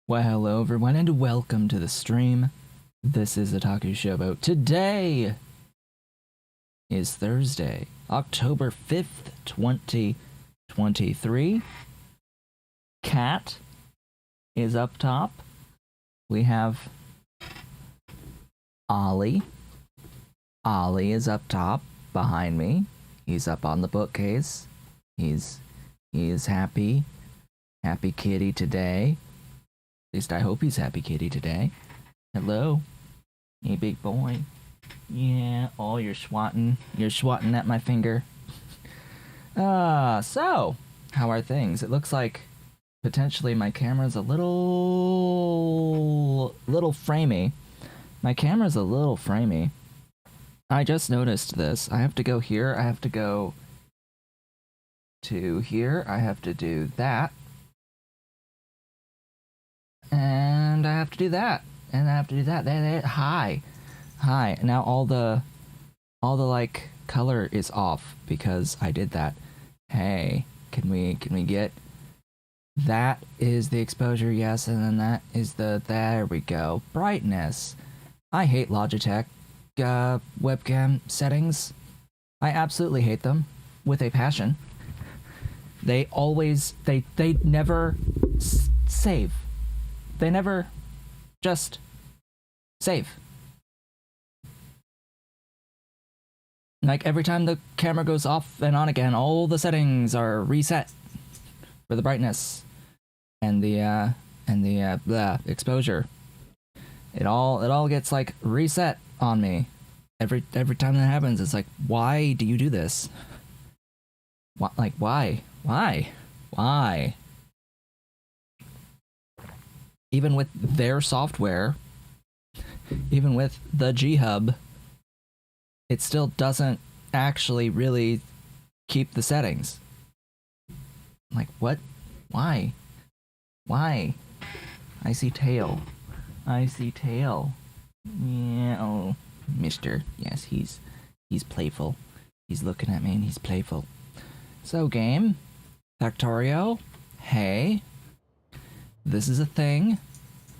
Well, hello everyone, and welcome to the stream. This is Otaku Showboat. Today is Thursday, October 5th, 2023. Cat is up top. We have Ollie. Ollie is up top behind me. He's up on the bookcase. He is happy. Happy kitty today. At least I hope he's happy kitty today. Hello. Hey, big boy. Yeah, oh, you're swatting. You're swatting at my finger. So, how are things? It looks like potentially my camera's a little framey. My camera's a little framey. I just noticed this. I have to go here. I have to go to here. I have to do that. And I have to do that. And I have to do that. Hi. Now all the like color is off because I did that. Hey, can we get that is the exposure, yes, and then that is there we go. Brightness. I hate Logitech webcam settings. I absolutely hate them with a passion. They never save. They never just save. Like every time the camera goes off and on again, all the settings are reset for the brightness and the exposure. It all gets like reset on me. Every time that happens, it's like, why do you do this? Like why? Even with their software, even with the G-Hub, it still doesn't actually really keep the settings. Like, what? Why? I see tail. Yeah, oh, mister. Yes, he's playful. He's looking at me and he's playful. So, game. Factorio. Hey. This is a thing.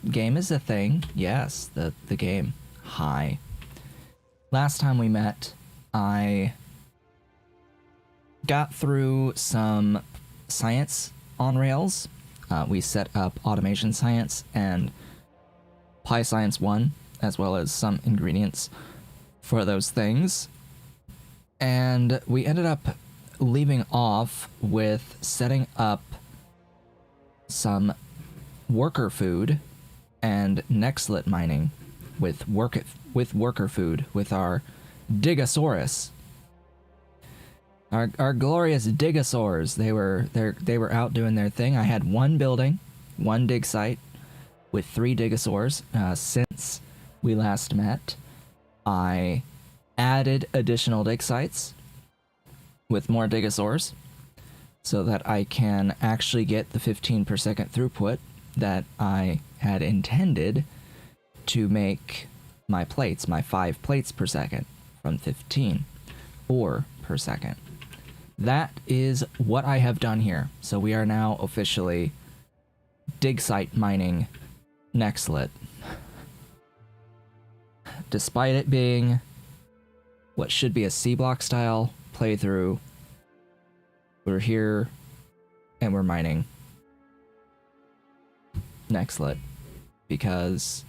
Game is a thing. Yes, the game. Hi. Last time we met, I got through some science on Rails. We set up automation science and PyScience 1, as well as some ingredients for those things. And we ended up leaving off with setting up some worker food and nextlet mining with worker food with our Digosaurus. Our glorious Digosaurs. They were out doing their thing. I had one building, one dig site with 3 Digosaurs. Since we last met, I added additional dig sites with more Digosaurs so that I can actually get the 15 per second throughput that I had intended to make my plates, my 5 plates per second from 15 or per second. That is what I have done here. So we are now officially dig site mining nextlet. Despite it being what should be a SeaBlock-Style playthrough, we're here and we're mining nextlet because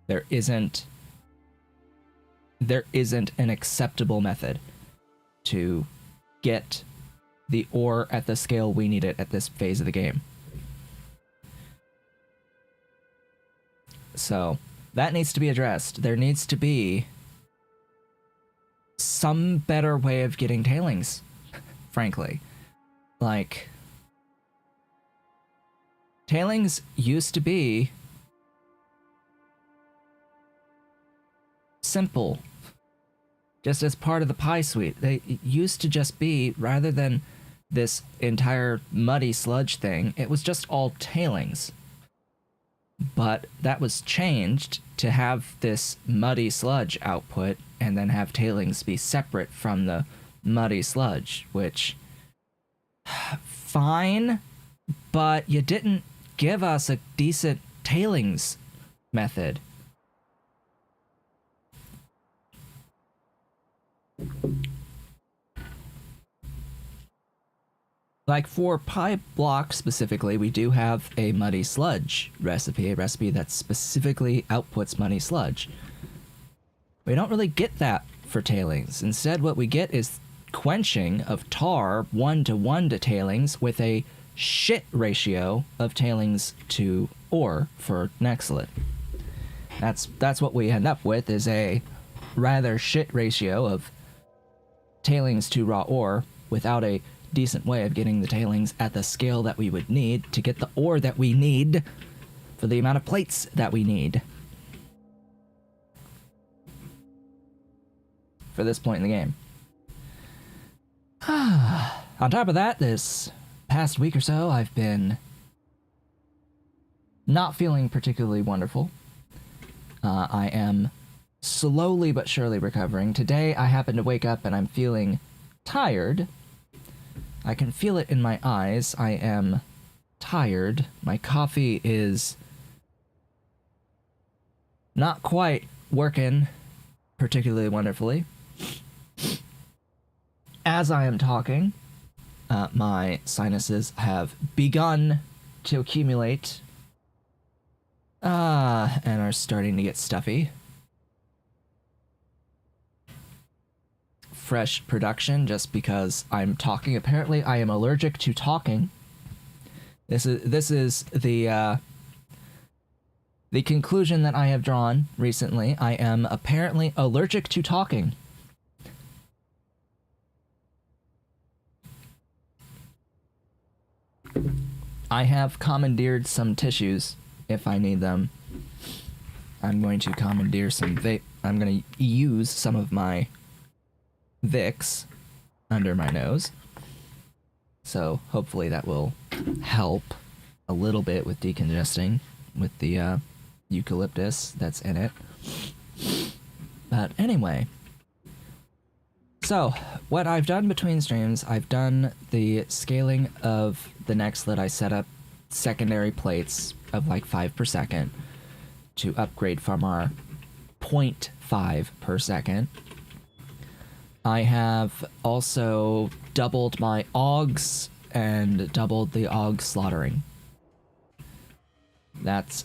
there isn't an acceptable method to get the ore at the scale we need it at this phase of the game. So that needs to be addressed. There needs to be some better way of getting tailings, frankly. Like, tailings used to be simple, just as part of the pie suite. They used to just be, rather than this entire muddy sludge thing, it was just all tailings. But that was changed to have this muddy sludge output and then have tailings be separate from the muddy sludge, which, fine, but you didn't give us a decent tailings method. Like for PyBlock specifically, we do have a muddy sludge recipe, a recipe that specifically outputs muddy sludge. We don't really get that for tailings. Instead, what we get is quenching of tar 1-to-1 to tailings with a shit ratio of tailings to ore for Nextlet. That's what we end up with, is a rather shit ratio of tailings to raw ore without a decent way of getting the tailings at the scale that we would need to get the ore that we need for the amount of plates that we need for this point in the game. On top of that, this past week or so, I've been not feeling particularly wonderful. I am slowly but surely recovering. Today, I happened to wake up and I'm feeling tired. I can feel it in my eyes. I am tired. My coffee is not quite working particularly wonderfully. As I am talking, my sinuses have begun to accumulate and are starting to get stuffy. Fresh production just because I'm talking. Apparently, I am allergic to talking. This is the conclusion that I have drawn recently. I am apparently allergic to talking. I have commandeered some tissues if I need them. I'm going to commandeer some I'm going to use some of my Vicks under my nose. So hopefully that will help a little bit with decongesting with the eucalyptus that's in it. But anyway, so what I've done between streams, I've done the scaling of the Nextlet. I set up secondary plates of like 5 per second to upgrade from our 0.5 per second. I have also doubled my augs and doubled the aug slaughtering. That's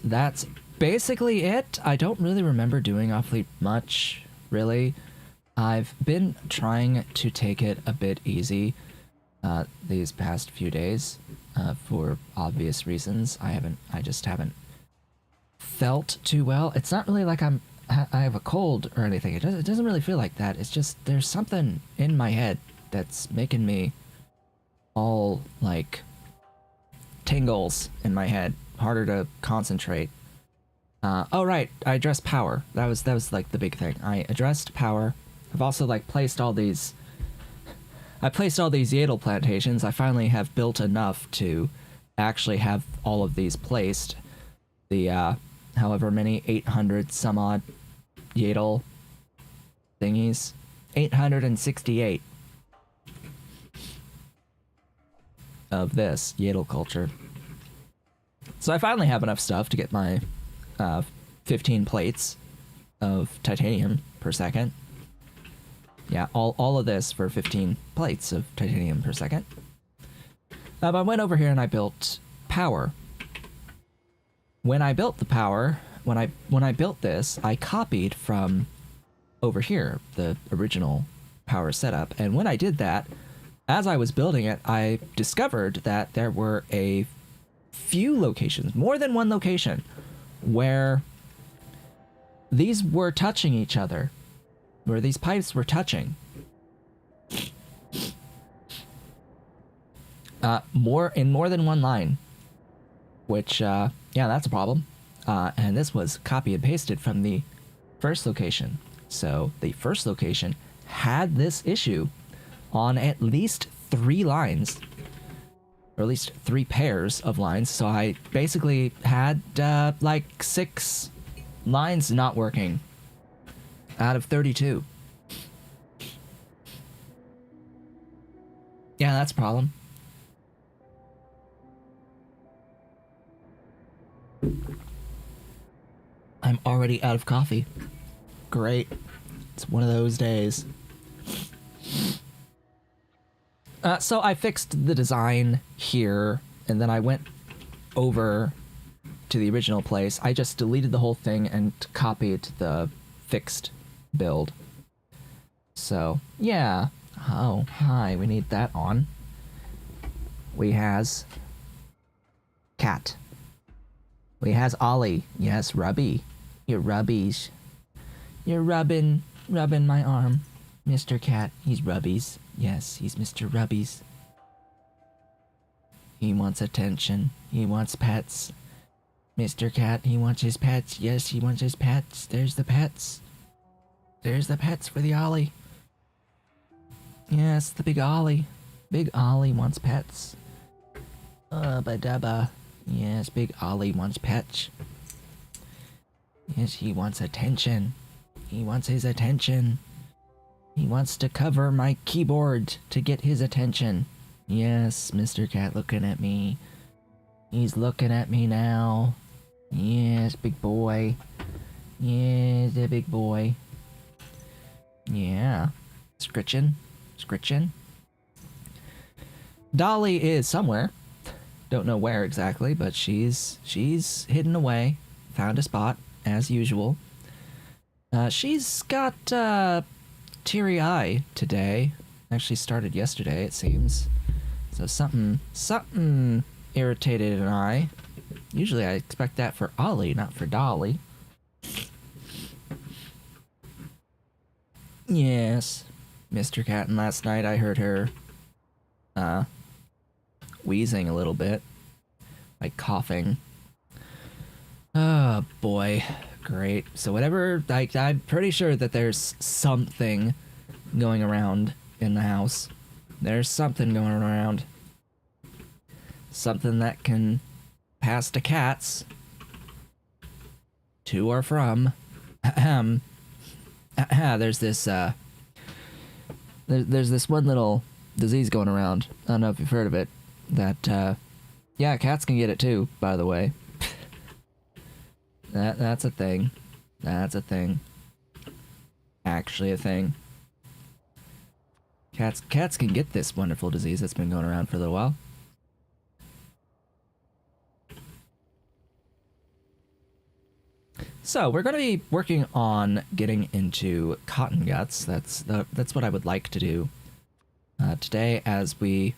basically it. I don't really remember doing awfully much, really. I've been trying to take it a bit easy these past few days for obvious reasons. I just haven't felt too well. It's not really like I have a cold or anything. It doesn't really feel like that. It's just there's something in my head that's making me all like tingles in my head, harder to concentrate. Oh right, I addressed power. That was like the big thing. I addressed power. I've also like placed all these Yadel plantations. I finally have built enough to actually have all of these placed. The however many 800 some odd Yadel thingies, 868 of this Yadel culture. So I finally have enough stuff to get my 15 plates of titanium per second. Yeah, all of this for 15 plates of titanium per second. I went over here and I built power. When I built the power, when I built this, I copied from over here, the original power setup. And when I did that, as I was building it, I discovered that there were a few locations, more than one location, where these were touching each other, where these pipes were touching. In more than one line, which, yeah, that's a problem. And this was copy and pasted from the first location. So the first location had this issue on at least 3 lines, or at least 3 pairs of lines. So I basically had like 6 lines not working out of 32. Yeah, that's a problem. I'm already out of coffee. Great. It's one of those days. So I fixed the design here, and then I went over to the original place. I just deleted the whole thing and copied the fixed build. So, yeah. Oh, hi, we need that on. We has cat. We has Ollie. Yes, Rubby. You're rubbies. You're rubbing my arm. Mr. Cat, he's rubbies. Yes, he's Mr. Rubbies. He wants attention. He wants pets. Mr. Cat, he wants his pets. Yes, he wants his pets. There's the pets. There's the pets for the Ollie. Yes, the big Ollie. Big Ollie wants pets. Ba-dabba. Yes, big Ollie wants pets. Yes, he wants attention. He wants his attention. He wants to cover my keyboard to get his attention. Yes, Mr. Cat looking at me. He's looking at me now. Yes, big boy. Yes, the big boy. Yeah. Scritchin'. Scritchin'. Dolly is somewhere. Don't know where exactly, but she's hidden away. Found a spot, as usual. She's got teary eye today. Actually started yesterday, it seems. So something irritated an eye. Usually I expect that for Ollie, not for Dolly. Yes, Mr. Cat, and last night I heard her wheezing a little bit, like coughing. Oh boy, great. So whatever, I'm pretty sure that there's something going around in the house. There's something going around. Something that can pass to cats. To or from. Ahem. There's this, there's this one little disease going around. I don't know if you've heard of it. That, yeah, cats can get it too, by the way. That's a thing. That's a thing. Actually a thing. Cats can get this wonderful disease that's been going around for a little while. So we're going to be working on getting into Cottonguts. That's what I would like to do today, as we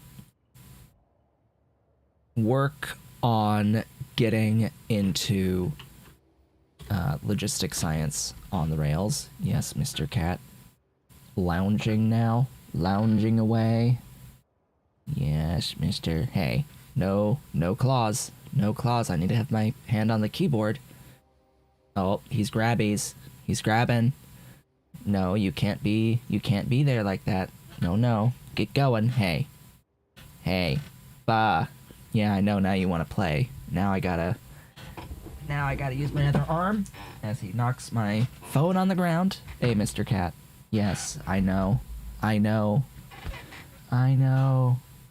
work on getting into logistic science on the rails. Yes, Mr. Cat. Lounging now. Lounging away. Yes, Mr. Hey. No claws. No claws. I need to have my hand on the keyboard. Oh, he's grabbies. He's grabbing. No, you can't be there like that. No. Get going. Hey. Bah. Yeah, I know now you want to play. Now I gotta use my other arm as he knocks my phone on the ground. Hey, Mr. Cat. Yes, I know.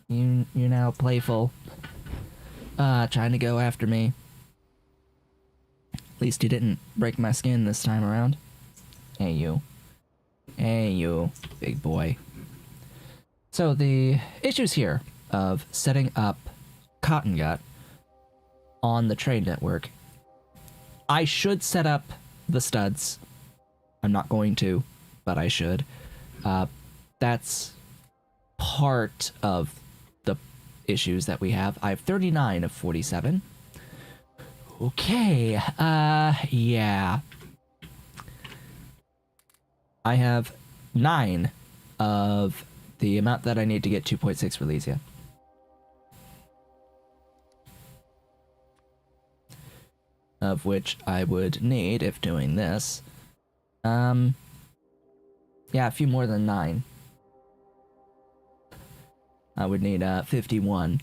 You're now playful. Trying to go after me. At least you didn't break my skin this time around. Hey, you. Hey, you, big boy. So the issues here of setting up Cottongut on the trade network. I should set up the studs. I'm not going to, but I should. That's part of the issues that we have. I have 39 of 47. Okay, yeah. I have 9 of the amount that I need to get 2.6 for Lesia. Of which I would need, if doing this, yeah, a few more than 9. I would need 51.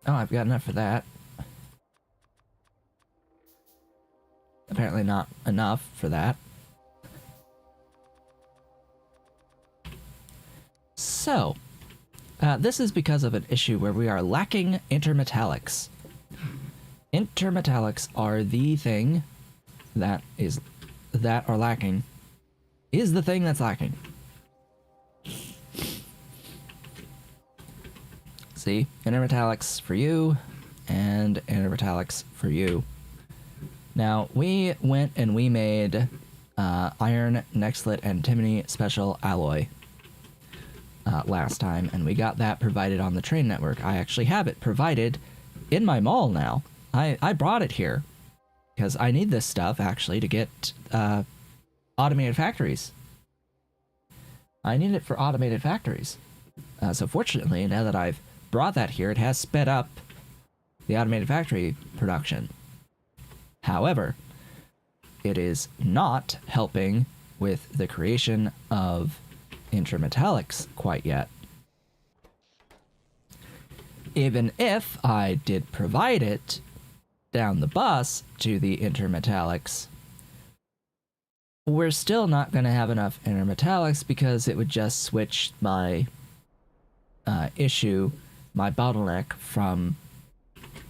Oh, I've got enough for that. Apparently not enough for that. So, This is because of an issue where we are lacking intermetallics. Intermetallics are the thing that are lacking. Is the thing that's lacking. See, intermetallics for you, and intermetallics for you. Now, we went and we made iron, nextlit, antimony special alloy last time, and we got that provided on the train network. I actually have it provided in my mall now. I brought it here because I need this stuff actually to get automated factories. I need it for automated factories. So fortunately, now that I've brought that here, it has sped up the automated factory production. However, it is not helping with the creation of intermetallics quite yet. Even if I did provide it down the bus to the intermetallics, we're still not going to have enough intermetallics because it would just switch my my bottleneck from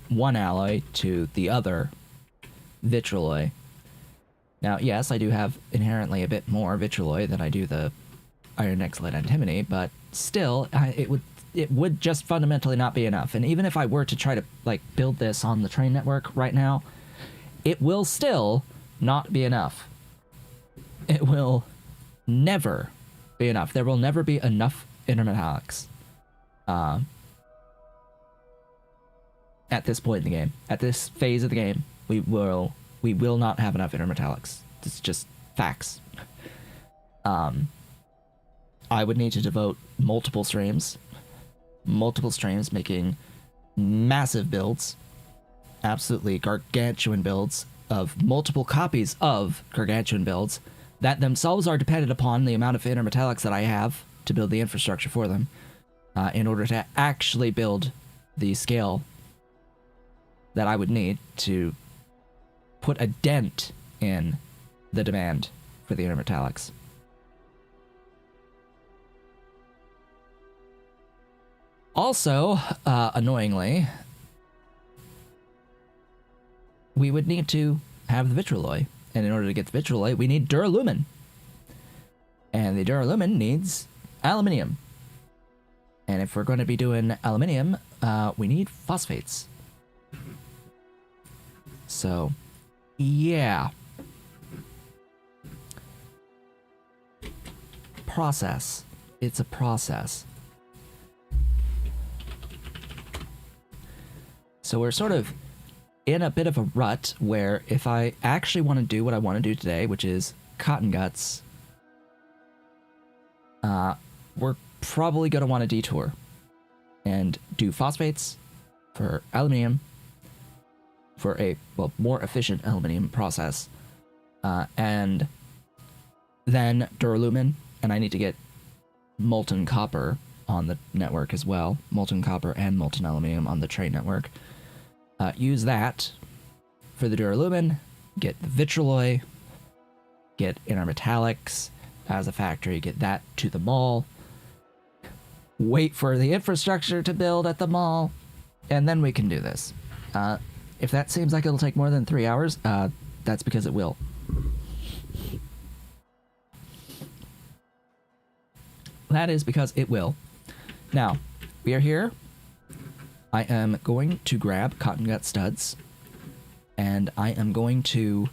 one alloy to the other vitrolloy. Now, yes, I do have inherently a bit more vitrolloy than I do the iron, nextlit, antimony, but still, it would just fundamentally not be enough. And even if I were to try to like build this on the train network right now, it will still not be enough. It will never be enough. There will never be enough intermetallics at this point in the game. At this phase of the game, we will not have enough intermetallics. It's just facts. I would need to devote multiple streams making massive builds, absolutely gargantuan builds of multiple copies of gargantuan builds that themselves are dependent upon the amount of intermetallics that I have to build the infrastructure for them in order to actually build the scale that I would need to put a dent in the demand for the intermetallics. Also, annoyingly, we would need to have the vitrolloy. And in order to get the vitrolloy, we need duralumin. And the duralumin needs aluminium. And if we're going to be doing aluminium, we need phosphates. So, yeah. Process. It's a process. So we're sort of in a bit of a rut where if I actually want to do what I want to do today, which is Cottonguts, we're probably going to want to detour and do phosphates for aluminium for a more efficient aluminium process, and then duralumin, and I need to get molten copper on the network as well, molten copper and molten aluminium on the train network. Use that for the duralumin, get the vitrolloy, get intermetallics as a factory, get that to the mall, wait for the infrastructure to build at the mall, and then we can do this. If that seems like it'll take more than 3 hours, that's because it will. That is because it will. Now, we are here. I am going to grab Cottongut studs, and I am going to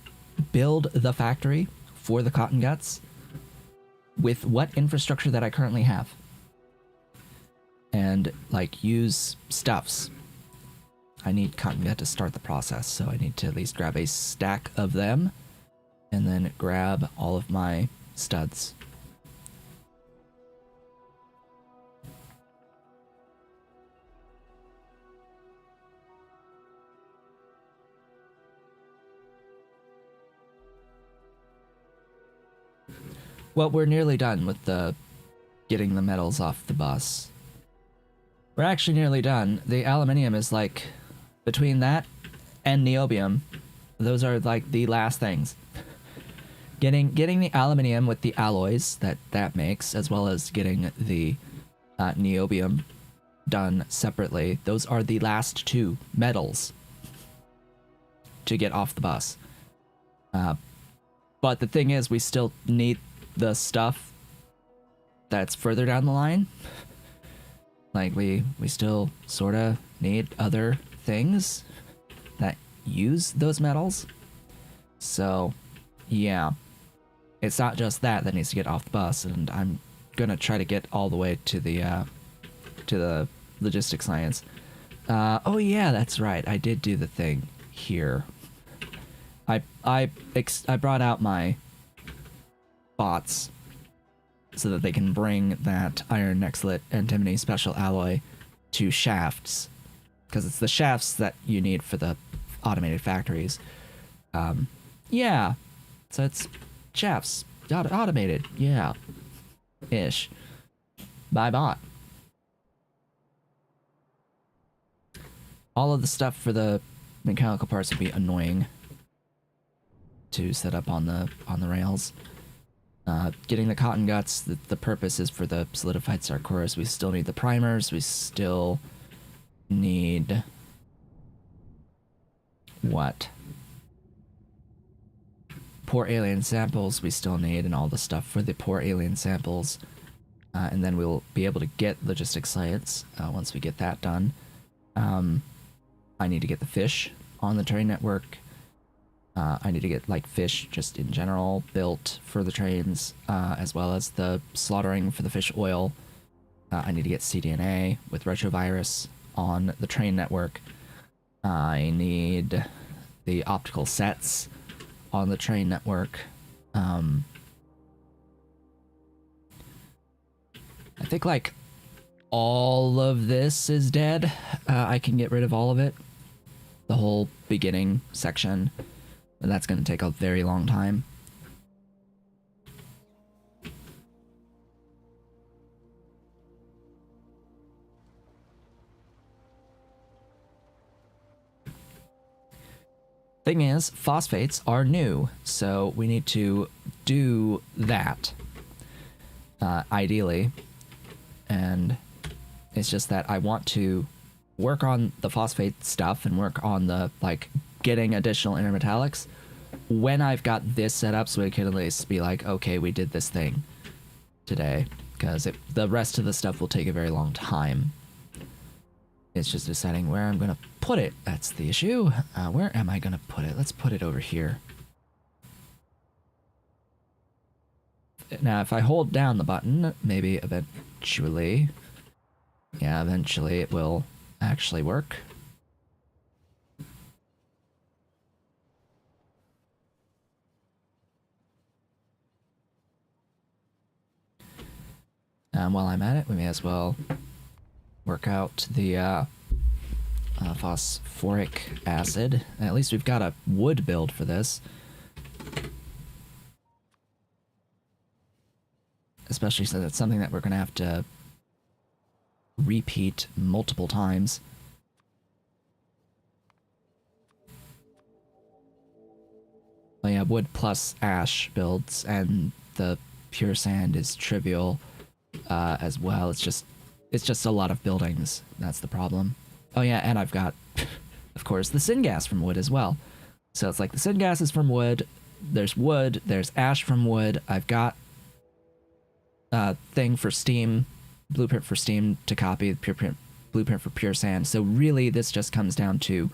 build the factory for the Cottonguts with what infrastructure that I currently have. And, like, use stuffs. I need Cottongut to start the process, so I need to at least grab a stack of them, and then grab all of my studs. Well, we're nearly done with the getting the metals off the bus. We're actually nearly done. The aluminium is like between that and niobium. Those are like the last things. Getting the aluminium with the alloys that makes, as well as getting the niobium done separately. Those are the last two metals to get off the bus. But the thing is, we still need the stuff that's further down the line. Like, we still sort of need other things that use those metals. So, yeah. It's not just that needs to get off the bus, and I'm gonna try to get all the way to the logistics science. Oh yeah, that's right. I did do the thing here. I brought out my bots so that they can bring that iron nexlet antimony special alloy to shafts, because it's the shafts that you need for the automated factories. Yeah, so it's shafts automated, yeah, ish, by bot. All of the stuff for the mechanical parts would be annoying to set up on the rails. Getting the Cottonguts, the purpose is for the solidified Sarkoras. We still need the primers. We still need what? Poor alien samples we still need, and all the stuff for the poor alien samples. And then we'll be able to get logistics science once we get that done. I need to get the fish on the train network. I need to get, like, fish just in general built for the trains, as well as the slaughtering for the fish oil. I need to get cDNA with retrovirus on the train network. I need the optical sets on the train network. I think, like, all of this is dead. I can get rid of all of it. The whole beginning section. And that's going to take a very long time. Thing is, phosphates are new, so we need to do that, ideally. And it's just that I want to work on the phosphate stuff and work on the, like, getting additional intermetallics when I've got this set up, so it can at least be like, okay, we did this thing today, because the rest of the stuff will take a very long time. It's just deciding where I'm gonna put it. That's the issue. Where am I gonna put it? Let's put it over here. Now, if I hold down the button, maybe eventually, yeah, eventually it will actually work. While I'm at it, we may as well work out the phosphoric acid. At least we've got a wood build for this. Especially since it's something that we're going to have to repeat multiple times. Oh yeah, wood plus ash builds, and the pure sand is trivial. As well. It's just a lot of buildings. That's the problem. Oh yeah, and I've got, of course, the syngas from wood as well. So it's like the syngas is from wood, there's ash from wood, I've got thing for steam, blueprint for steam to copy, blueprint for pure sand. So really this just comes down to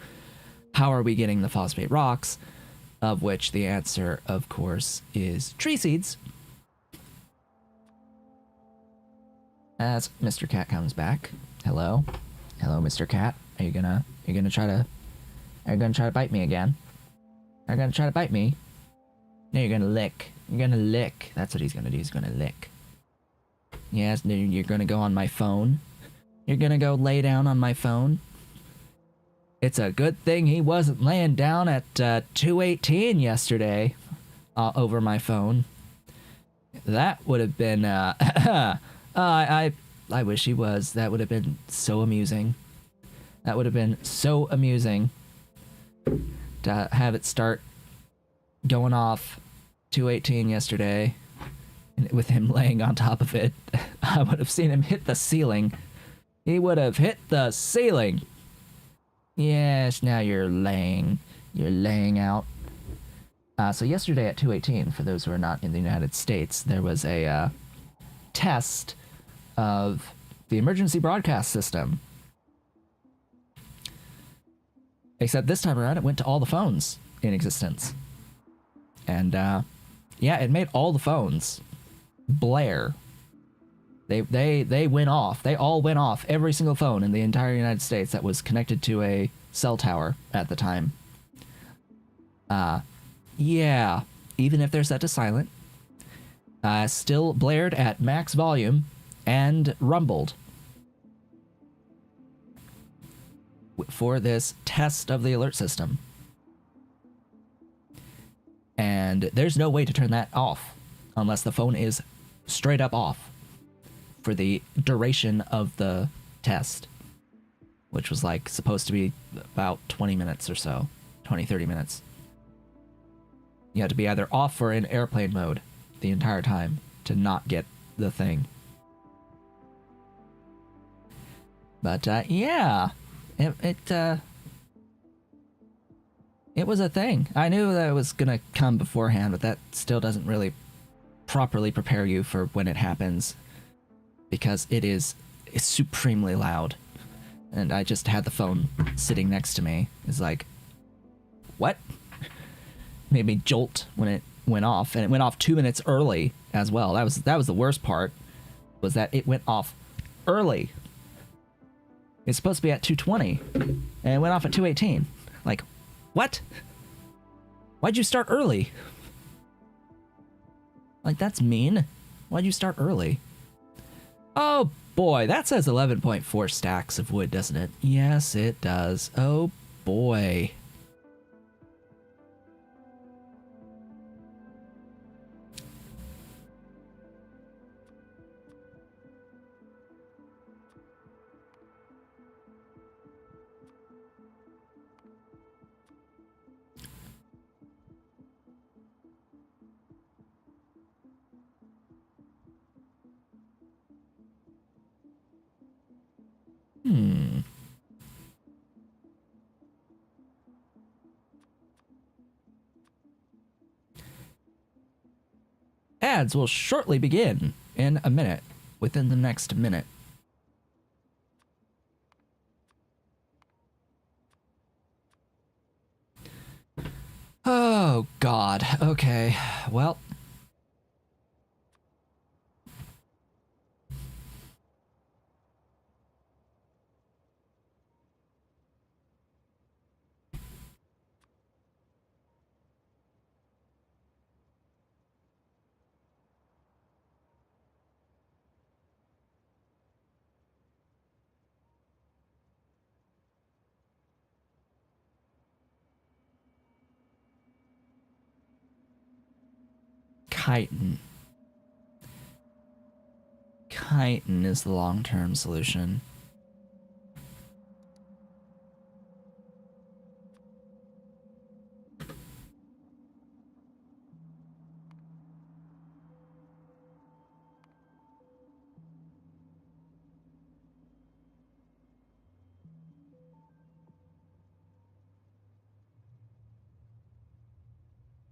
how are we getting the phosphate rocks, of which the answer, of course, is tree seeds. As Mr. Cat comes back. Hello? Hello, Mr. Cat. Are you gonna try to bite me again? Are you gonna try to bite me? No, you're gonna lick. You're gonna lick. That's what he's gonna do. He's gonna lick. Yes, you're gonna go on my phone. You're gonna go lay down on my phone. It's a good thing he wasn't laying down at 2:18 yesterday over my phone. That would have been I wish he was. That would have been so amusing. That would have been so amusing to have it start going off 2:18 yesterday, and with him laying on top of it. I would have seen him hit the ceiling He would have hit the ceiling. Yes, now you're laying out. So yesterday at 2:18, for those who are not in the United States, there was a test of the emergency broadcast system. Except this time around, it went to all the phones in existence. And yeah, it made all the phones blare. They went off. They all went off. Every single phone in the entire United States that was connected to a cell tower at the time. Yeah, even if they're set to silent, still blared at max volume and rumbled for this test of the alert system. And there's no way to turn that off unless the phone is straight up off for the duration of the test, which was like supposed to be about 20 minutes or so, 20-30 minutes. You had to be either off or in airplane mode the entire time to not get the thing. But yeah, it was a thing. I knew that it was gonna come beforehand, but that still doesn't really properly prepare you for when it happens, because it's supremely loud. And I just had the phone sitting next to me. It's like, what? Made me jolt when it went off, and it went off 2 minutes early as well. That was the worst part, was that it went off early. It's supposed to be at 2:20, and it went off at 2:18. Like, what? Why'd you start early? Like, that's mean. Why'd you start early? Oh boy, that says 11.4 stacks of wood, doesn't it? Yes, it does. Oh boy. Ads will shortly begin in a minute, within the next minute. Oh, God. Okay, well. Chitin. Chitin is the long-term solution.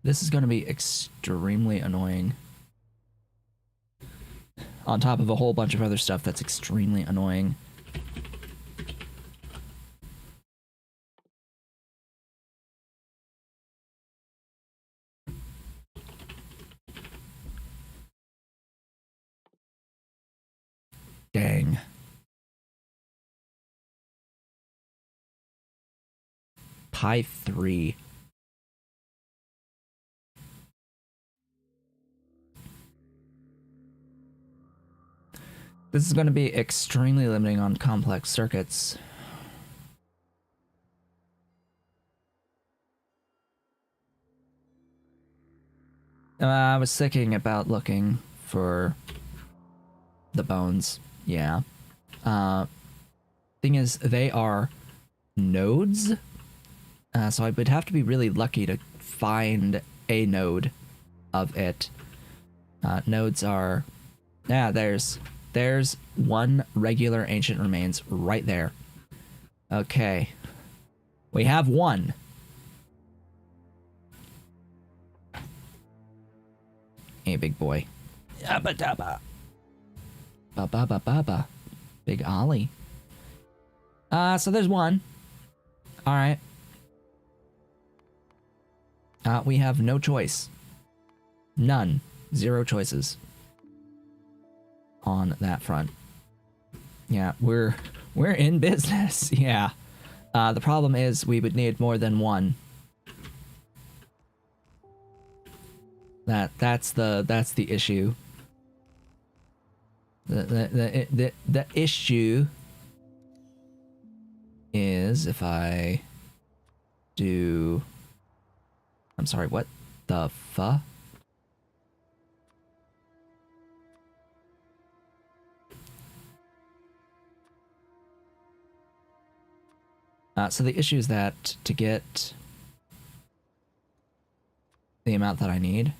This is going to be extremely annoying. On top of a whole bunch of other stuff that's extremely annoying. Dang. Pi 3. This is going to be extremely limiting on complex circuits. I was thinking about looking for the bones. Yeah. Thing is, they are nodes. So I would have to be really lucky to find a node of it. Nodes are... Yeah, there's there's one regular ancient remains right there. Okay. We have one. Hey, big boy. Yabba dabba. Ba ba ba ba ba. Big Ollie. So there's one. Alright. We have no choice. None. 0 choices. On that front. Yeah, we're in business. Yeah. The problem is we would need more than one. That's the issue. The issue is if I do... I'm sorry, what the fuck? So the issue is that to get the amount that I need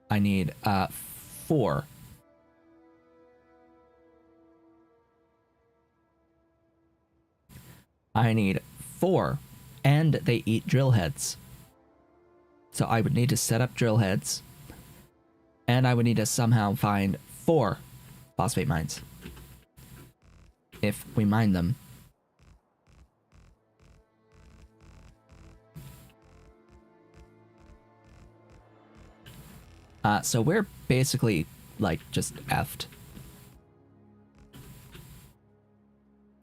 4. I need 4, and they eat drill heads. So I would need to set up drill heads, and I would need to somehow find 4 phosphate mines. If we mine them. So we're basically, like, just effed.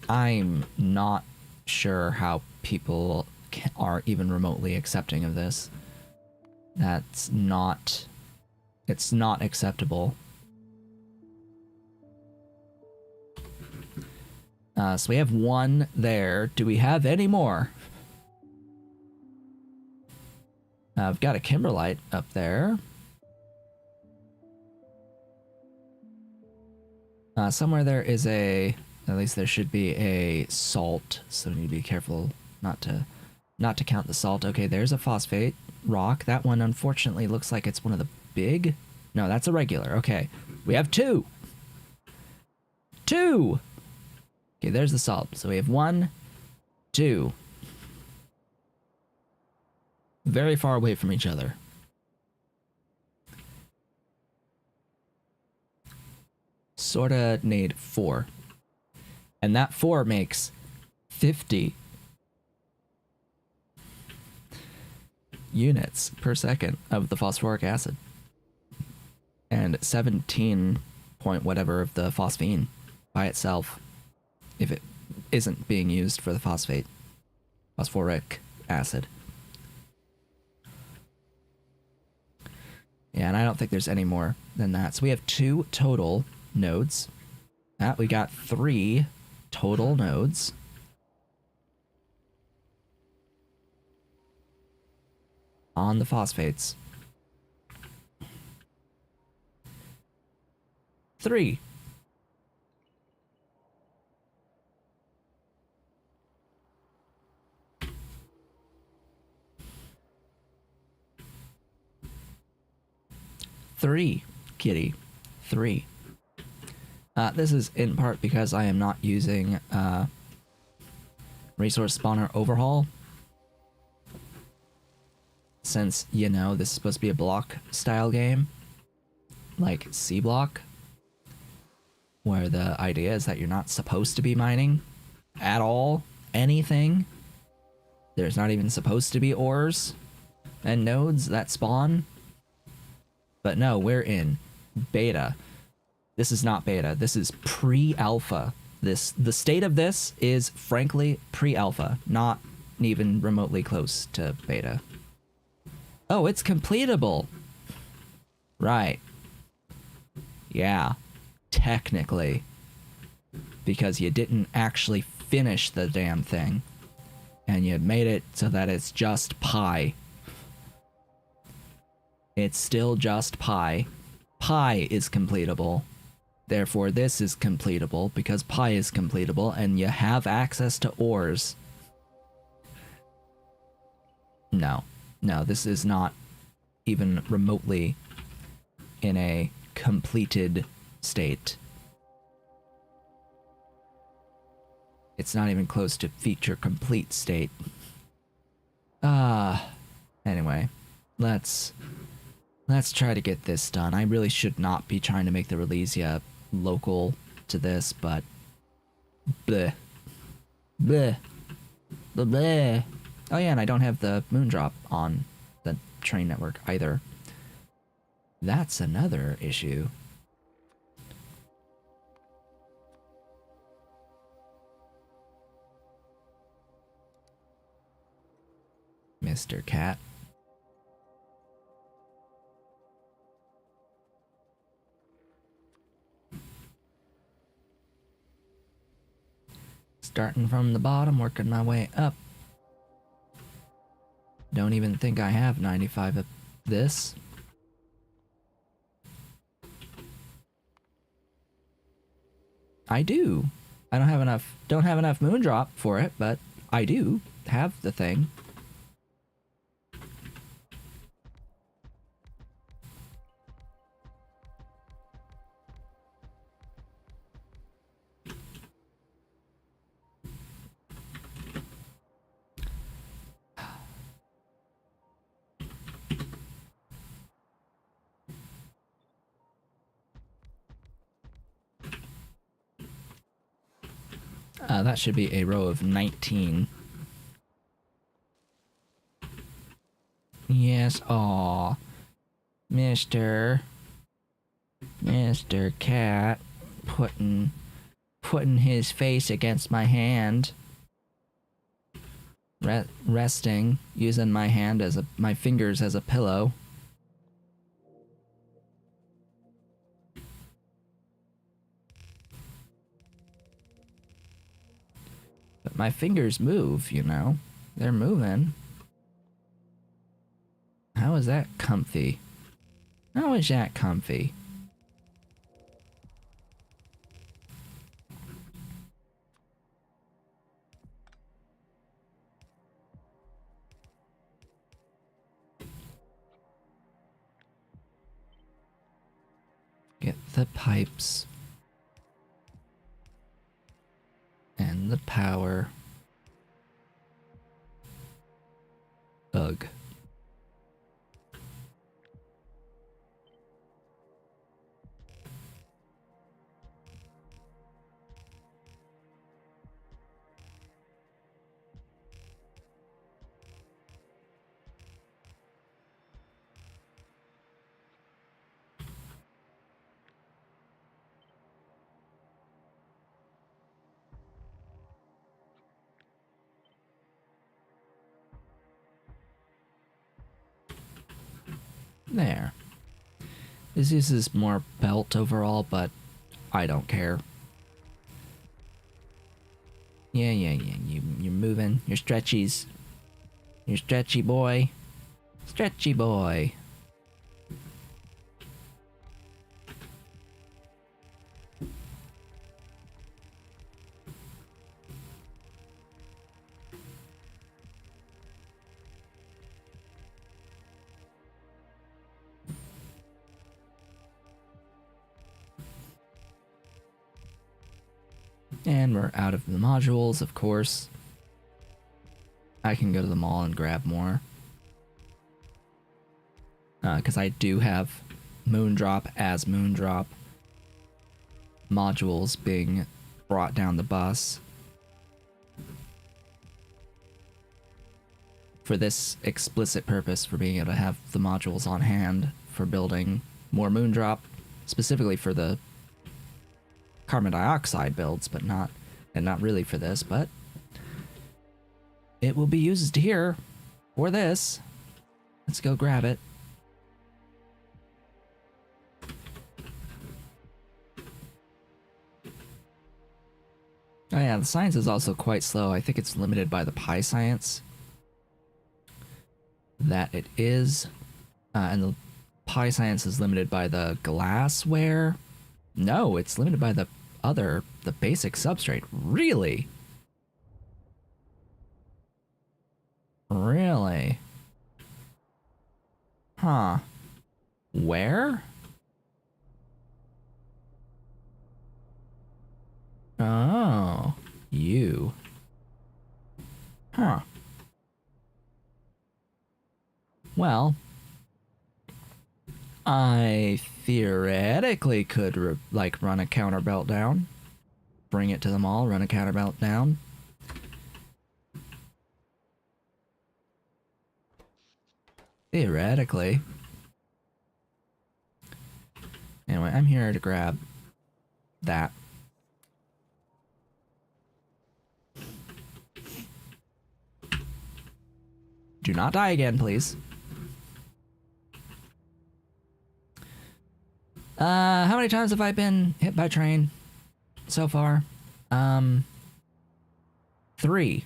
I'm not sure how people are even remotely accepting of this. It's not acceptable. So we have 1 there. Do we have any more? I've got a kimberlite up there. Somewhere there is at least there should be a salt, so we need to be careful not to count the salt. Okay, there's a phosphate rock. That one unfortunately looks like it's one of the big. No, that's a regular. Okay, we have 2. 2. Okay, there's the salt. So we have 1, 2. Very far away from each other. Sorta need 4. And that 4 makes 50 units per second of the phosphoric acid. And 17 point whatever of the phosphine by itself, if it isn't being used for the phosphoric acid. Yeah, and I don't think there's any more than that. So we have 2 total nodes. We got 3 total nodes. On the phosphates. 3. Three, kitty. 3. This is in part because I am not using resource spawner overhaul. Since, you know, this is supposed to be a block style game, like SeaBlock, where the idea is that you're not supposed to be mining at all, anything. There's not even supposed to be ores and nodes that spawn. But no, we're in beta. This is not beta. This is pre-alpha. The state of this is, frankly, pre-alpha. Not even remotely close to beta. Oh, it's completable. Right. Yeah. Technically. Because you didn't actually finish the damn thing. And you made it so that it's just pi. It's still just pi. Pi is completable. Therefore, this is completable because pi is completable and you have access to ores. No. No, this is not even remotely in a completed state. It's not even close to feature complete state. Anyway, let's try to get this done. I really should not be trying to make the Relesia local to this, but bleh. Bleh. Bleh. Oh yeah, and I don't have the Moondrop on the train network either. That's another issue. Mr. Cat. Starting from the bottom, working my way up. Don't even think I have 95 of this. I do. I don't have enough Moondrop for it, but I do have the thing. That should be a row of 19. Yes, aw. Mr. Cat putting his face against my hand. Resting, using my hand as my fingers as a pillow. But my fingers move, you know. They're moving. How is that comfy? How is that comfy? Get the pipes. And the power. Ugh. There. This uses more belt overall, but I don't care. Yeah, you're moving. You're stretchies. You're stretchy boy. Stretchy boy. And we're out of the modules, of course. I can go to the mall and grab more. Because I do have Moondrop as Moondrop modules being brought down the bus. For this explicit purpose, for being able to have the modules on hand for building more Moondrop, specifically for the carbon dioxide builds, but not really for this, but it will be used here for this. Let's go grab it. Oh yeah, the science is also quite slow. I think it's limited by the Pi science. That it is. And the Pi science is limited by the glassware. No, it's limited by the basic substrate. Really? Really? Huh. Where? Oh. you. Huh. Well, I theoretically could run a counterbelt down, bring it to them all, run a counterbelt down. Theoretically. Anyway, I'm here to grab that. Do not die again, please. How many times have I been hit by train so far? 3.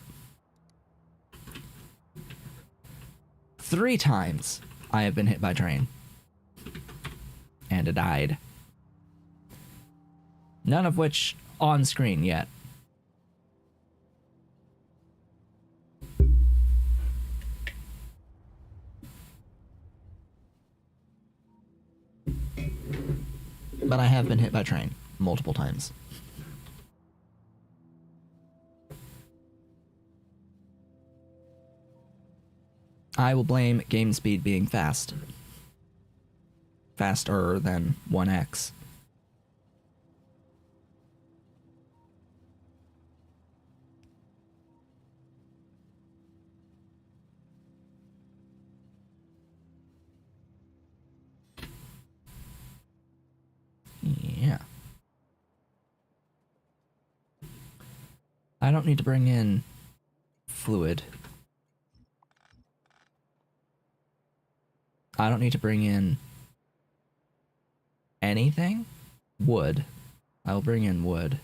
3 times I have been hit by train. And died. None of which on screen yet. But I have been hit by train multiple times. I will blame game speed being fast. Faster than 1x. Yeah. I don't need to bring in fluid. I don't need to bring in anything? Wood. I'll bring in wood.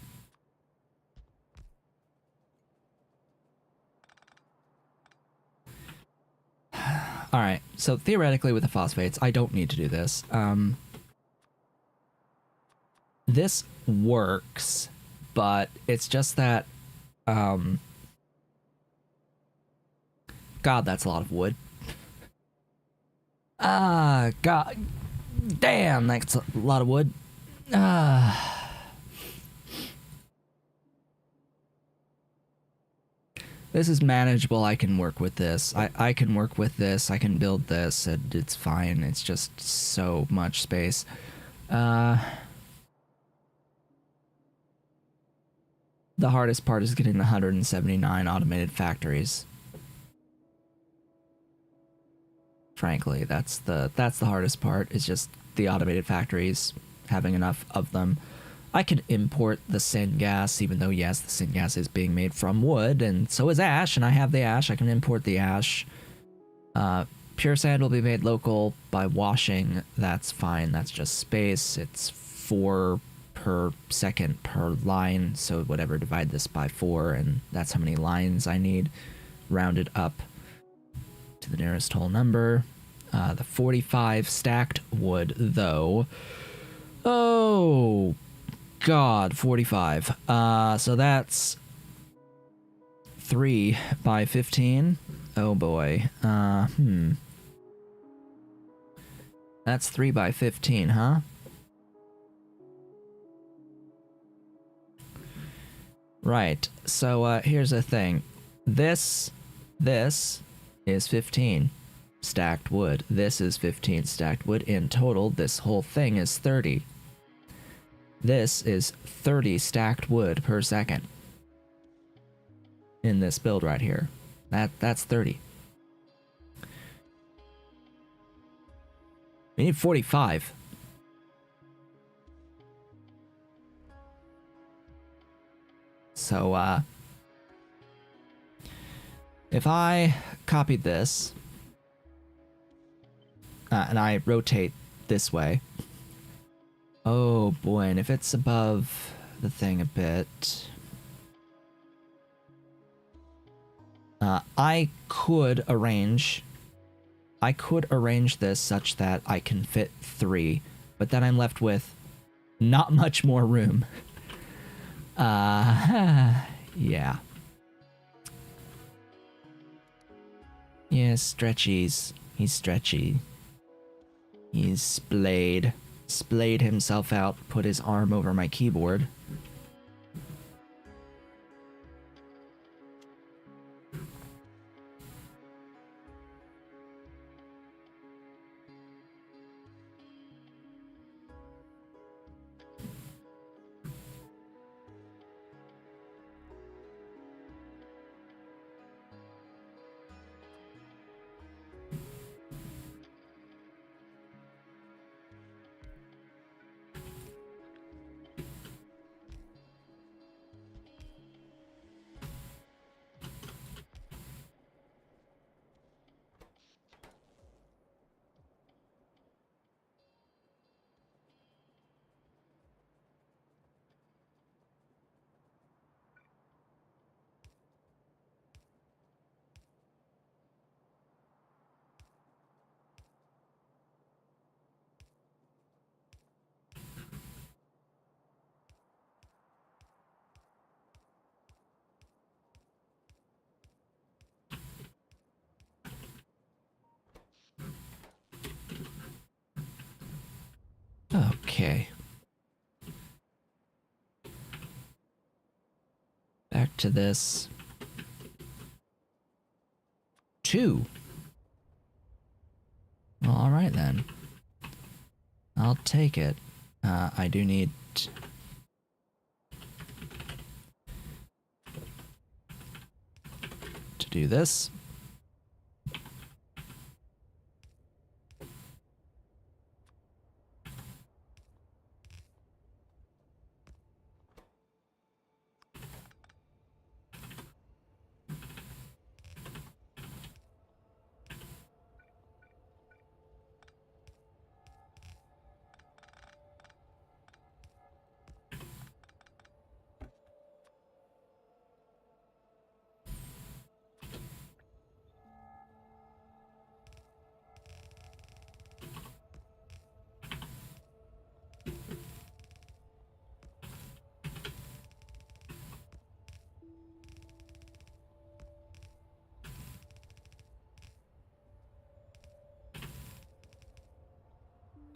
Alright, so theoretically with the phosphates, I don't need to do this. This works, but it's just that, God, that's a lot of wood. God, damn, that's a lot of wood. This is manageable. I can work with this. I can work with this. I can build this, and it's fine. It's just so much space. The hardest part is getting the 179 automated factories. Frankly, that's the hardest part, is just the automated factories, having enough of them. I can import the syngas, even though, yes, the syngas is being made from wood, and so is ash, and I have the ash. I can import the ash. Pure sand will be made local by washing. That's fine. That's just space. It's 4 per second per line, so whatever, divide this by 4, and that's how many lines I need, rounded up to the nearest whole number. The 45 stacked wood, though. Oh, God, 45. So that's 3 by 15. Oh, boy. That's 3 by 15, huh? Right. So, here's the thing. This is 15 stacked wood. This is 15 stacked wood. In total, this whole thing is 30. This is 30 stacked wood per second. In this build right here. That's 30. We need 45. So, if I copied this, and I rotate this way, oh boy, and if it's above the thing a bit, I could arrange this such that I can fit 3, but then I'm left with not much more room. Yeah. Yeah, stretchies. He's stretchy. He's splayed himself out, put his arm over my keyboard. Okay. Back to this. 2. Well, alright then. I'll take it. I do need... to do this.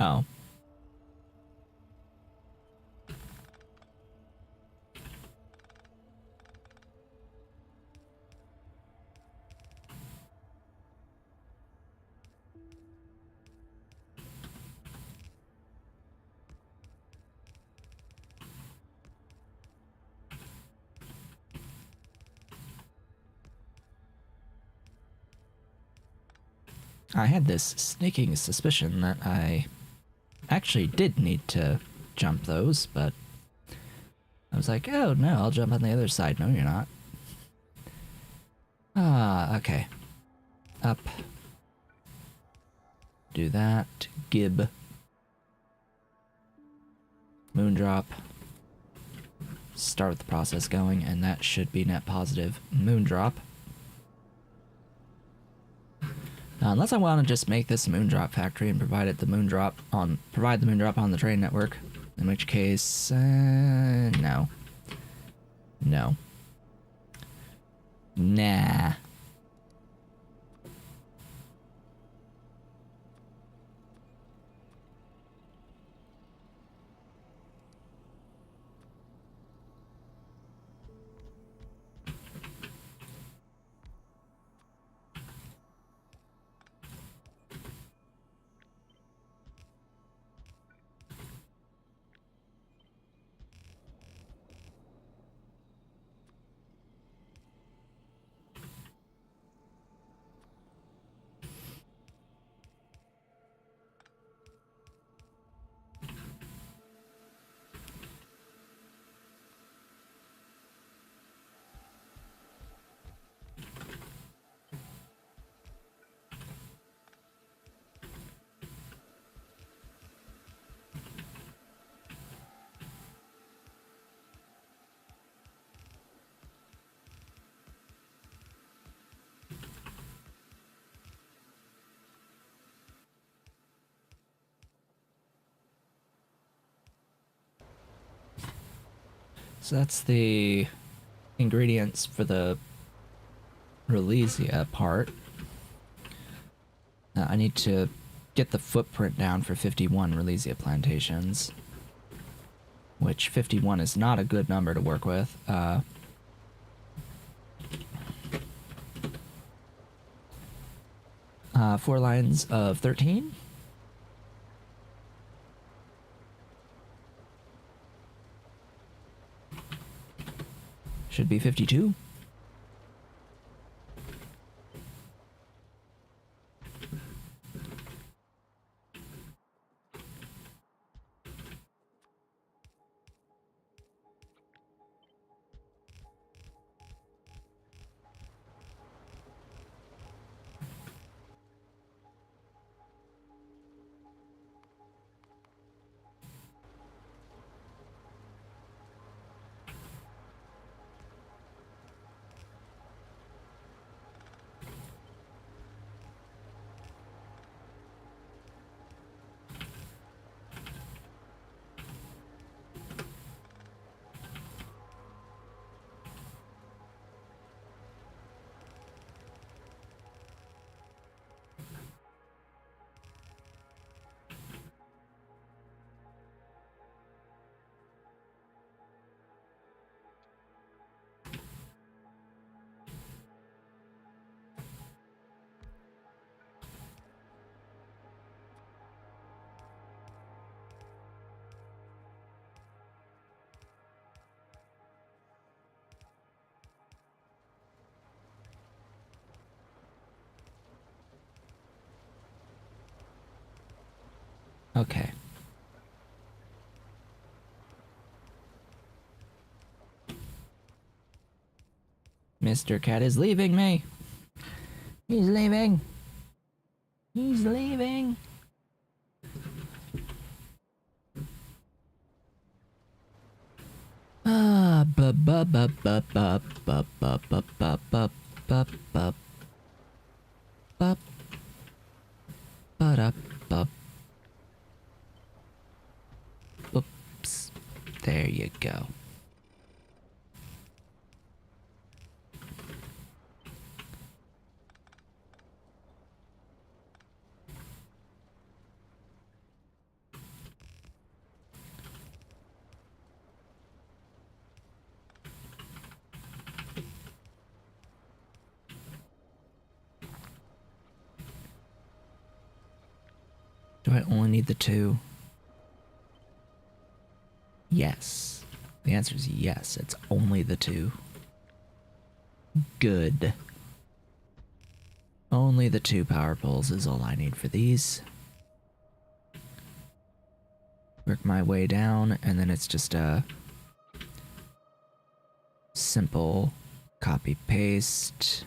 Oh. I had this sneaking suspicion that I actually did need to jump those, but I was like, oh no, I'll jump on the other side. No, you're not. Ah, okay. Up. Do that. Gib. Moondrop. Start the process going, and that should be net positive. Moondrop. Unless I want to just make this a Moondrop factory and provide the Moondrop on the train network, in which case, no. No. Nah. So that's the ingredients for the Relesia part. I need to get the footprint down for 51 Relesia plantations, which 51 is not a good number to work with. 4 lines of 13. Should be 52. Okay. Mr. Cat is leaving me. He's leaving. He's leaving. Ah, ba ba ba ba ba ba ba ba ba ba ba ba ba ba da ba. Oops. There you go. Do I only need the 2? Yes. The answer is yes. It's only the 2. Good. Only the 2 power poles is all I need for these. Work my way down, and then it's just a simple copy paste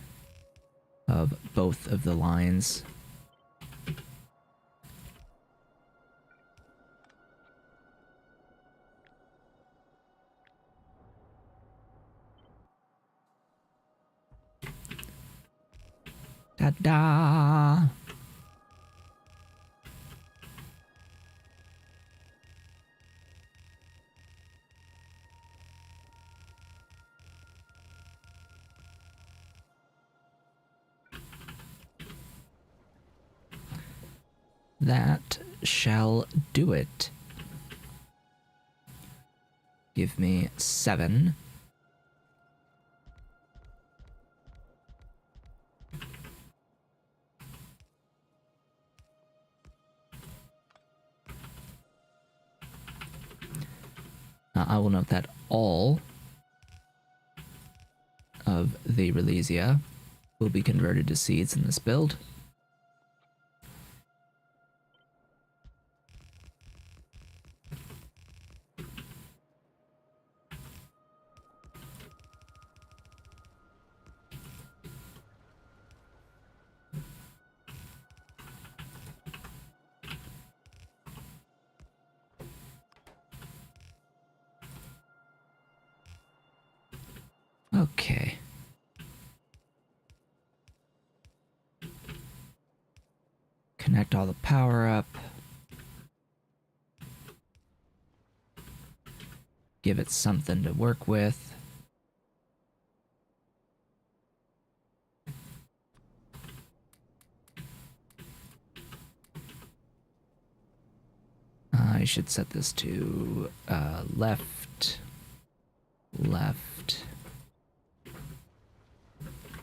of both of the lines. Ta-da! That shall do it. Give me 7. I will note that all of the Relesia will be converted to seeds in this build. Okay. Connect all the power up. Give it something to work with. I should set this to left, left.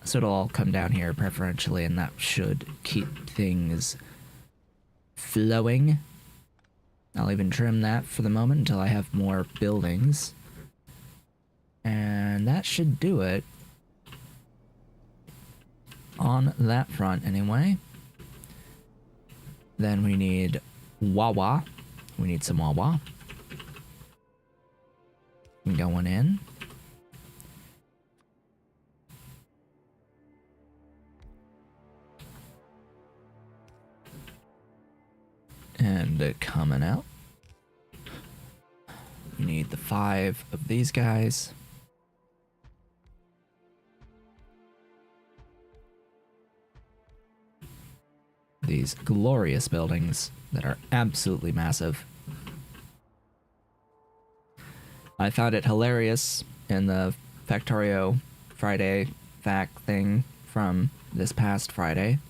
So it'll all come down here preferentially, and that should keep things flowing. I'll even trim that for the moment until I have more buildings. And that should do it. On that front, anyway. Then we need Wawa. We need some Wawa. Going in. And coming out. We need the 5 of these guys. These glorious buildings that are absolutely massive. I found it hilarious in the Factorio Friday fact thing from this past Friday,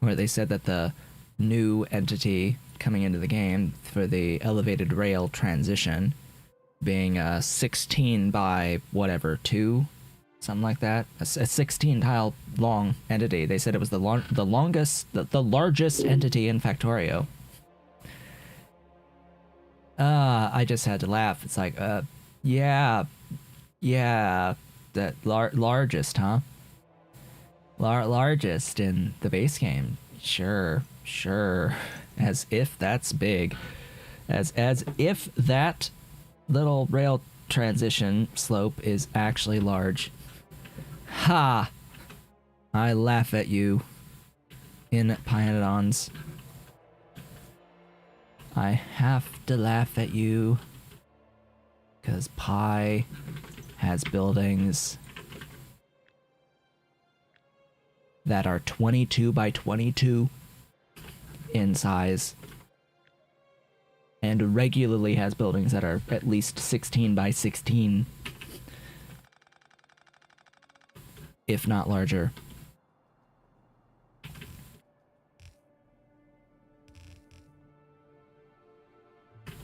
where they said that the new entity coming into the game for the elevated rail transition being a 16 by whatever 2, something like that, a 16 tile long entity. They said it was the largest entity in Factorio. I just had to laugh. It's like, yeah, that largest, huh? Largest in the base game. Sure. As if that's big. As if that little rail transition slope is actually large. Ha! I laugh at you in Pyanodons. I have to laugh at you because Pi has buildings that are 22 by 22 in size and regularly has buildings that are at least 16 by 16, if not larger.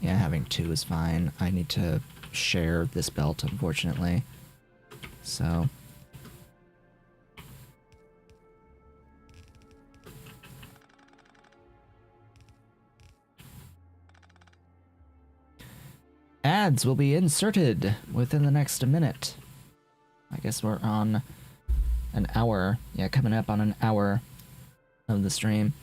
Yeah, having two is fine. I need to share this belt, unfortunately. So... ads will be inserted within the next minute. I guess we're on an hour. Yeah, coming up on an hour of the stream.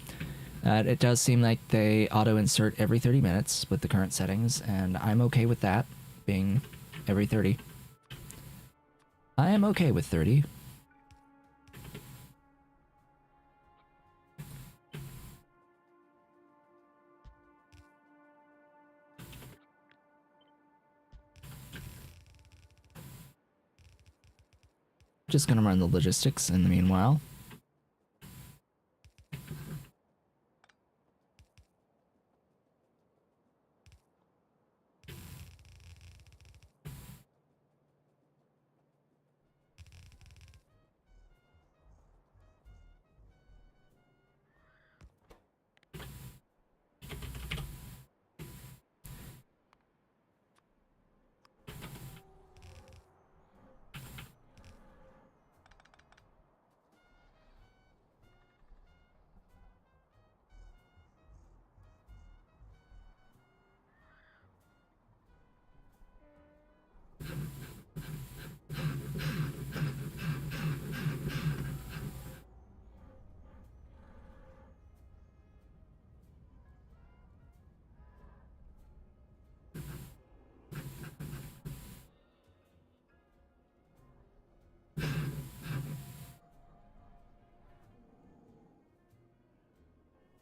It does seem like they auto-insert every 30 minutes with the current settings, and I'm okay with that being every 30. I am okay with 30. Just gonna run the logistics in the meanwhile.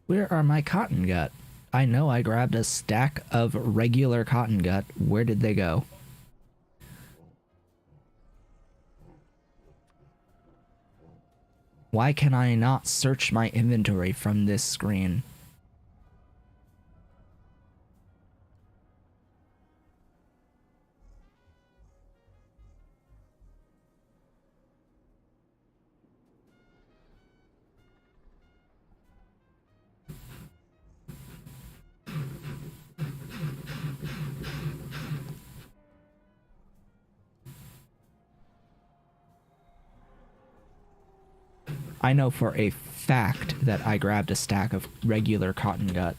Where are my Cottongut? I know I grabbed a stack of regular Cottongut. Where did they go? Why can I not search my inventory from this screen? I know for a fact that I grabbed a stack of regular Cottongut.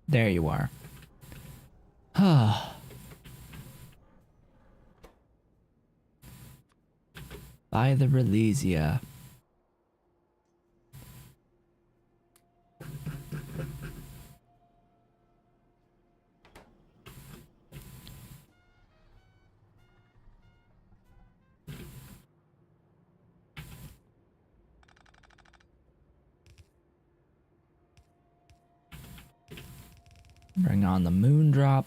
There you are. By the Relesia. Bring on the moon drop.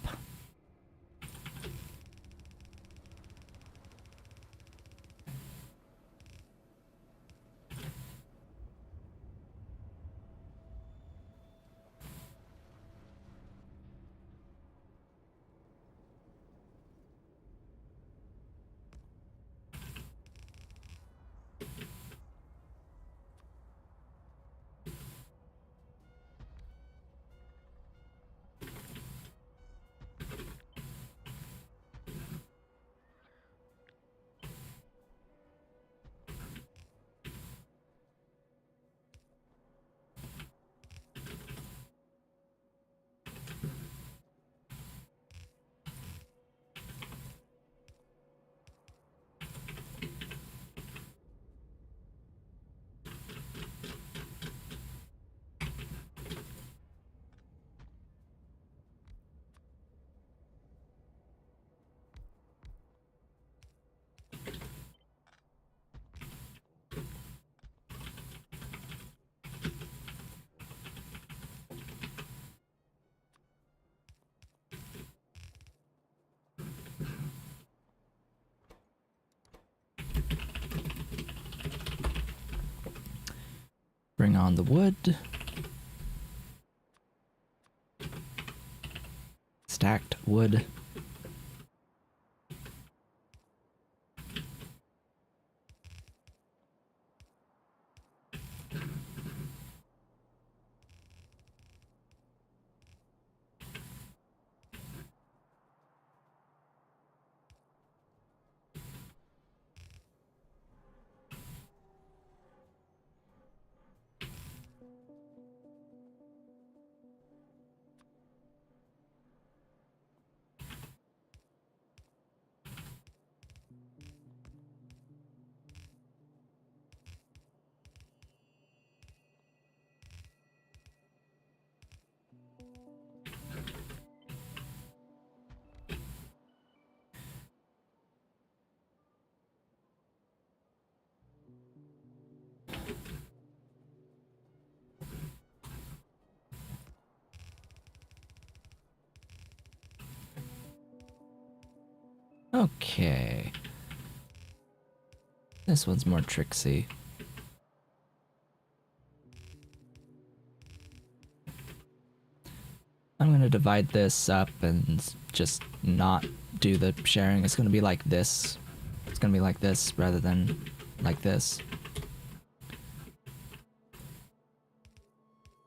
Bring on the wood. Stacked wood. Okay. This one's more tricksy. I'm gonna divide this up and just not do the sharing. It's gonna be like this. It's gonna be like this rather than like this.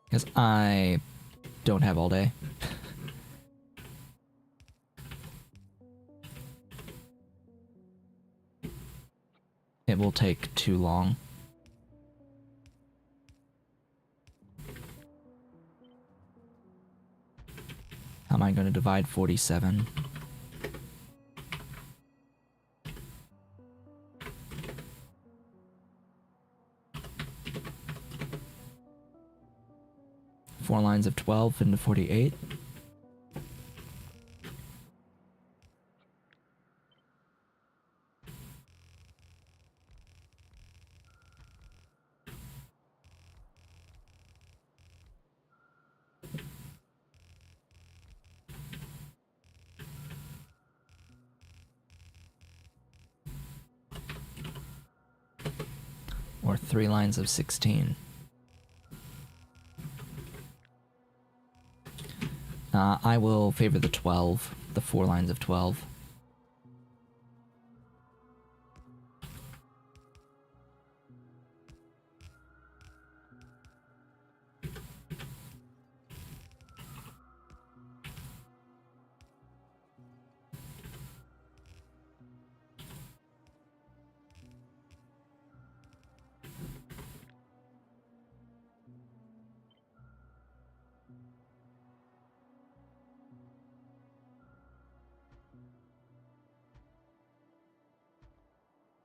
Because I don't have all day. It will take too long. How am I going to divide 47? Four lines of 12 into 48. Or 3 lines of 16. I will favor the 12, the 4 lines of 12.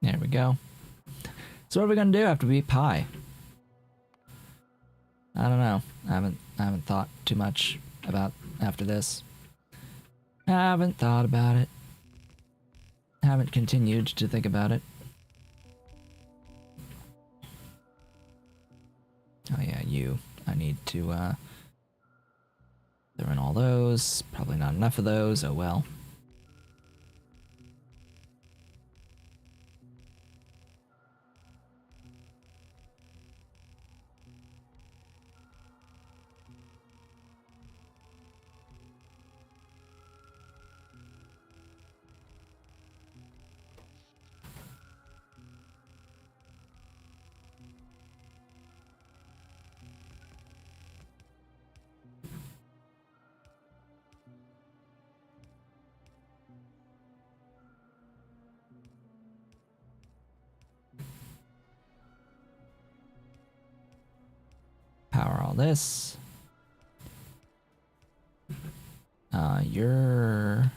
There we go. So what are we gonna do after we eat pie? I don't know. I haven't thought too much about after this. I haven't thought about it. Haven't continued to think about it. Oh yeah, you. I need to throw in all those. Probably not enough of those. Oh well. Power all this. You're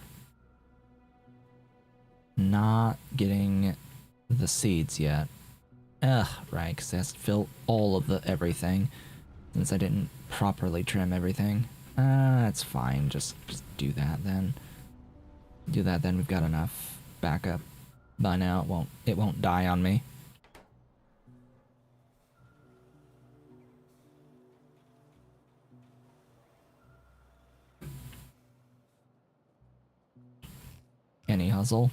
not getting the seeds yet. Ugh, right, because it has to fill all of the everything. Since I didn't properly trim everything. That's fine, just do that then. Do that then, we've got enough backup. By now it won't die on me. Any hustle?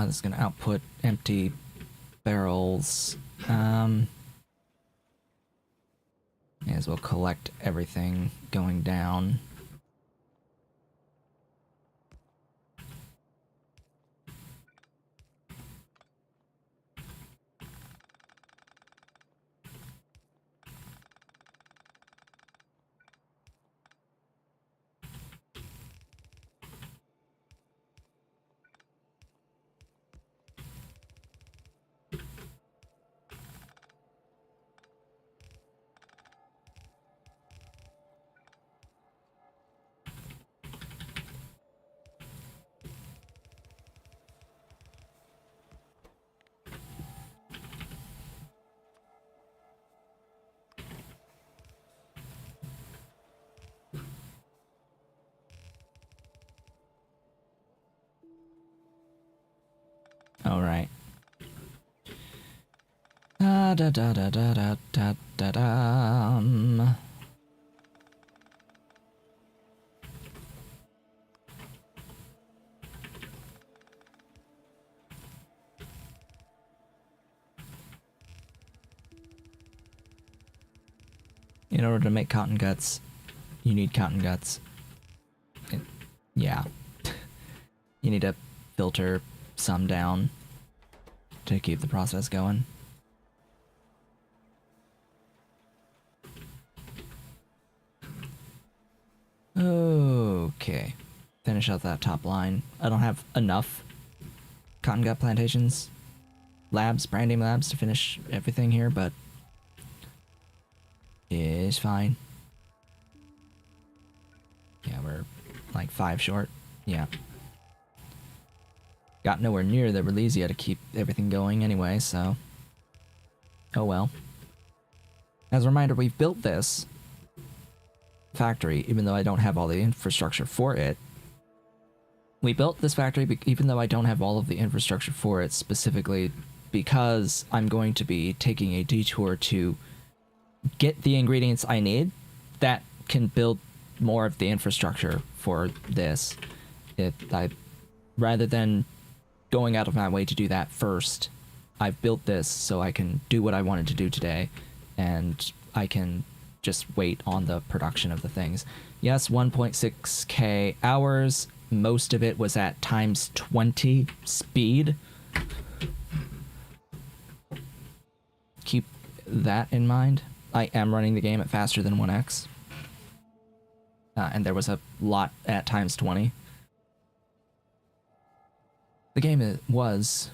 This is gonna output empty barrels. May as well collect everything going down. All right. Da da da da da da da da da. In order to make cotton guts, you need cotton guts. Yeah. You need to filter some down to keep the process going. Okay. Finish out that top line. I don't have enough cotton gut plantations, branding labs to finish everything here, but it's fine. Yeah, we're like 5 short. Yeah. Got nowhere near the Relesia to keep everything going anyway, so... Oh well. As a reminder, we've built this factory, even though I don't have all the infrastructure for it. We built this factory even though I don't have all of the infrastructure for it, specifically because I'm going to be taking a detour to get the ingredients I need that can build more of the infrastructure for this. Rather than going out of my way to do that first, I've built this so I can do what I wanted to do today, and I can just wait on the production of the things. Yes, 1.6k hours. Most of it was at times 20 speed. Keep that in mind. I am running the game at faster than 1x. And there was a lot at times 20. The game was,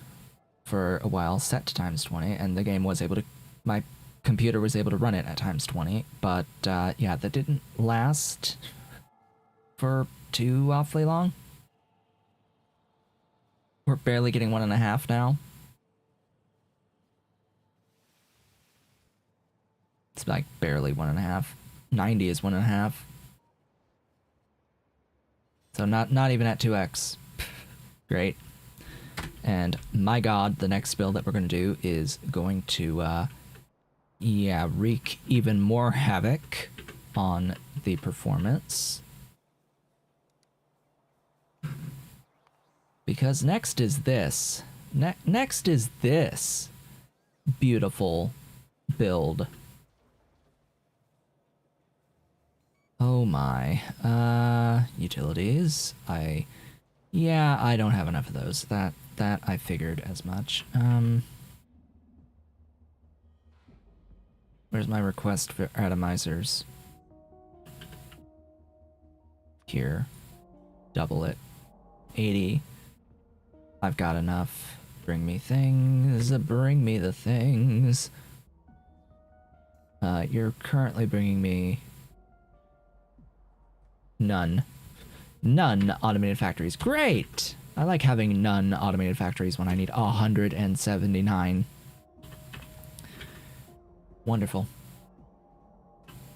for a while, set to times 20, and the game was able to... My computer was able to run it at times 20, but yeah, that didn't last for too awfully long. We're barely getting 1.5 now. It's like barely 1.5. 90 is 1.5. So not even at 2x. Great. And my god, the next build that we're going to do is going to, yeah, wreak even more havoc on the performance. Because next is this. Next is this beautiful build. Oh my. Utilities. Yeah, I don't have enough of those. That I figured as much. Where's my request for atomizers? Here. Double it. 80. I've got enough. Bring me things. Bring me the things. You're currently bringing me... None. None automated factories. Great! I like having none automated factories when I need 179. Wonderful.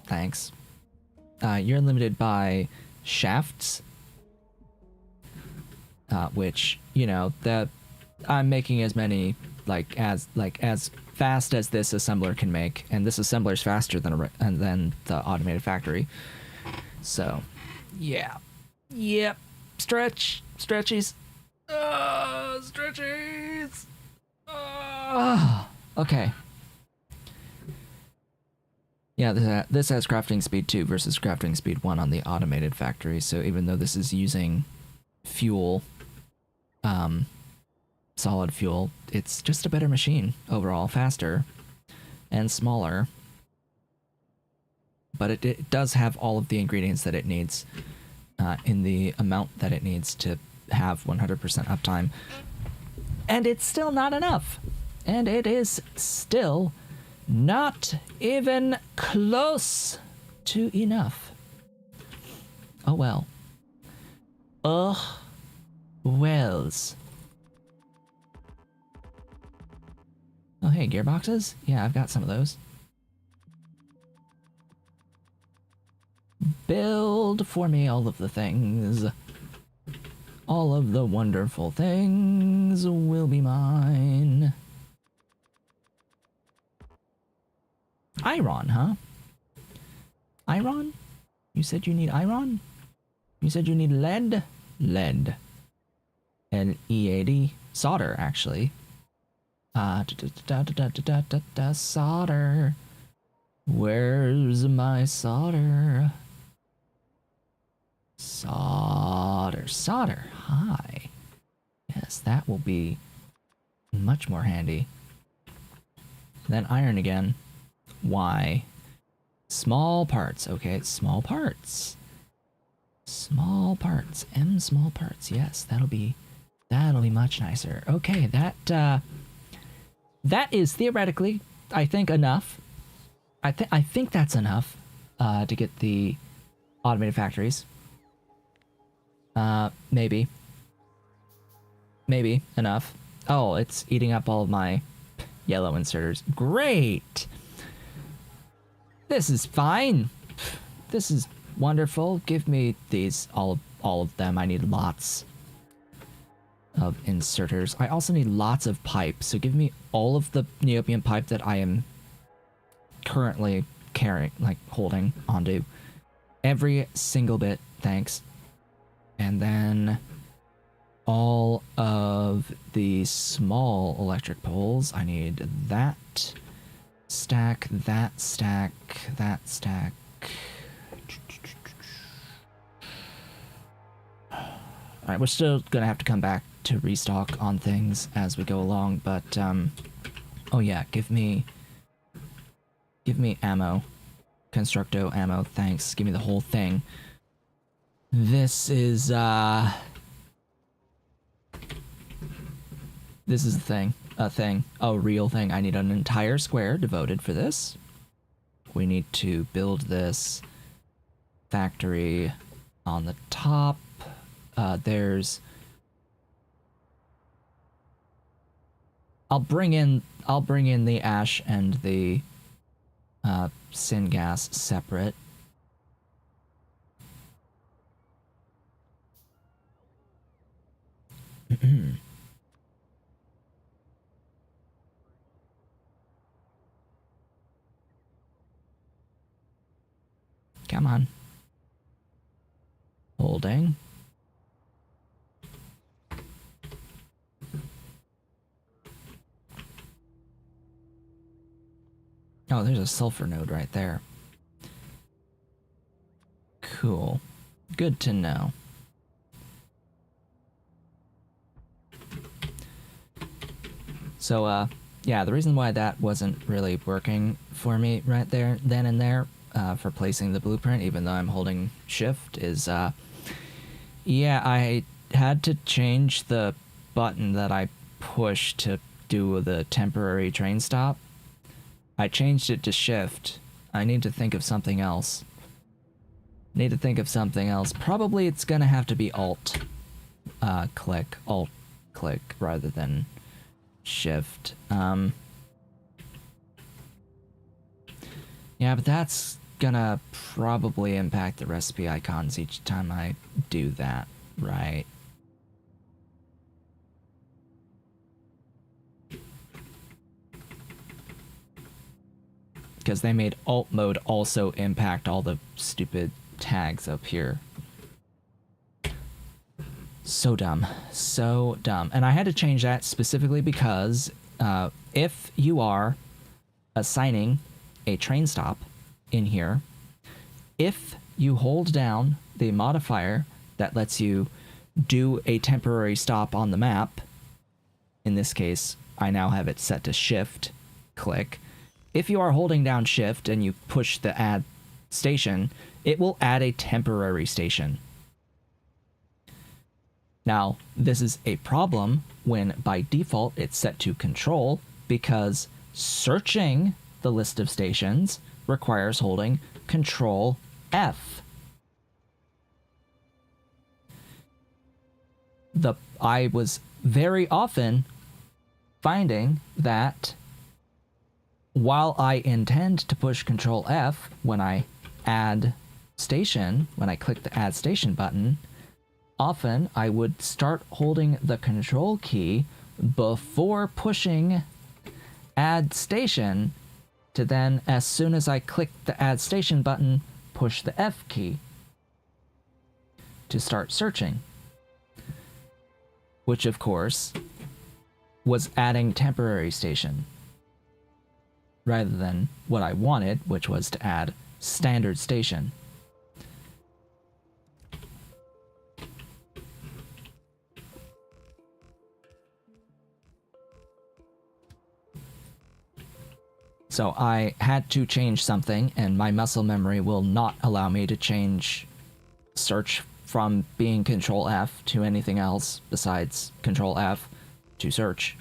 Thanks. You're limited by shafts. Which, you know, I'm making as many, as fast as this assembler can make, and this assembler's faster than the automated factory. So, yeah. Yep. Stretchies. Stretchies! Okay. Yeah, this has crafting speed 2 versus crafting speed 1 on the automated factory, so even though this is using fuel, solid fuel, it's just a better machine overall, faster and smaller. But it does have all of the ingredients that it needs in the amount that it needs to have 100% uptime. And it's still not enough. And it is still not even close to enough. Oh well. Ugh. Wells. Oh hey, gearboxes? Yeah, I've got some of those. Build for me all of the things. All of the wonderful things will be mine. Iron, huh? Iron? You said you need iron? You said you need lead? Lead. L-E-A-D. Solder, actually. Solder. Where's my solder? Solder. Hi. Yes, that will be much more handy. Then iron again. Why? Small parts. Okay, small parts. Small parts. Small parts. Yes, that'll be much nicer. Okay, that is theoretically, I think, enough. I think that's enough to get the automated factories. Maybe enough. Oh, it's eating up all of my yellow inserters. Great. This is fine. This is wonderful. Give me these, all of them. I need lots of inserters. I also need lots of pipe. So give me all of the neobium pipe that I am currently carrying, like holding onto. Every single bit, thanks. And then all of the small electric poles. I need that stack, that stack, that stack. Alright, we're still gonna have to come back to restock on things as we go along, but oh yeah, give me ammo. Constructo ammo, thanks. Give me the whole thing. This is a real thing. I need an entire square devoted for this. We need to build this factory on the top. I'll bring in the ash and the syngas separate. Come on. Holding. Oh, there's a sulfur node right there. Cool. Good to know. So, yeah, the reason why that wasn't really working for me right there, then and there, for placing the blueprint, even though I'm holding shift, is, yeah, I had to change the button that I pushed to do the temporary train stop. I changed it to shift. I need to think of something else. Probably it's gonna have to be alt click rather than shift. Yeah, but that's gonna probably impact the recipe icons each time I do that, right? Because they made alt mode also impact all the stupid tags up here. So dumb. So dumb. And I had to change that specifically because if you are assigning a train stop in here, if you hold down the modifier that lets you do a temporary stop on the map, in this case, I now have it set to shift click. If you are holding down shift and you push the add station, it will add a temporary station. Now, this is a problem when by default it's set to control, because searching the list of stations requires holding Control F. I was very often finding that while I intend to push Control F when I add station, when I click the add station button, often I would start holding the control key before pushing add station to then, as soon as I click the add station button, push the F key to start searching. Which, of course, was adding temporary station rather than what I wanted, which was to add standard station. So I had to change something, and my muscle memory will not allow me to change search from being Control F to anything else besides Control F to search.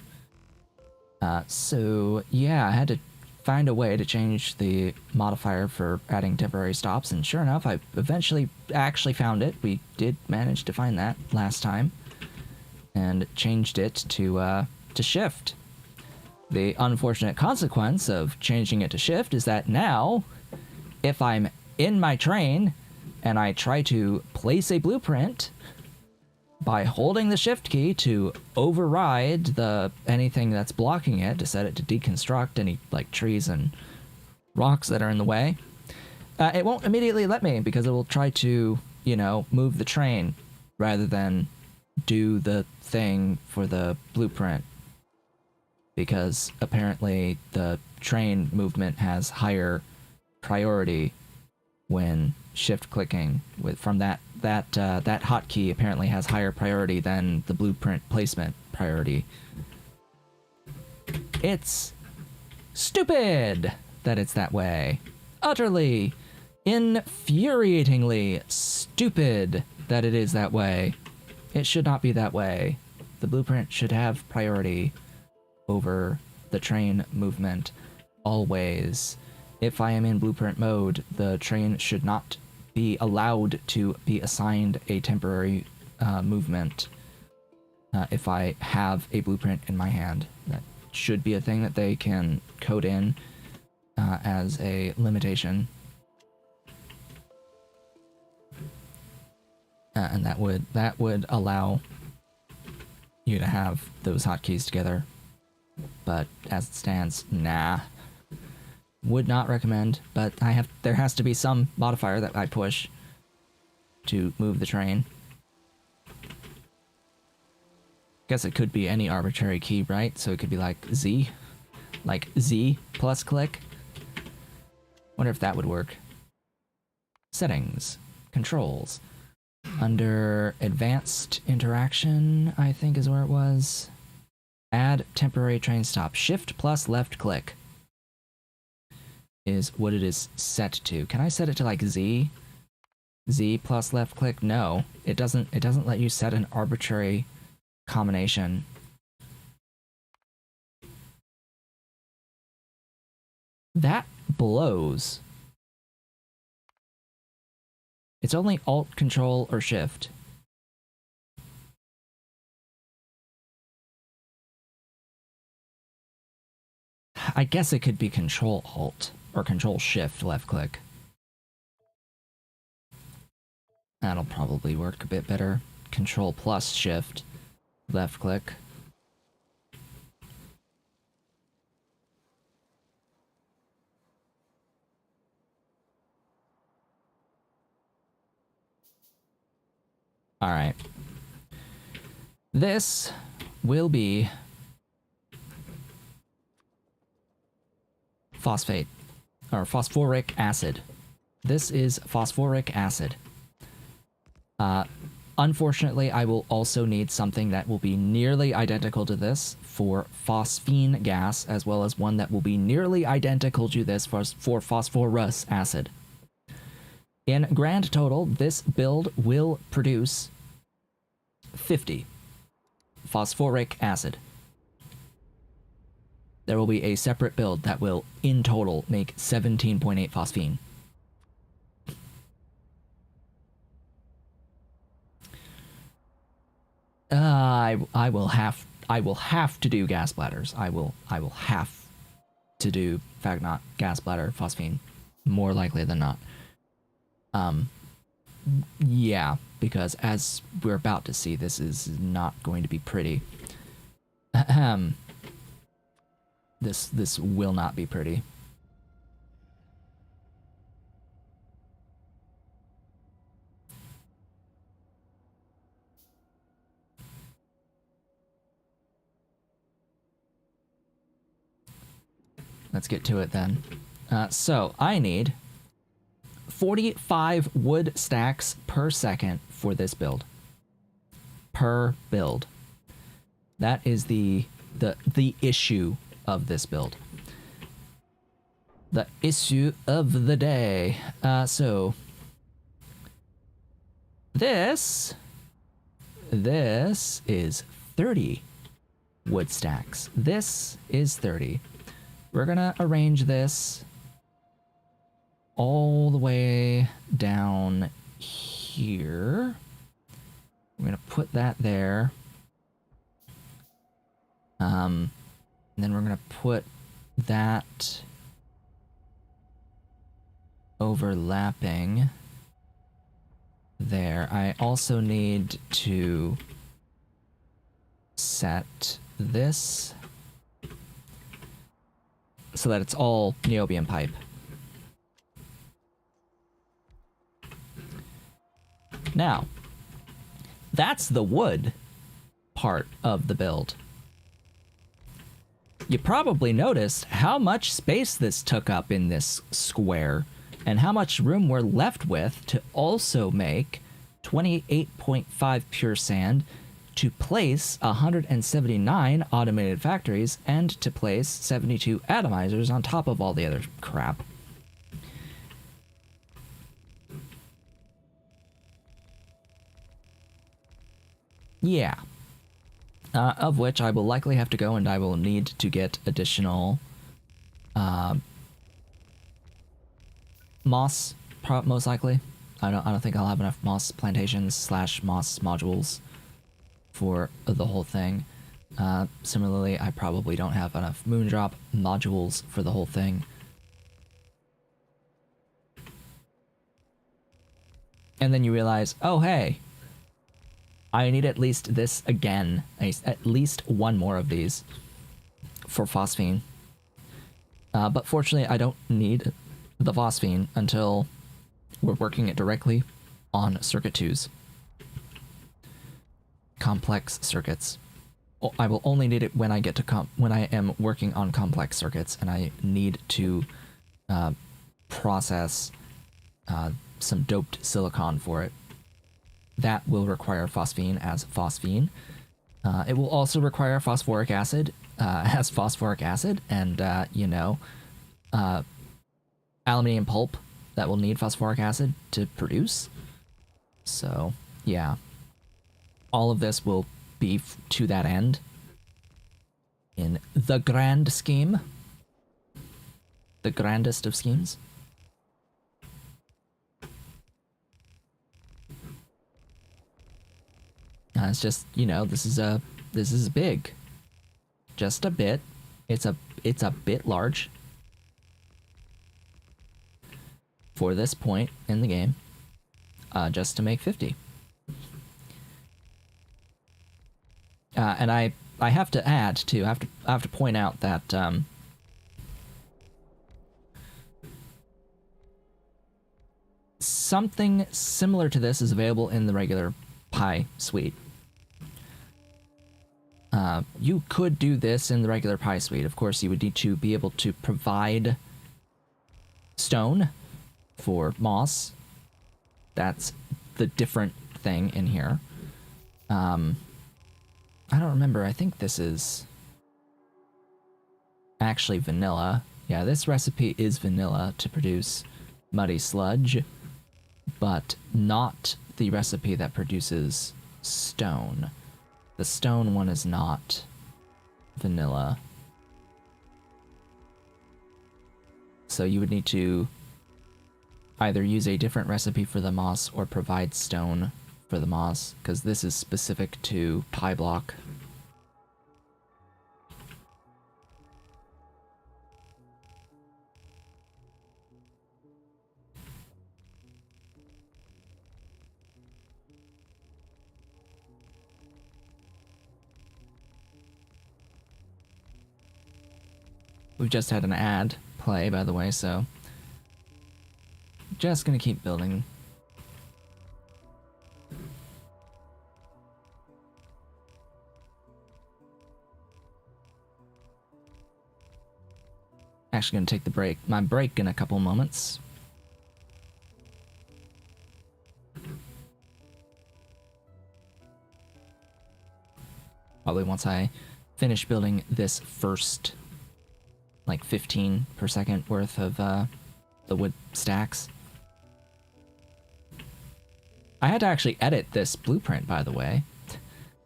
So yeah, I had to find a way to change the modifier for adding temporary stops, and sure enough, I eventually actually found it. We did manage to find that last time, and changed it to shift. The unfortunate consequence of changing it to shift is that now, if I'm in my train and I try to place a blueprint by holding the shift key to override anything that's blocking it, to set it to deconstruct any like trees and rocks that are in the way, it won't immediately let me, because it will try to, move the train rather than do the thing for the blueprint. Because apparently the train movement has higher priority when shift clicking from that hotkey apparently has higher priority than the blueprint placement priority. It's stupid that it's that way. Utterly, infuriatingly stupid that it is that way. It should not be that way. The blueprint should have priority over the train movement always. If I am in blueprint mode, the train should not be allowed to be assigned a temporary movement if I have a blueprint in my hand. That should be a thing that they can code in as a limitation. And that would allow you to have those hotkeys together. But as it stands, nah. Would not recommend, but there has to be some modifier that I push to move the train. Guess it could be any arbitrary key, right? So it could be like Z plus click. Wonder if that would work. Settings, controls. Under advanced interaction, I think is where it was. Add temporary train stop. Shift plus left click is what it is set to. Can I set it to like Z? Z plus left click? No, it doesn't let you set an arbitrary combination. That blows. It's only Alt, Control, or Shift. I guess it could be Control Alt or Control Shift left click. That'll probably work a bit better. Control plus Shift left click. All right. This will be phosphate, or phosphoric acid. This is phosphoric acid. Unfortunately, I will also need something that will be nearly identical to this for phosphine gas, as well as one that will be nearly identical to this for phosphorus acid. In grand total, this build will produce 50 phosphoric acid. There will be a separate build that will, in total, make 17.8 phosphine. I will have to do gas bladders. I will have to do Fagnot, gas bladder, phosphine, more likely than not. Yeah, because as we're about to see, this is not going to be pretty. This will not be pretty. Let's get to it then. So I need 45 wood stacks per second for this build. Per build. That is the issue of this build. The issue of the day. So this is 30 wood stacks. This is 30. We're gonna arrange this all the way down here. We're gonna put that there. And then we're gonna put that overlapping there. I also need to set this so that it's all niobium pipe. Now, that's the wood part of the build. You probably noticed how much space this took up in this square, and how much room we're left with to also make 28.5 pure sand, to place 179 automated factories, and to place 72 atomizers on top of all the other crap. Yeah. Of which I will likely have to go, and I will need to get additional moss, most likely. I don't think I'll have enough moss plantations / moss modules for the whole thing. Similarly, I probably don't have enough moondrop modules for the whole thing. And then you realize, oh hey, I need at least this again, at least one more of these for phosphine. But fortunately, I don't need the phosphine until we're working it directly on circuit 2s. Complex circuits. I will only need it when I get to when I am working on complex circuits, and I need to process some doped silicon for it. That will require phosphine as phosphine. It will also require phosphoric acid as phosphoric acid, and aluminium pulp that will need phosphoric acid to produce. So yeah, all of this will be to that end in the grand scheme, the grandest of schemes. It's just, this is big, just a bit. It's a bit large for this point in the game, just to make 50. And I have to add too. I have to point out that something similar to this is available in the regular Pi suite. You could do this in the regular Pi suite. Of course, you would need to be able to provide stone for moss. That's the different thing in here. I don't remember. I think this is actually vanilla. Yeah, this recipe is vanilla to produce muddy sludge, but not the recipe that produces stone. The stone one is not vanilla. So you would need to either use a different recipe for the moss or provide stone for the moss, because this is specific to PyBlock. We've just had an ad play, by the way, so just gonna keep building. Actually gonna take my break in a couple moments. Probably once I finish building this first, like 15 per second worth of the wood stacks. I had to actually edit this blueprint, by the way.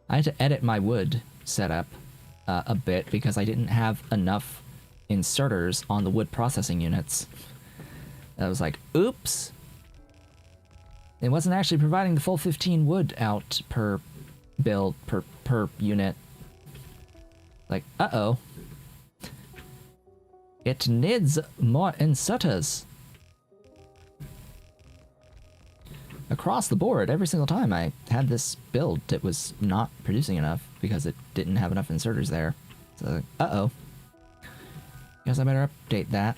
I had to edit my wood setup a bit because I didn't have enough inserters on the wood processing units. I was like, oops! It wasn't actually providing the full 15 wood out per build, per unit. Like, uh-oh. It needs more inserters. Across the board, every single time I had this build, it was not producing enough because it didn't have enough inserters there. So, uh-oh. Guess I better update that.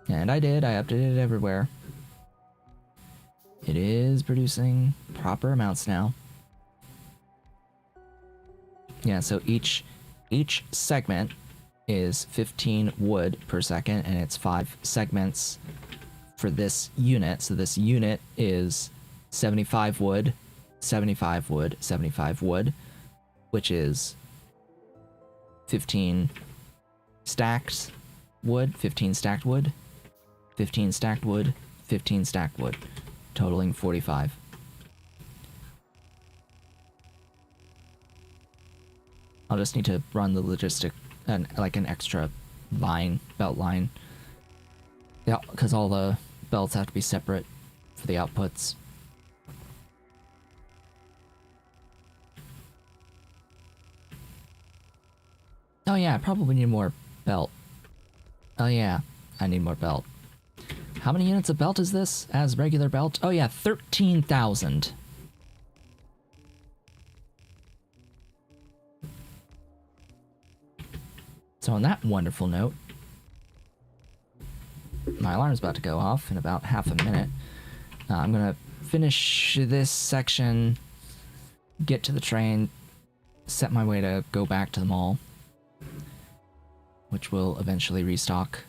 And I did, I updated it everywhere. It is producing proper amounts now. Yeah, so each segment is 15 wood per second, and it's 5 segments for this unit. So this unit is 75 wood, 75 wood, 75 wood, which is 15 stacked wood, 15 stacked wood, 15 stacked wood, 15 stacked wood, totaling 45. I'll just need to run the logistic, like an extra line, belt line. Yeah, because all the belts have to be separate for the outputs. Oh yeah, I probably need more belt. Oh yeah, I need more belt. How many units of belt is this as regular belt? Oh yeah, 13,000. So on that wonderful note, my alarm's about to go off in about half a minute. I'm gonna finish this section, get to the train, set my way to go back to the mall, which will eventually restock.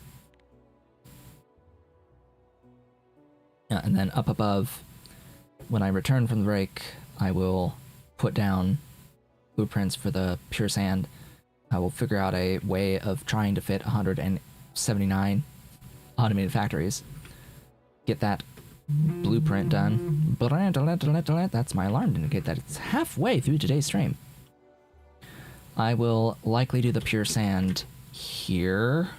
And then up above, when I return from the break, I will put down blueprints for the pure sand. I will figure out a way of trying to fit 179 automated factories. Get that blueprint done. That's my alarm to indicate that it's halfway through today's stream. I will likely do the pure sand here,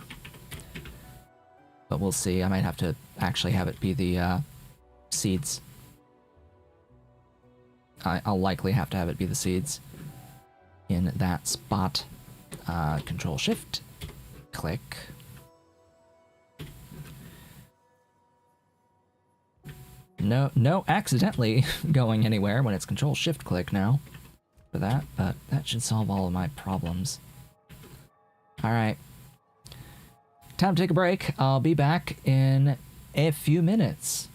but we'll see. I might have to actually have it be the seeds. I'll likely have to have it be the seeds in that spot. Control Shift, click. No accidentally going anywhere when it's Control Shift click now for that, but that should solve all of my problems. Alright. Time to take a break. I'll be back in a few minutes.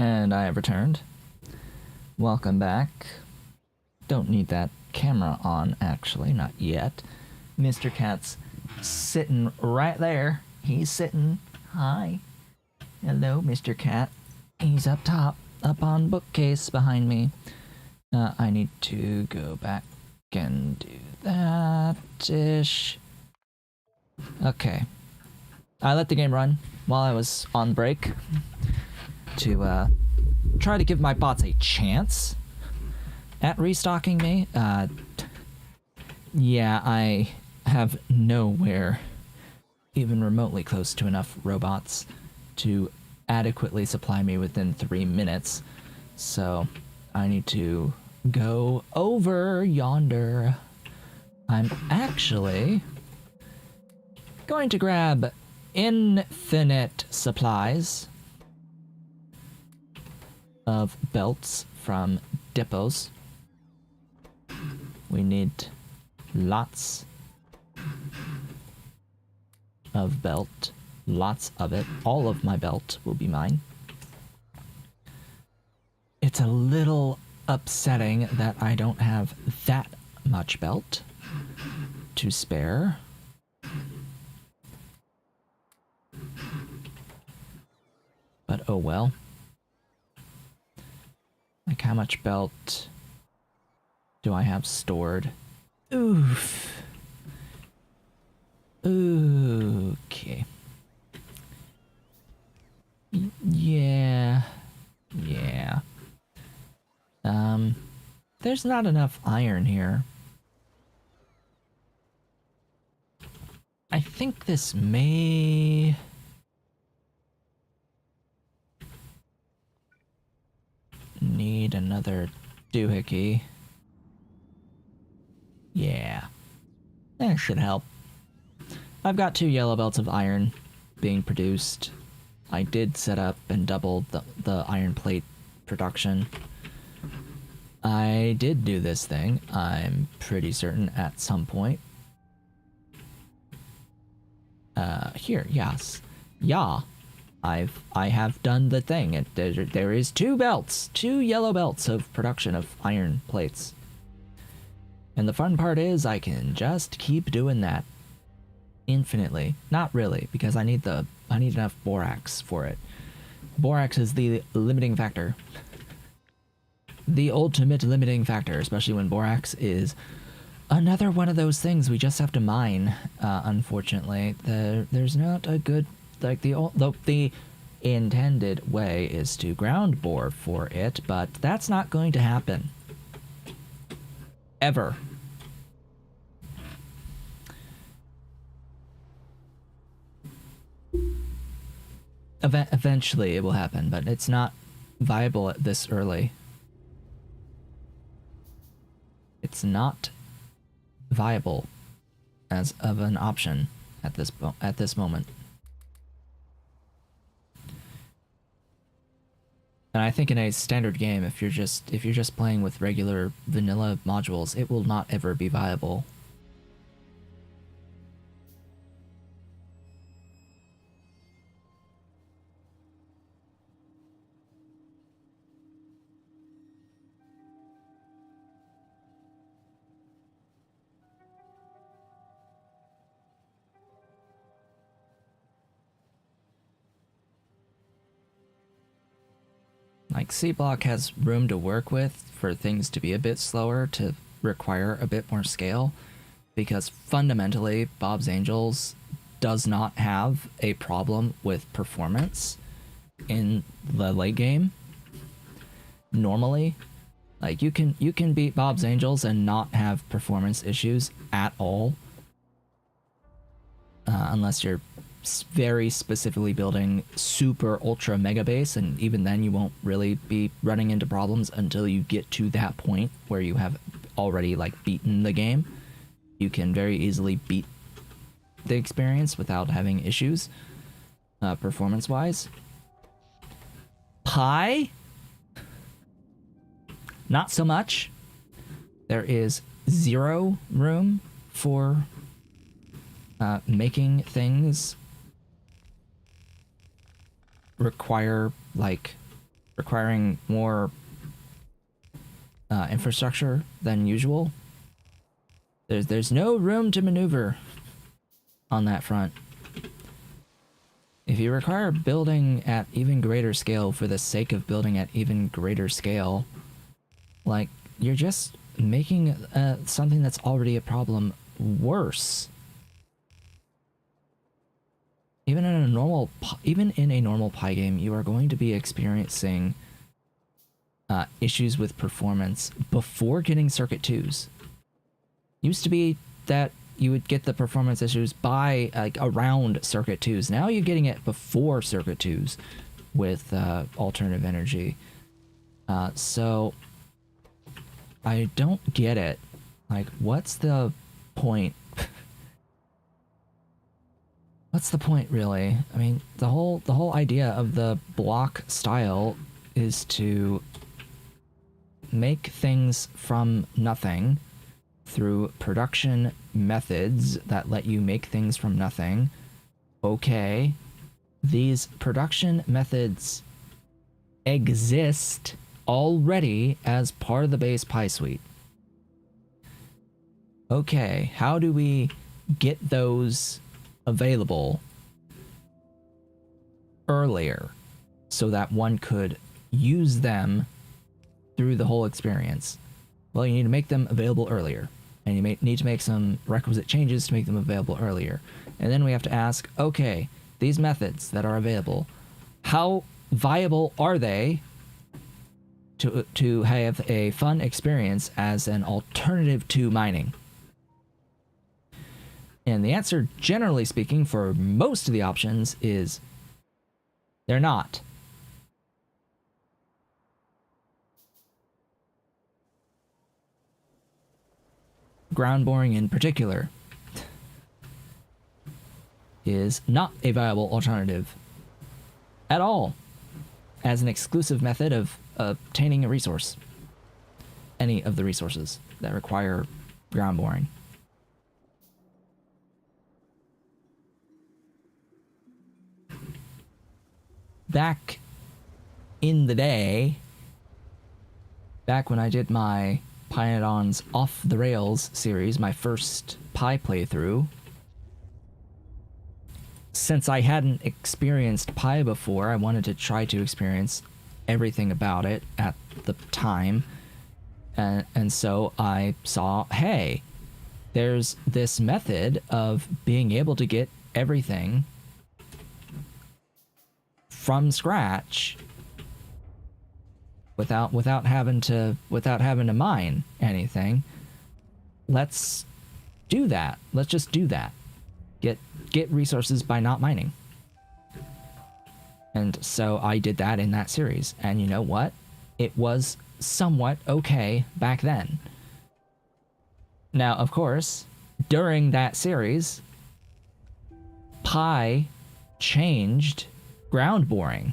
And I have returned. Welcome back. Don't need that camera on, actually, not yet. Mr. Cat's sitting right there. He's sitting. Hi. Hello, Mr. Cat. He's up top, up on bookcase behind me. I need to go back and do that-ish. Okay. I let the game run while I was on break to try to give my bots a chance at restocking me. Yeah, I have nowhere even remotely close to enough robots to adequately supply me within 3 minutes, so I need to go over yonder. I'm actually going to grab infinite supplies of belts from depots. We need lots of belt, lots of it. All of my belt will be mine. It's a little upsetting that I don't have that much belt to spare. But oh well. Like, how much belt do I have stored? Oof. Okay. Yeah. There's not enough iron here. I think this may... need another doohickey. Yeah. That should help. I've got 2 yellow belts of iron being produced. I did set up and double the iron plate production. I did do this thing, I'm pretty certain, at some point. Here, yes. Yeah. I have done the thing. There is 2 belts, 2 yellow belts of production of iron plates. And the fun part is I can just keep doing that infinitely. Not really, because I need enough borax for it. Borax is the limiting factor. The ultimate limiting factor, especially when borax is another one of those things we just have to mine, unfortunately. There's not a good... like, the intended way is to ground bore for it, but that's not going to happen. Ever. Eventually it will happen, but it's not viable at this early. It's not viable as of an option at this moment. And I think in a standard game, if you're just playing with regular vanilla modules, it will not ever be viable. Like, SeaBlock has room to work with for things to be a bit slower, to require a bit more scale, because fundamentally Bob's Angels does not have a problem with performance in the late game. Normally, like, you can beat Bob's Angels and not have performance issues at all, unless you're very specifically building super ultra mega base, and even then you won't really be running into problems until you get to that point where you have already, like, beaten the game. You can very easily beat the experience without having issues, performance wise. Pi, not so much. There is 0 room for making things require, like, requiring more infrastructure than usual. There's no room to maneuver on that front. If you require building at even greater scale for the sake of building at even greater scale, like, you're just making something that's already a problem worse. Even in a normal Pi game, you are going to be experiencing issues with performance before getting Circuit 2s. Used to be that you would get the performance issues by like around Circuit 2s. Now you're getting it before Circuit 2s with alternative energy. So I don't get it. Like, what's the point? What's the point, really? I mean, the whole idea of the block style is to make things from nothing through production methods that let you make things from nothing. Okay, these production methods exist already as part of the base Pi suite. Okay, how do we get those available earlier so that one could use them through the whole experience? Well, you need to make them available earlier, and you need to make some requisite changes to make them available earlier. And then we have to ask, okay, these methods that are available, how viable are they to have a fun experience as an alternative to mining? And the answer, generally speaking, for most of the options is they're not. Ground boring in particular is not a viable alternative at all as an exclusive method of obtaining a resource. Any of the resources that require ground boring. Back in the day, back when I did my Pyanodons Off the Rails series, my first Pi playthrough, since I hadn't experienced Pi before, I wanted to try to experience everything about it at the time. And so I saw, hey, there's this method of being able to get everything from scratch without having to mine anything. Let's do that. Let's just do that. Get resources by not mining. And so I did that in that series. And you know what? It was somewhat okay back then. Now, of course, during that series, Pi changed ground boring.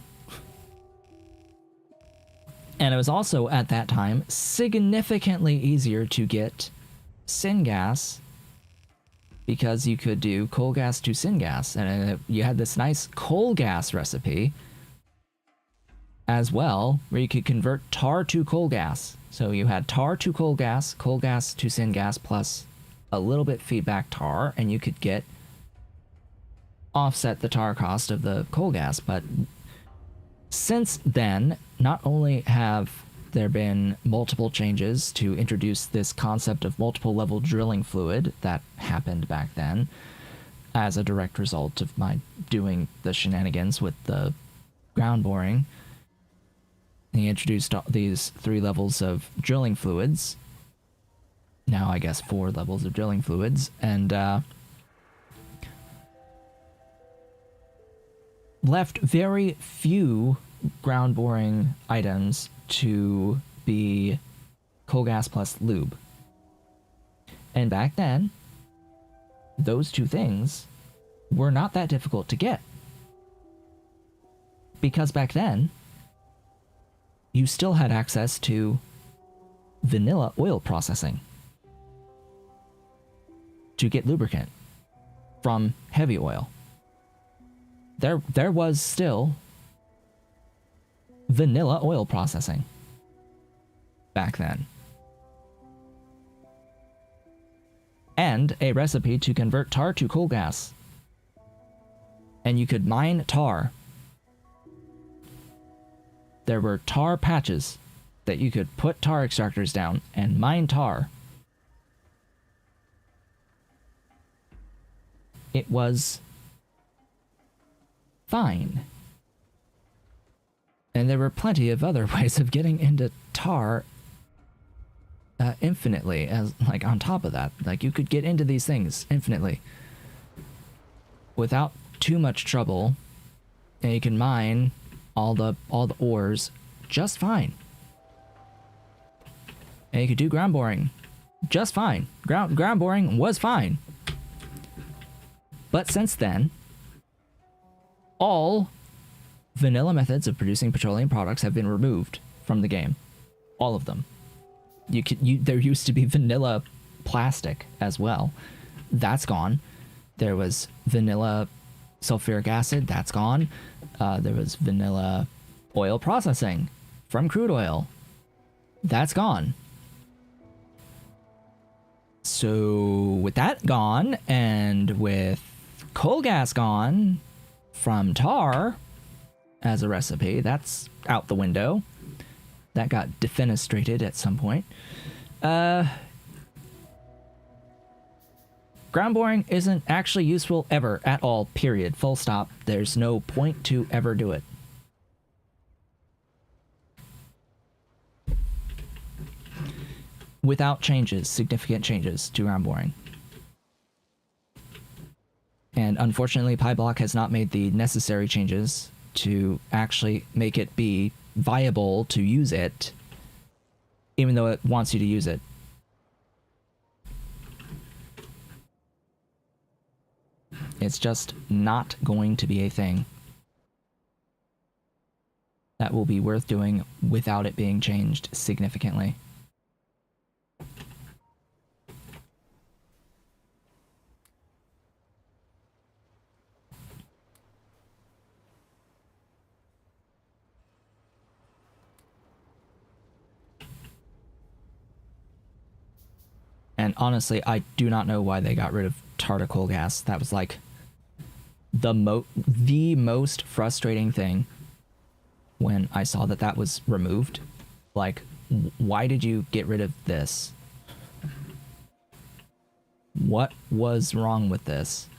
And it was also, at that time, significantly easier to get syngas because you could do coal gas to syngas. And you had this nice coal gas recipe as well, where you could convert tar to coal gas. So you had tar to coal gas to syngas, plus a little bit feedback tar, and you could offset the tar cost of the coal gas. But since then, not only have there been multiple changes to introduce this concept of multiple level drilling fluid that happened back then as a direct result of my doing the shenanigans with the ground boring. He introduced these 3 levels of drilling fluids. Now I guess 4 levels of drilling fluids, and left very few ground boring items to be coal gas plus lube. And back then, those 2 things were not that difficult to get. Because back then, you still had access to vanilla oil processing to get lubricant from heavy oil. There was still vanilla oil processing back then. And a recipe to convert tar to coal gas. And you could mine tar. There were tar patches that you could put tar extractors down and mine tar. It was fine. And there were plenty of other ways of getting into tar infinitely, as like on top of that. Like you could get into these things infinitely without too much trouble, and you can mine all the ores just fine. And you could do ground boring just fine. Ground boring was fine. But since then, all vanilla methods of producing petroleum products have been removed from the game. All of them. There used to be vanilla plastic as well. That's gone. There was vanilla sulfuric acid. That's gone. There was vanilla oil processing from crude oil. That's gone. So with that gone, and with coal gas gone from tar as a recipe, that's out the window. That got defenestrated at some point. Ground boring isn't actually useful ever at all, period. Full stop. There's no point to ever do it. Without changes, significant changes to ground boring. And unfortunately, PyBlock has not made the necessary changes to actually make it be viable to use it, even though it wants you to use it. It's just not going to be a thing that will be worth doing without it being changed significantly. And honestly, I do not know why they got rid of tar to coal gas. That was like the most frustrating thing when I saw that was removed. Like, why did you get rid of this? What was wrong with this?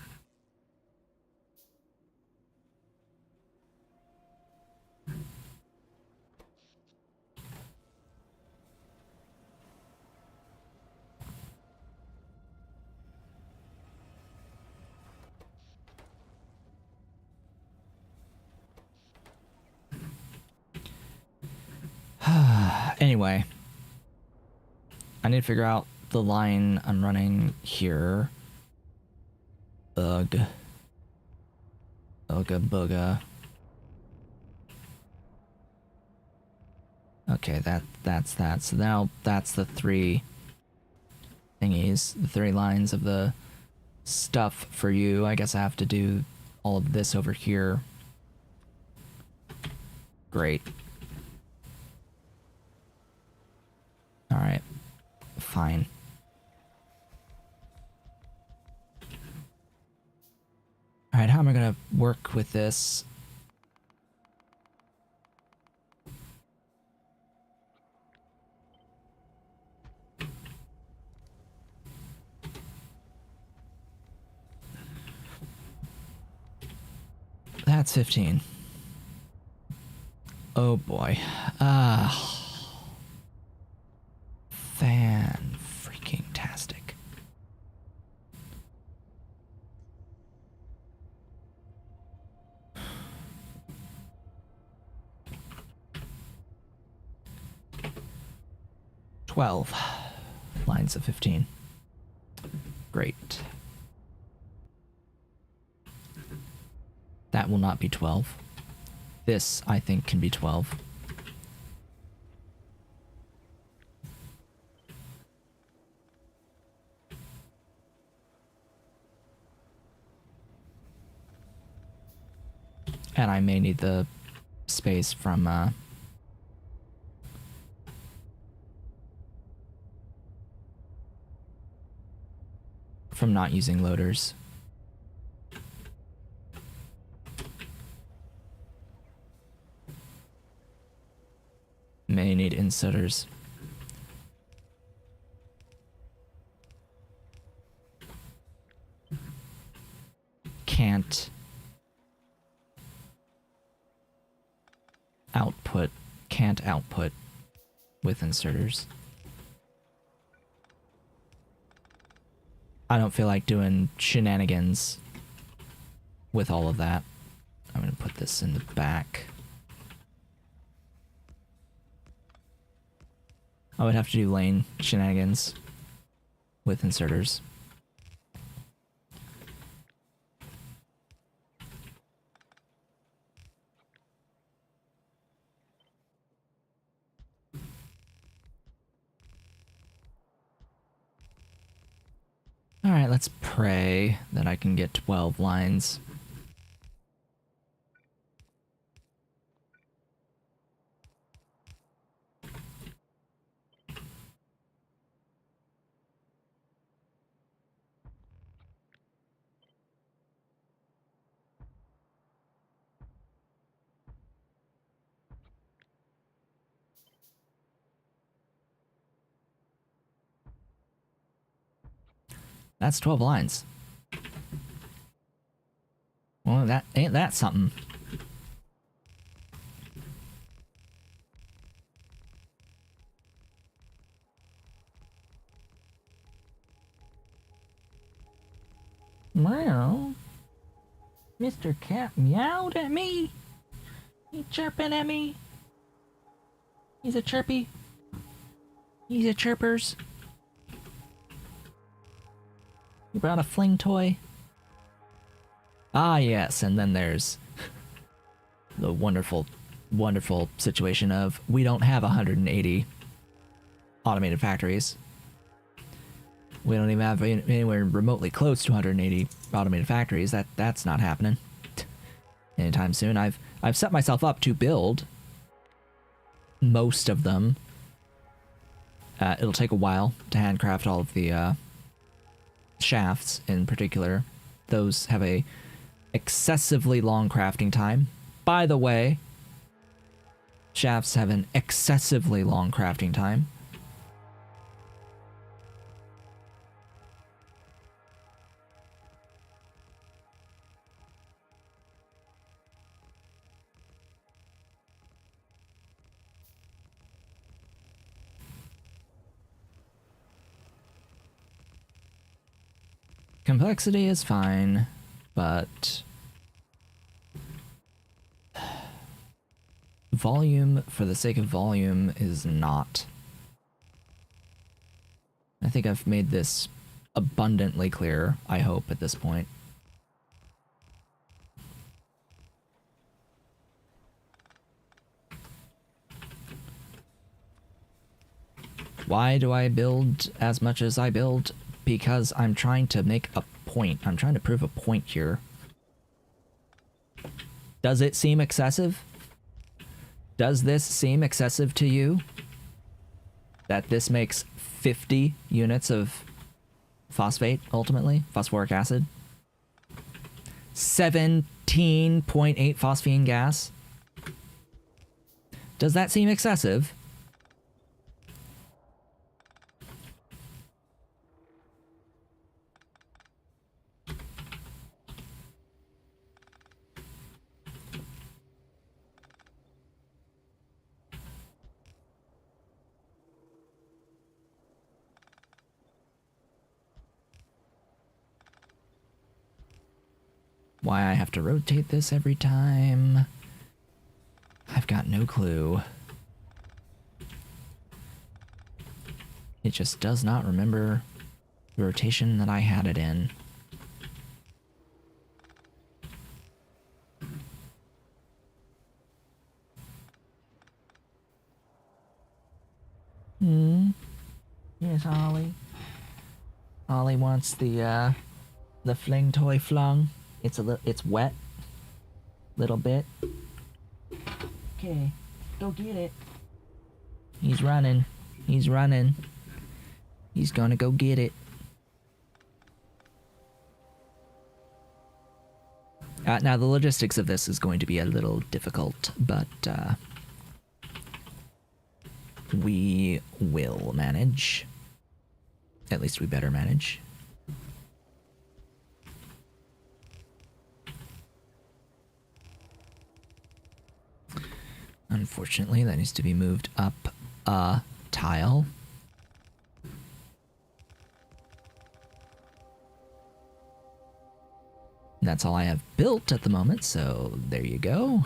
Anyway, I need to figure out the line I'm running here. Ugh. Ooga booga. Okay, that's that. So now that's the three thingies, the three lines of the stuff for you. I guess I have to do all of this over here. Great. Alright, fine. Alright, how am I gonna work with this? That's 15. Oh boy. Fan-freaking-tastic. $12 lines of 15. Great. That will not be 12. This, I think, can be 12. And I may need the space from from not using loaders. May need inserters. Can't output with inserters. I don't feel like doing shenanigans with all of that. I'm gonna put this in the back. I would have to do lane shenanigans with inserters. Alright, let's pray that I can get 12 lines. That's 12 lines. Well, that ain't that something. Meow. Mr. Cat meowed at me. He chirping at me. He's a chirpy. He's a chirpers. You brought a fling toy? Ah, yes, and then there's the wonderful, wonderful situation of we don't have 180 automated factories. We don't even have anywhere remotely close to 180 automated factories. That's not happening anytime soon. I've set myself up to build most of them. It'll take a while to handcraft all of the shafts in particular. Those have a excessively long crafting time. By the way, shafts have an excessively long crafting time. Complexity is fine, but volume for the sake of volume is not. I think I've made this abundantly clear, I hope, at this point. Why do I build as much as I build? Because I'm trying to make a point. I'm trying to prove a point here. Does it seem excessive? Does this seem excessive to you? That this makes 50 units of phosphate, ultimately? Phosphoric acid? 17.8 phosphine gas? Does that seem excessive? Why I have to rotate this every time, I've got no clue. It just does not remember the rotation that I had it in. Yes, Ollie. Ollie wants the fling toy flung. It's wet. Little bit. Okay, go get it. He's running. He's running. He's gonna go get it. Now, the logistics of this is going to be a little difficult, but we will manage. At least we better manage. Unfortunately, that needs to be moved up a tile. That's all I have built at the moment, so there you go.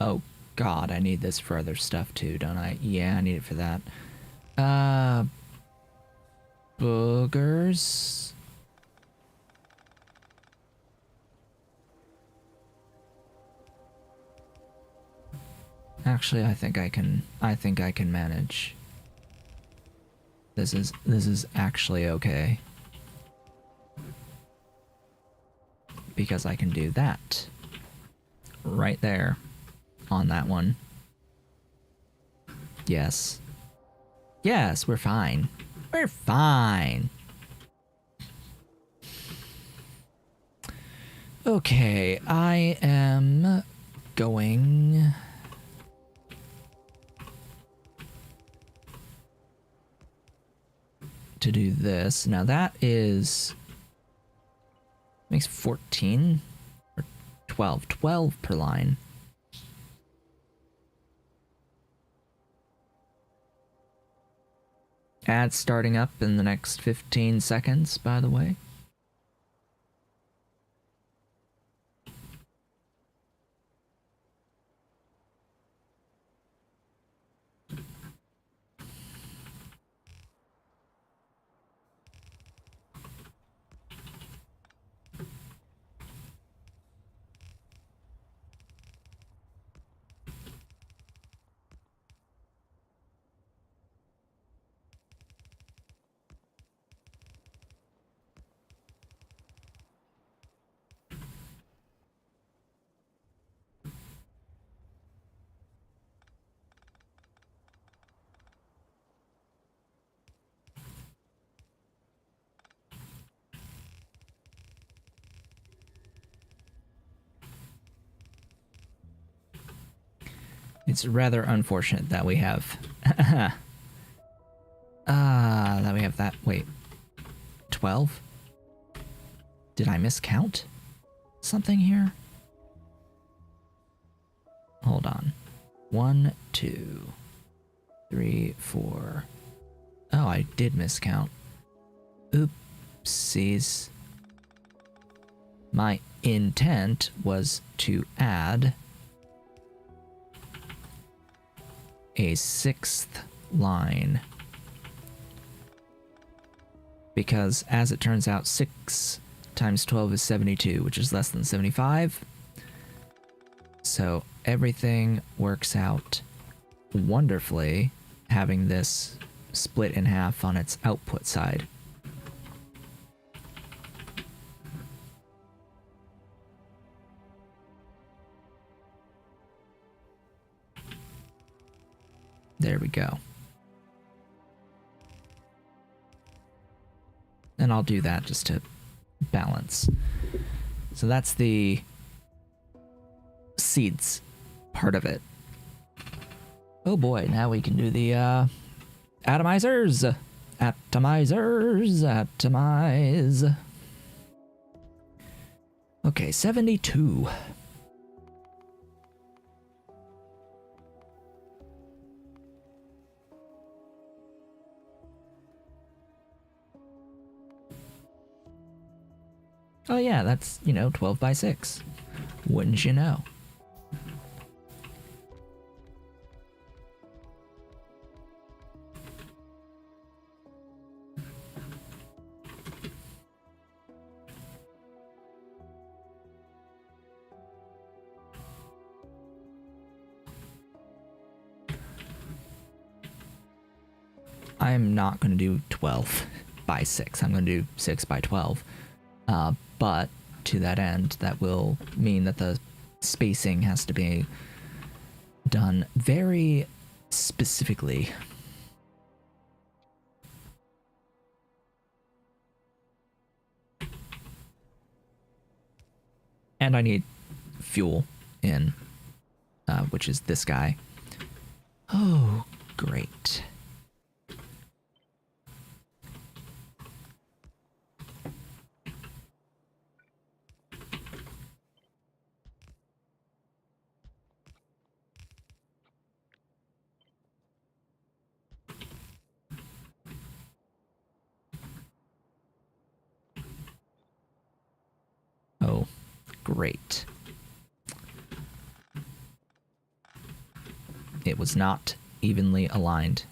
Oh god, I need this for other stuff too, don't I? Yeah, I need it for that. Boogers. Actually, I think I can manage. This is actually okay. Because I can do that. Right there. On that one. Yes. Yes, we're fine. We're fine. Okay, I am going to do this. Now that makes 14 or 12 per line. Ad starting up in the next 15 seconds, by the way. It's rather unfortunate that we have that. Wait. 12? Did I miscount something here? Hold on. 1, 2, 3, 4. Oh, I did miscount. Oopsies. My intent was to add a 6th line. Because, as it turns out, 6 times 12 is 72, which is less than 75. So everything works out wonderfully having this split in half on its output side. There we go. And I'll do that just to balance. So that's the seeds part of it. Oh boy, now we can do the atomizers. Atomize. Okay, 72. Oh yeah, that's, 12 by 6. Wouldn't you know? I'm not going to do 12 by 6. I'm going to do 6 by 12. But to that end, that will mean that the spacing has to be done very specifically. And I need fuel in, which is this guy. Oh, great. Oh, great. It was not evenly aligned.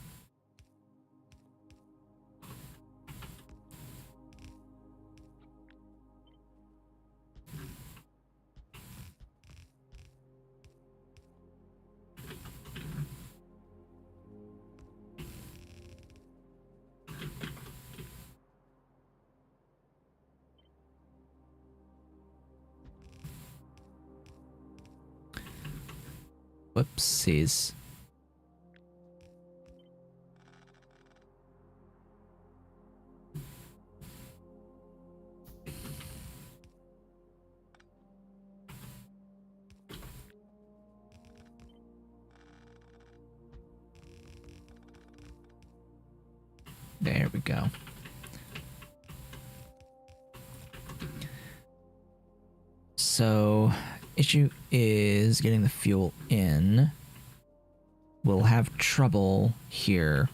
Whoopsies. There we go. So, issue is getting the fuel in. We'll have trouble here.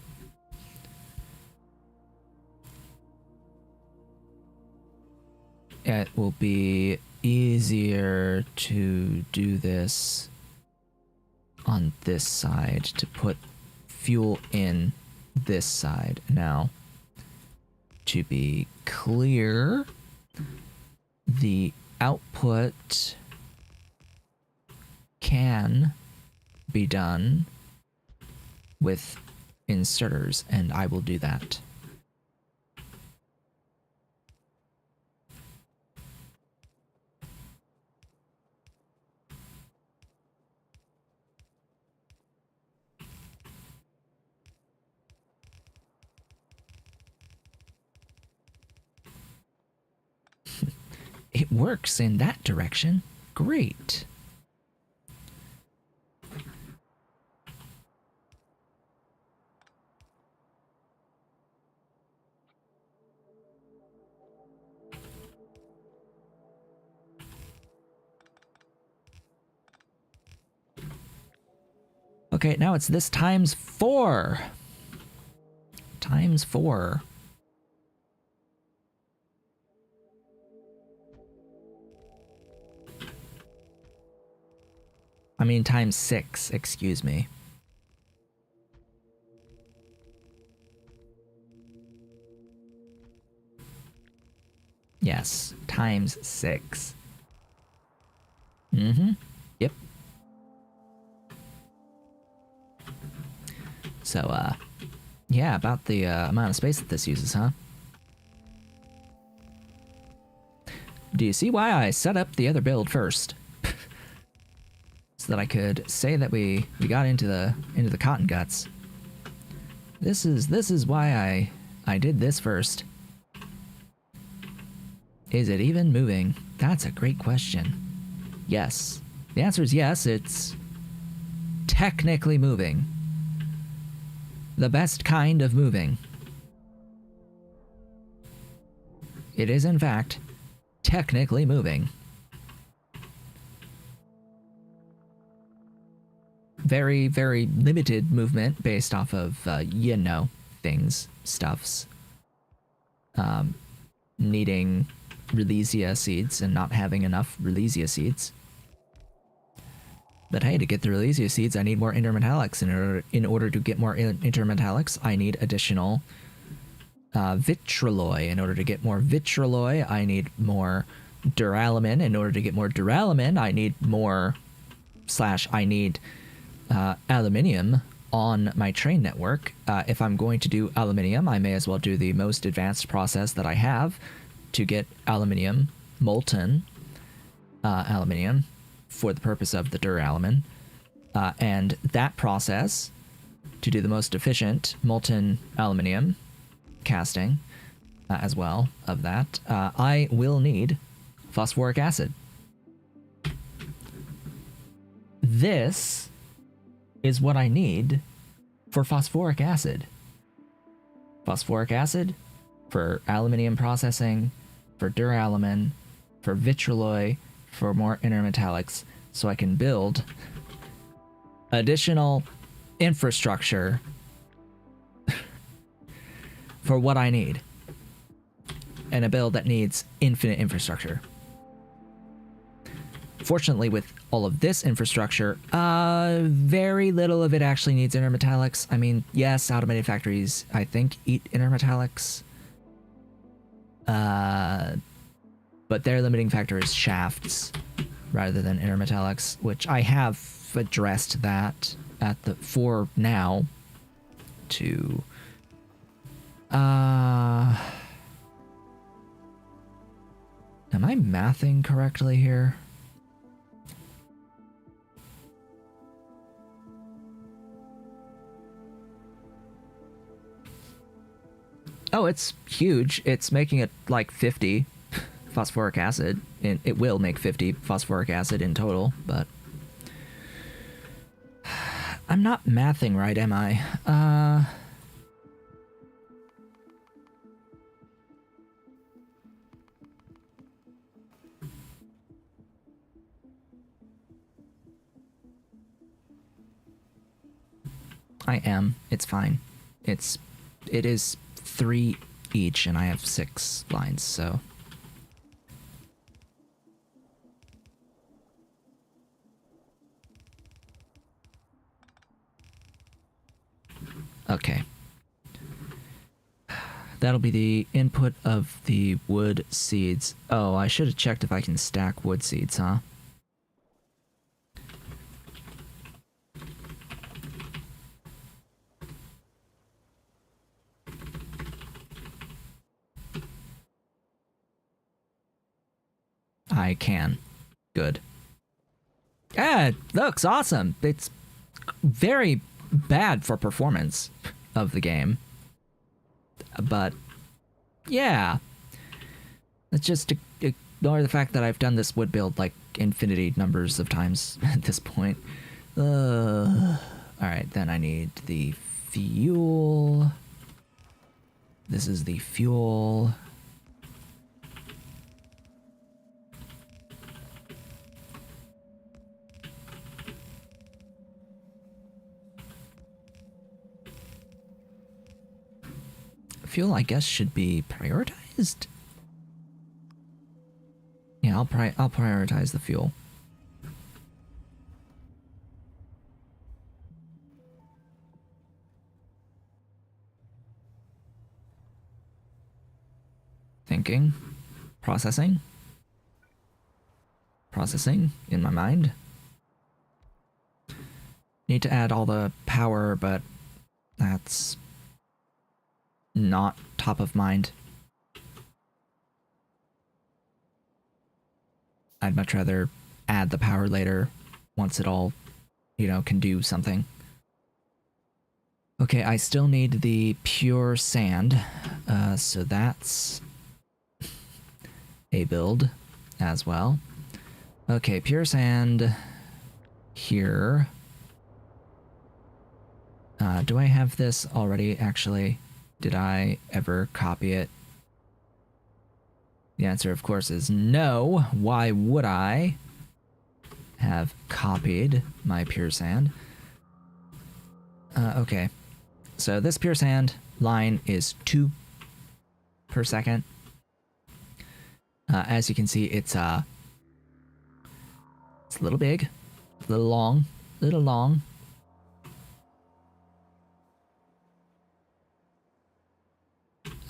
It will be easier to do this on this side, to put fuel in this side. Now, to be clear, the output can be done with inserters, and I will do that. It works in that direction. Great. Okay, now it's this times 4. Times 4. I mean, times 6, excuse me. Yes, times 6. Mm-hmm. Yep. So, yeah, about the amount of space that this uses, huh? Do you see why I set up the other build first? So that I could say that we got into the Cottonguts. This is why I did this first. Is it even moving? That's a great question. Yes. The answer is yes, it's technically moving. The best kind of moving. It is, in fact, technically moving. Very, very limited movement based off of, you know, things, stuffs. Needing Relesia seeds and not having enough Relesia seeds. But hey, to get the Relesia seeds, I need more intermetallics. In order to get more intermetallics, I need additional vitroloi. In order to get more vitroloi, I need more duralumin. In order to get more duralumin, I need more / I need aluminium. on my train network. If I'm going to do aluminium, I may as well do the most advanced process that I have to get aluminium, molten aluminium, for the purpose of the duralumin. And that process, to do the most efficient molten aluminium casting as well of that, I will need phosphoric acid. This is what I need for phosphoric acid. Phosphoric acid for aluminium processing, for duralumin, for vitroloi, for more intermetallics, so I can build additional infrastructure for what I need. And a build that needs infinite infrastructure. Fortunately, with all of this infrastructure, very little of it actually needs intermetallics. I mean, yes, automated factories, I think, eat intermetallics. But their limiting factor is shafts rather than intermetallics, which I have addressed that at the for now to am I mathing correctly here? Oh, it's huge. It's making it like 50 phosphoric acid, and it will make 50 phosphoric acid in total, but I'm not mathing right, am I? I am. It's fine. It is 3 each, and I have 6 lines, so. Okay. That'll be the input of the wood seeds. Oh, I should have checked if I can stack wood seeds, huh? I can. Good. Yeah, it looks awesome. It's very bad for performance of the game. But, yeah. Let's just ignore the fact that I've done this wood build like infinity numbers of times at this point. Alright, then I need the fuel. This is the fuel. Fuel, I guess, should be prioritized. Yeah, I'll prioritize the fuel. Thinking, processing in my mind. Need to add all the power, but that's not top of mind. I'd much rather add the power later once it all, can do something. Okay, I still need the pure sand, so that's a build as well. Okay, pure sand here. Do I have this already, actually? Did I ever copy it? The answer, of course, is no. Why would I have copied my pure sand? Okay. So this pure sand line is 2 per second. As you can see, it's a little big, a little long,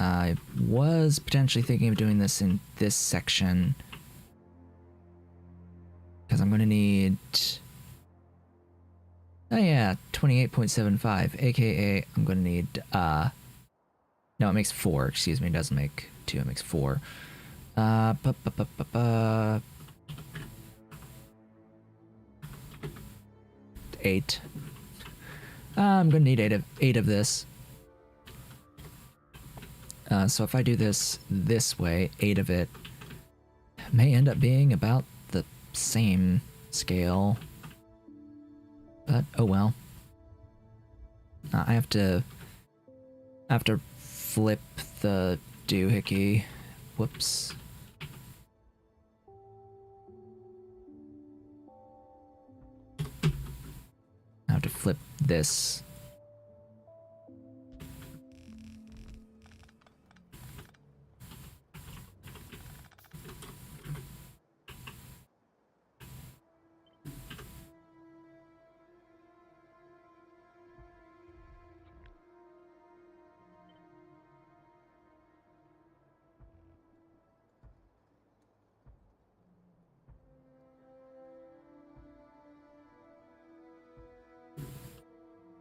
I was potentially thinking of doing this in this section, because I'm going to need Oh yeah, 28.75, aka I'm gonna need, no, it makes 4, excuse me, it doesn't make 2, it makes 4. Uh, bu- bu- bu- bu- bu- 8. I'm gonna need 8 of this. So if I do this way, 8 of it may end up being about the same scale. But oh well. I have to flip the doohickey. Whoops. I have to flip this.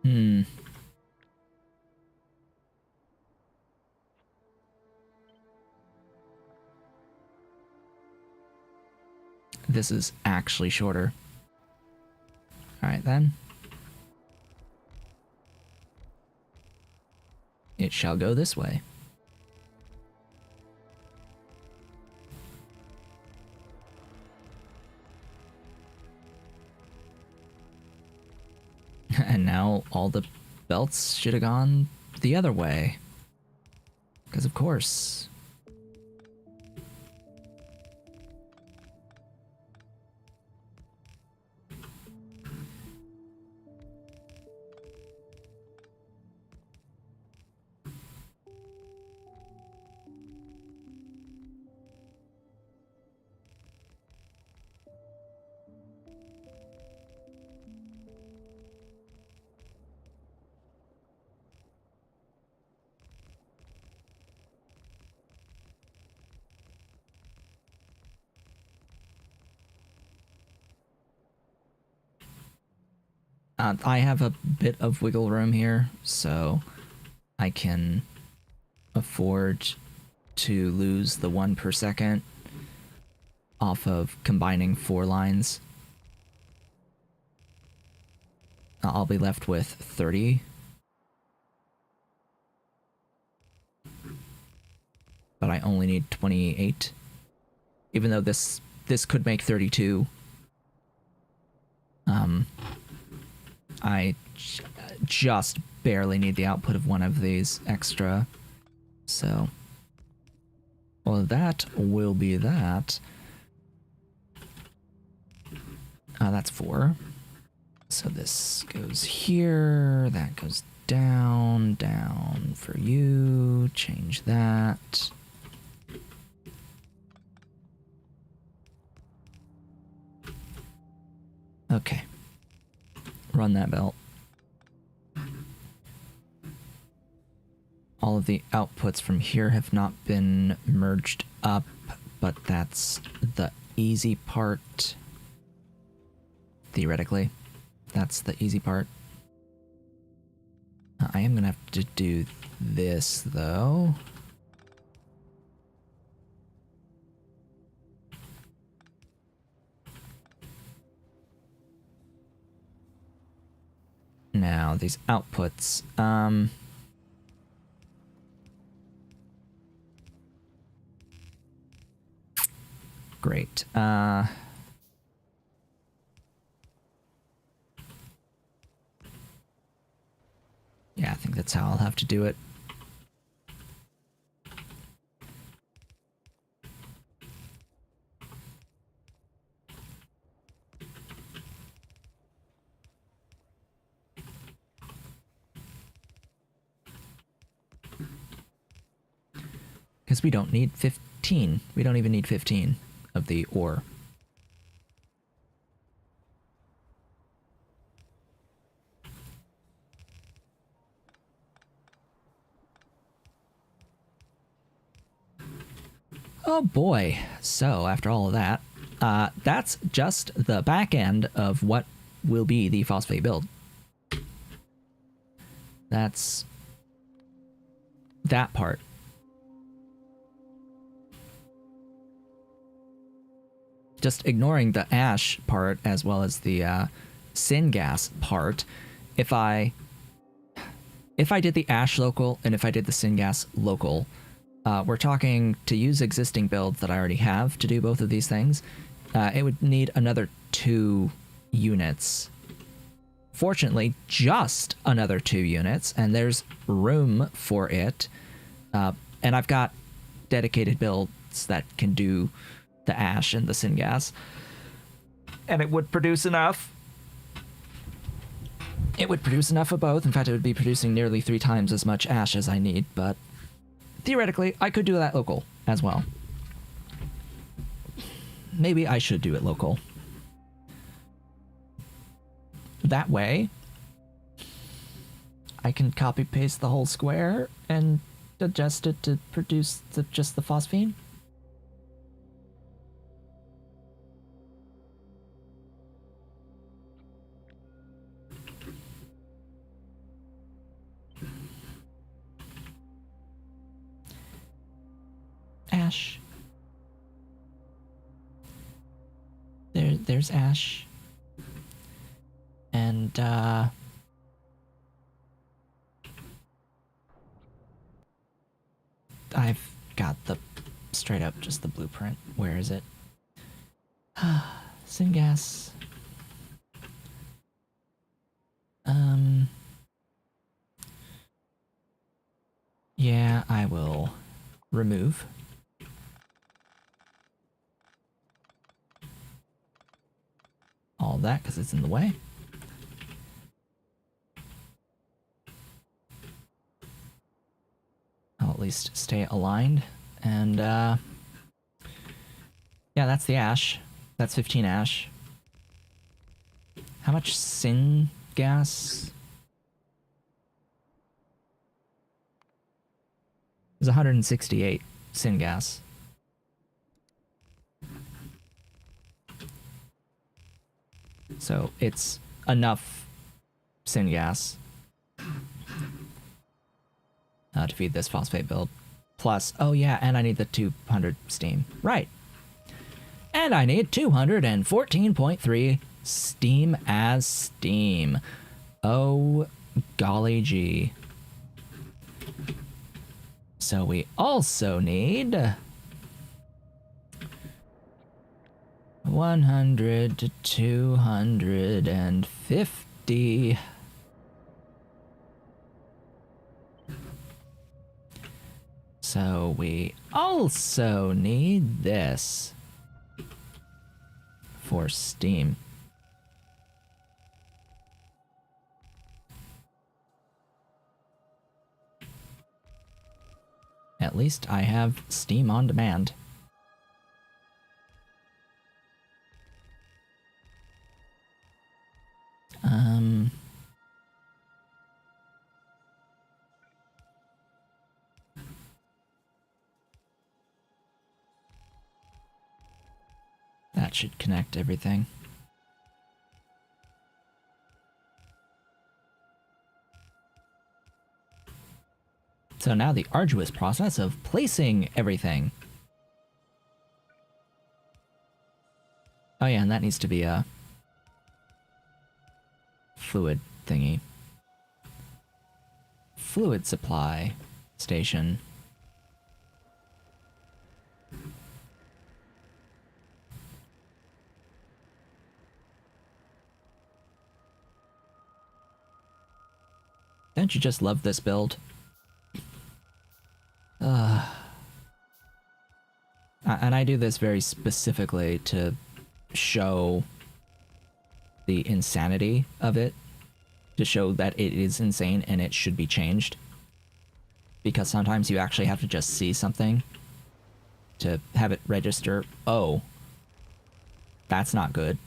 Hmm. This is actually shorter. Alright then. It shall go this way. And now all the belts should have gone the other way. Because of course. I have a bit of wiggle room here, so I can afford to lose the 1 per second off of combining 4 lines. I'll be left with 30. But I only need 28. Even though this could make 32. I just barely need the output of one of these extra. So, well, that will be that. That's 4. So this goes here, that goes down, down for you, change that. Okay. Run that belt. All of the outputs from here have not been merged up, but that's the easy part. Theoretically, that's the easy part. I am gonna have to do this, though. Now, these outputs, great. Yeah, I think that's how I'll have to do it. Because we don't need 15. We don't even need 15 of the ore. Oh boy. So, after all of that, that's just the back end of what will be the phosphate build. That's that part. Just ignoring the ash part as well as the syngas part, if I did the ash local and if I did the syngas local, we're talking to use existing builds that I already have to do both of these things. It would need another 2 units. Fortunately, just another 2 units, and there's room for it. And I've got dedicated builds that can do the ash and the syngas. And it would produce enough. It would produce enough of both. In fact, it would be producing nearly 3 times as much ash as I need, but theoretically, I could do that local as well. Maybe I should do it local. That way, I can copy-paste the whole square and adjust it to produce just the phosphine. Ash. There's ash. And I've got the straight up just the blueprint. Where is it? Syngas. Yeah, I will remove. All of that because it's in the way. I'll at least stay aligned. And yeah, that's the ash. That's 15 ash. How much syn gas? There's 168 syn gas. So it's enough syngas to feed this phosphate build. Plus, oh yeah, and I need the 200 steam. Right. And I need 214.3 steam as steam. Oh, golly gee. So we also need 100 to 250. So we also need this for steam. At least I have steam on demand. That should connect everything. So now the arduous process of placing everything. Oh yeah, and that needs to be a fluid thingy. Fluid supply station. Don't you just love this build? And I do this very specifically to show the insanity of it, to show that it is insane and it should be changed. Because sometimes you actually have to just see something to have it register, oh, that's not good.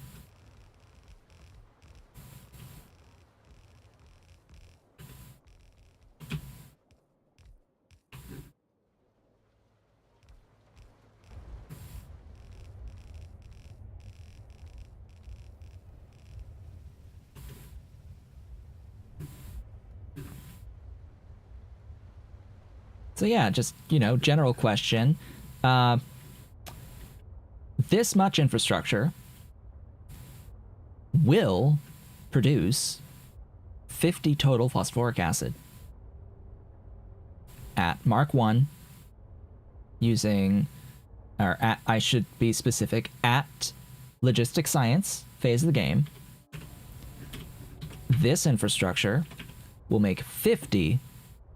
So yeah, just, you know, general question. This much infrastructure will produce 50 total phosphoric acid at Mark 1 using, or at, I should be specific, at logistic science phase of the game. This infrastructure will make 50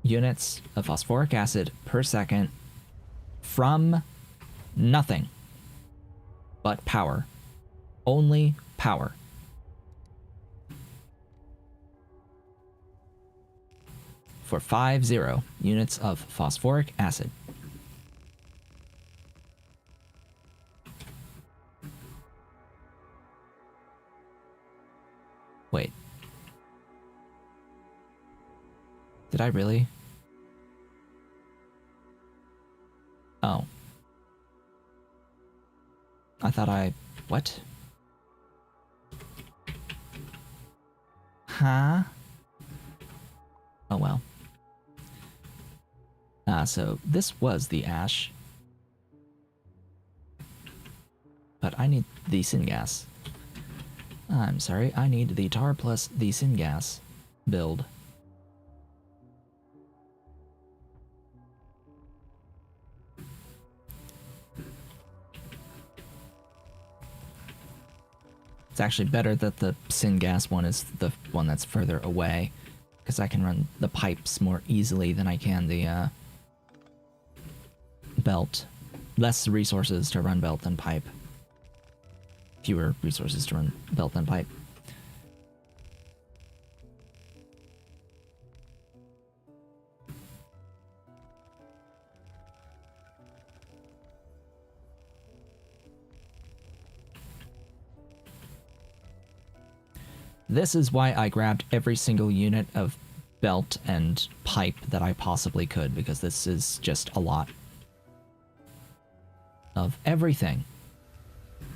units of phosphoric acid per second from nothing but power. Only power. For 50 units of phosphoric acid. Wait. Did I really? Oh. I thought I... What? Huh? Oh well. So this was the ash. But I need the syngas. I'm sorry, I need the tar plus the syngas build. It's actually better that the syngas one is the one that's further away, because I can run the pipes more easily than I can the belt. Less resources to run belt than pipe. Fewer resources to run belt than pipe. This is why I grabbed every single unit of belt and pipe that I possibly could, because this is just a lot of everything.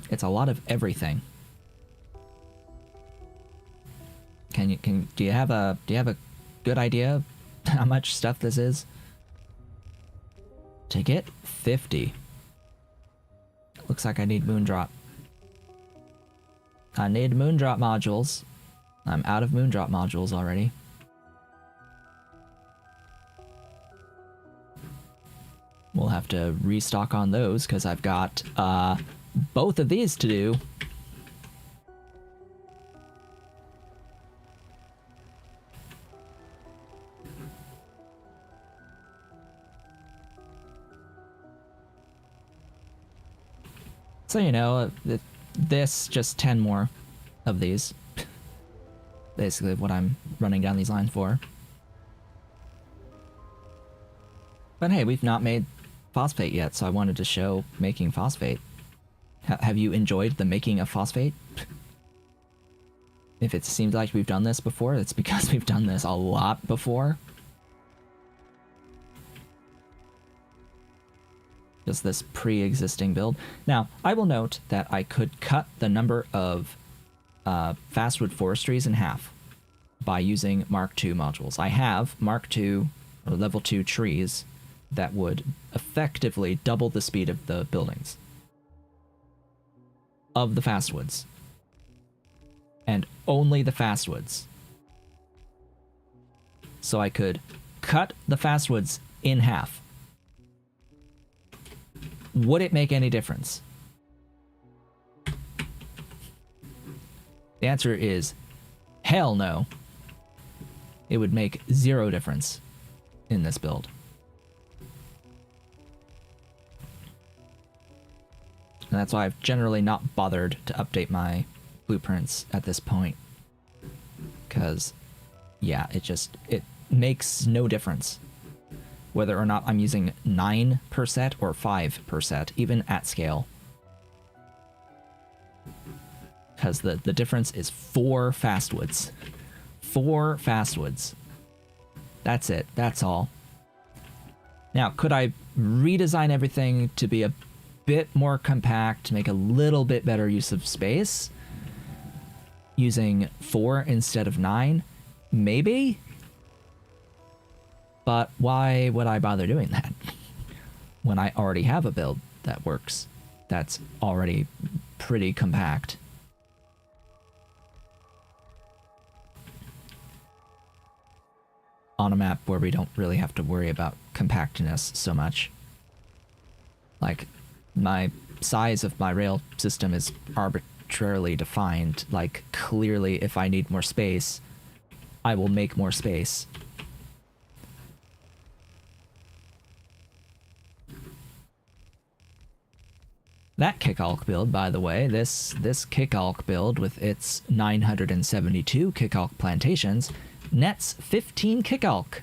It's a lot of everything. Do you have a good idea how much stuff this is? To get 50. Looks like I need Moondrop. I need Moondrop modules. I'm out of Moondrop modules already. We'll have to restock on those, because I've got both of these to do. So, you know, this, just 10 more of these. Basically what I'm running down these lines for. But hey, we've not made phosphate yet, so I wanted to show making phosphate. Have you enjoyed the making of phosphate? If it seems like we've done this before, it's because we've done this a lot before. Just this pre-existing build. Now, I will note that I could cut the number of fastwood forestries in half by using Mark II modules. I have Mark II, or level 2 trees, that would effectively double the speed of the buildings. Of the fastwoods. And only the fastwoods. So I could cut the fastwoods in half. Would it make any difference? The answer is hell no. It would make 0 difference in this build. And that's why I've generally not bothered to update my blueprints at this point. Because, yeah, it makes no difference. Whether or not I'm using 9 per set or 5 per set, even at scale. Because the difference is 4 fastwoods. 4 fastwoods. That's it. That's all. Now, could I redesign everything to be a bit more compact, to make a little bit better use of space? Using 4 instead of 9? Maybe? But why would I bother doing that when I already have a build that works, that's already pretty compact? On a map where we don't really have to worry about compactness so much. Like, my size of my rail system is arbitrarily defined. Like, clearly, if I need more space, I will make more space. That Kickalk build, by the way, this Kickalk build with its 972 Kickalk plantations nets 15 Kickalk.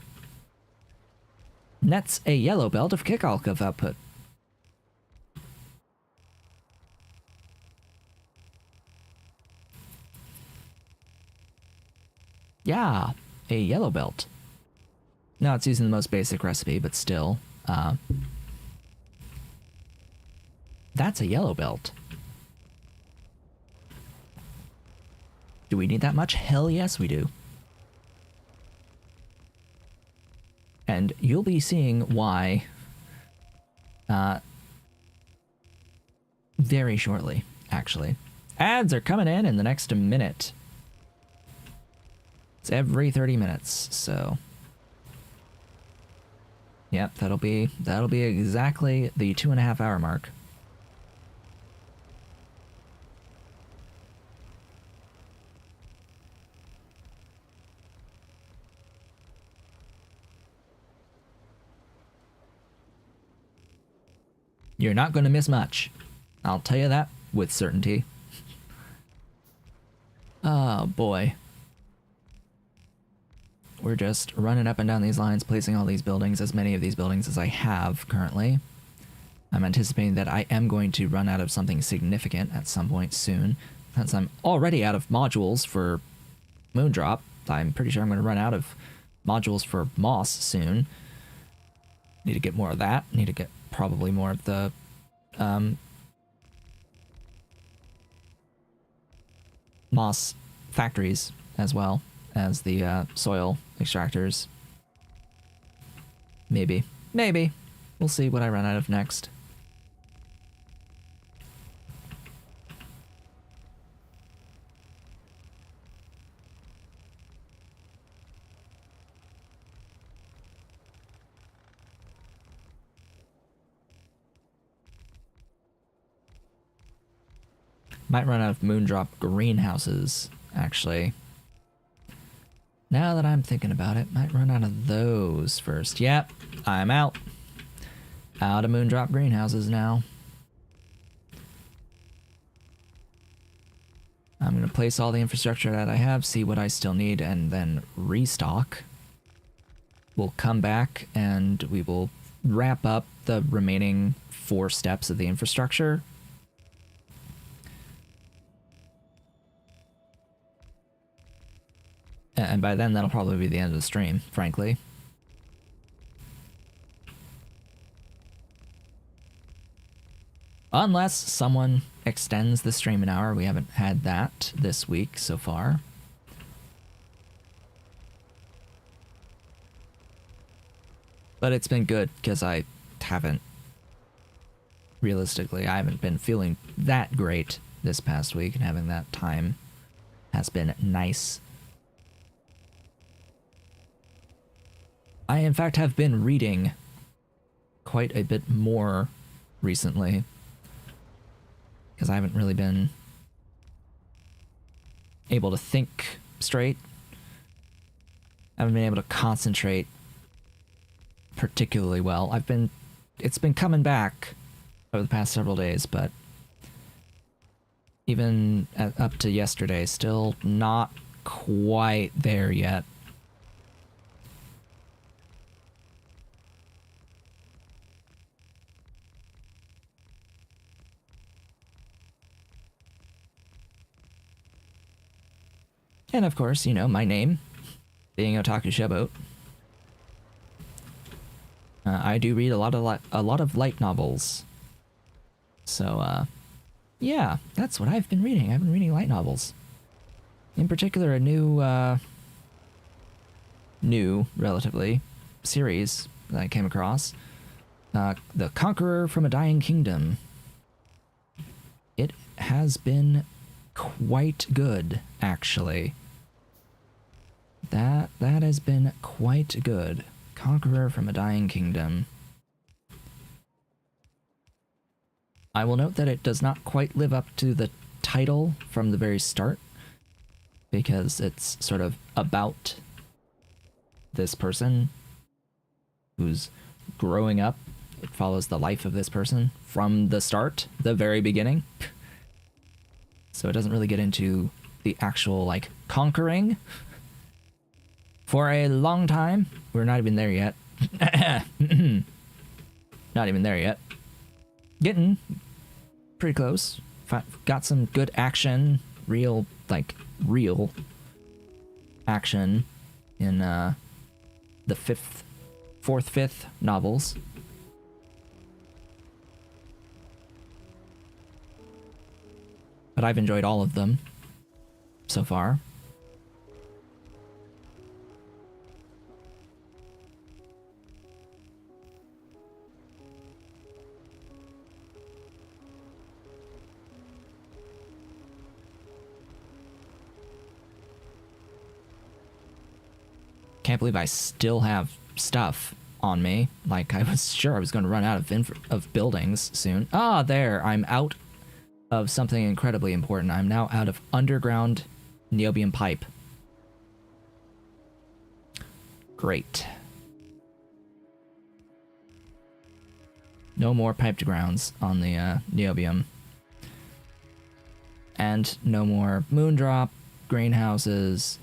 Nets a yellow belt of Kickalk of output. Yeah, a yellow belt. No, it's using the most basic recipe, but still. That's a yellow belt. Do we need that much? Hell yes, we do. And you'll be seeing why very shortly, actually. Ads are coming in the next minute. It's every 30 minutes, so... Yep, that'll be exactly the 2.5 hour mark. You're not going to miss much. I'll tell you that with certainty. Oh boy. We're just running up and down these lines, placing all these buildings, as many of these buildings as I have currently. I'm anticipating that I am going to run out of something significant at some point soon. Since I'm already out of modules for Moondrop, I'm pretty sure I'm going to run out of modules for Moss soon. Need to get more of that. Need to get probably more of the Moss factories as well as the soil extractors. Maybe. Maybe. We'll see what I run out of next. Might run out of Moondrop greenhouses, actually. Now that I'm thinking about it, might run out of those first. Yep, I'm out. Out of Moondrop greenhouses now. I'm going to place all the infrastructure that I have, see what I still need, and then restock. We'll come back and we will wrap up the remaining 4 steps of the infrastructure. And by then, that'll probably be the end of the stream, frankly. Unless someone extends the stream an hour. We haven't had that this week so far. But it's been good, because I haven't... Realistically, I haven't been feeling that great this past week, and having that time has been nice. I, in fact, have been reading quite a bit more recently, because I haven't really been able to think straight. I haven't been able to concentrate particularly well. It's been coming back over the past several days, but even up to yesterday, still not quite there yet. And of course, you know, my name, being Otaku Showboat. I do read a lot of light novels. So, yeah, that's what I've been reading. I've been reading light novels. In particular, a new, relatively, series that I came across, The Conqueror from a Dying Kingdom. It has been quite good, actually. That has been quite good. Conqueror from a Dying Kingdom. I will note that it does not quite live up to the title from the very start, because it's sort of about this person who's growing up. It follows the life of this person from the start, the very beginning. So it doesn't really get into the actual, like, conquering for a long time. We're not even there yet. Not even there yet. Getting pretty close. Got some good action, real action in the fourth, fifth novels. But I've enjoyed all of them so far. Can't believe I still have stuff on me. Like, I was sure I was going to run out of buildings soon. Ah, there. I'm out of something incredibly important. I'm now out of underground niobium pipe. Great. No more piped grounds on the niobium. And no more moondrop, greenhouses.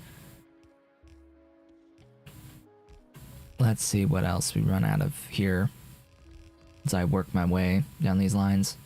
Let's see what else we run out of here as I work my way down these lines.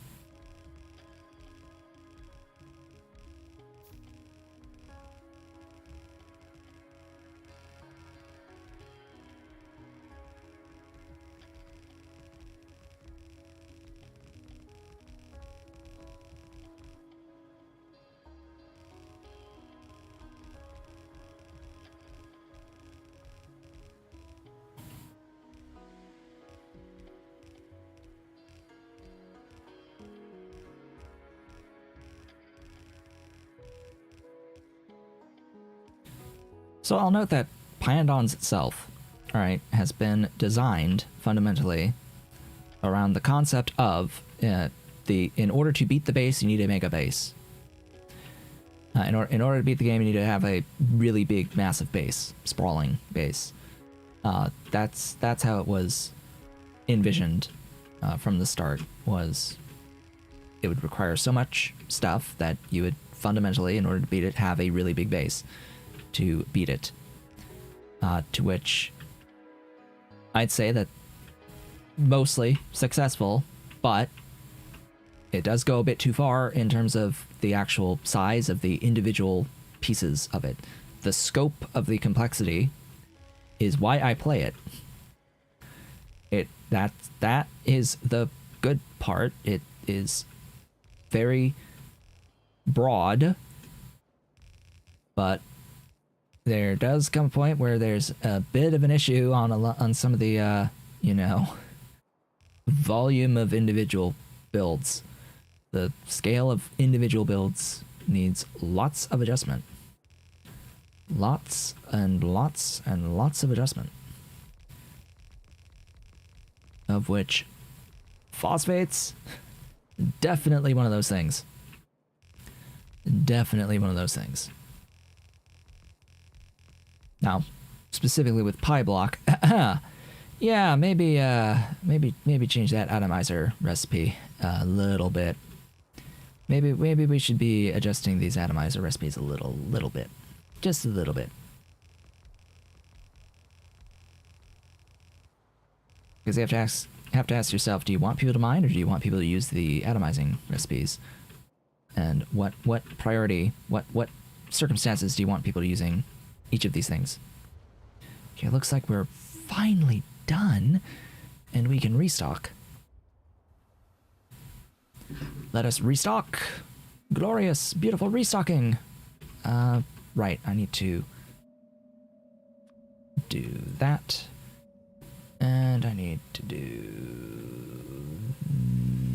So I'll note that Pyandons itself, alright, has been designed fundamentally around the concept of in order to beat the base, you need to make a base. In order to beat the game, you need to have a really big, massive base, sprawling base. That's how it was envisioned from the start. Was it would require so much stuff that you would fundamentally, in order to beat it, have a really big base to beat it. To which I'd say that mostly successful, but it does go a bit too far in terms of the actual size of the individual pieces of it. The scope of the complexity is why I play it. That is the good part. It is very broad, but there does come a point where there's a bit of an issue on some of the volume of individual builds. The scale of individual builds needs lots of adjustment. Lots and lots and lots of adjustment. Of which phosphates, definitely one of those things. Definitely one of those things. Now, specifically with PyBlock, yeah, maybe change that atomizer recipe a little bit. Maybe we should be adjusting these atomizer recipes a little bit, just a little bit. Because you have to ask yourself: do you want people to mine, or do you want people to use the atomizing recipes? And what priority, what circumstances do you want people using each of these things? Okay, it looks like we're finally done, and we can restock. Let us restock. Glorious, beautiful restocking. Right, I need to do that. need to do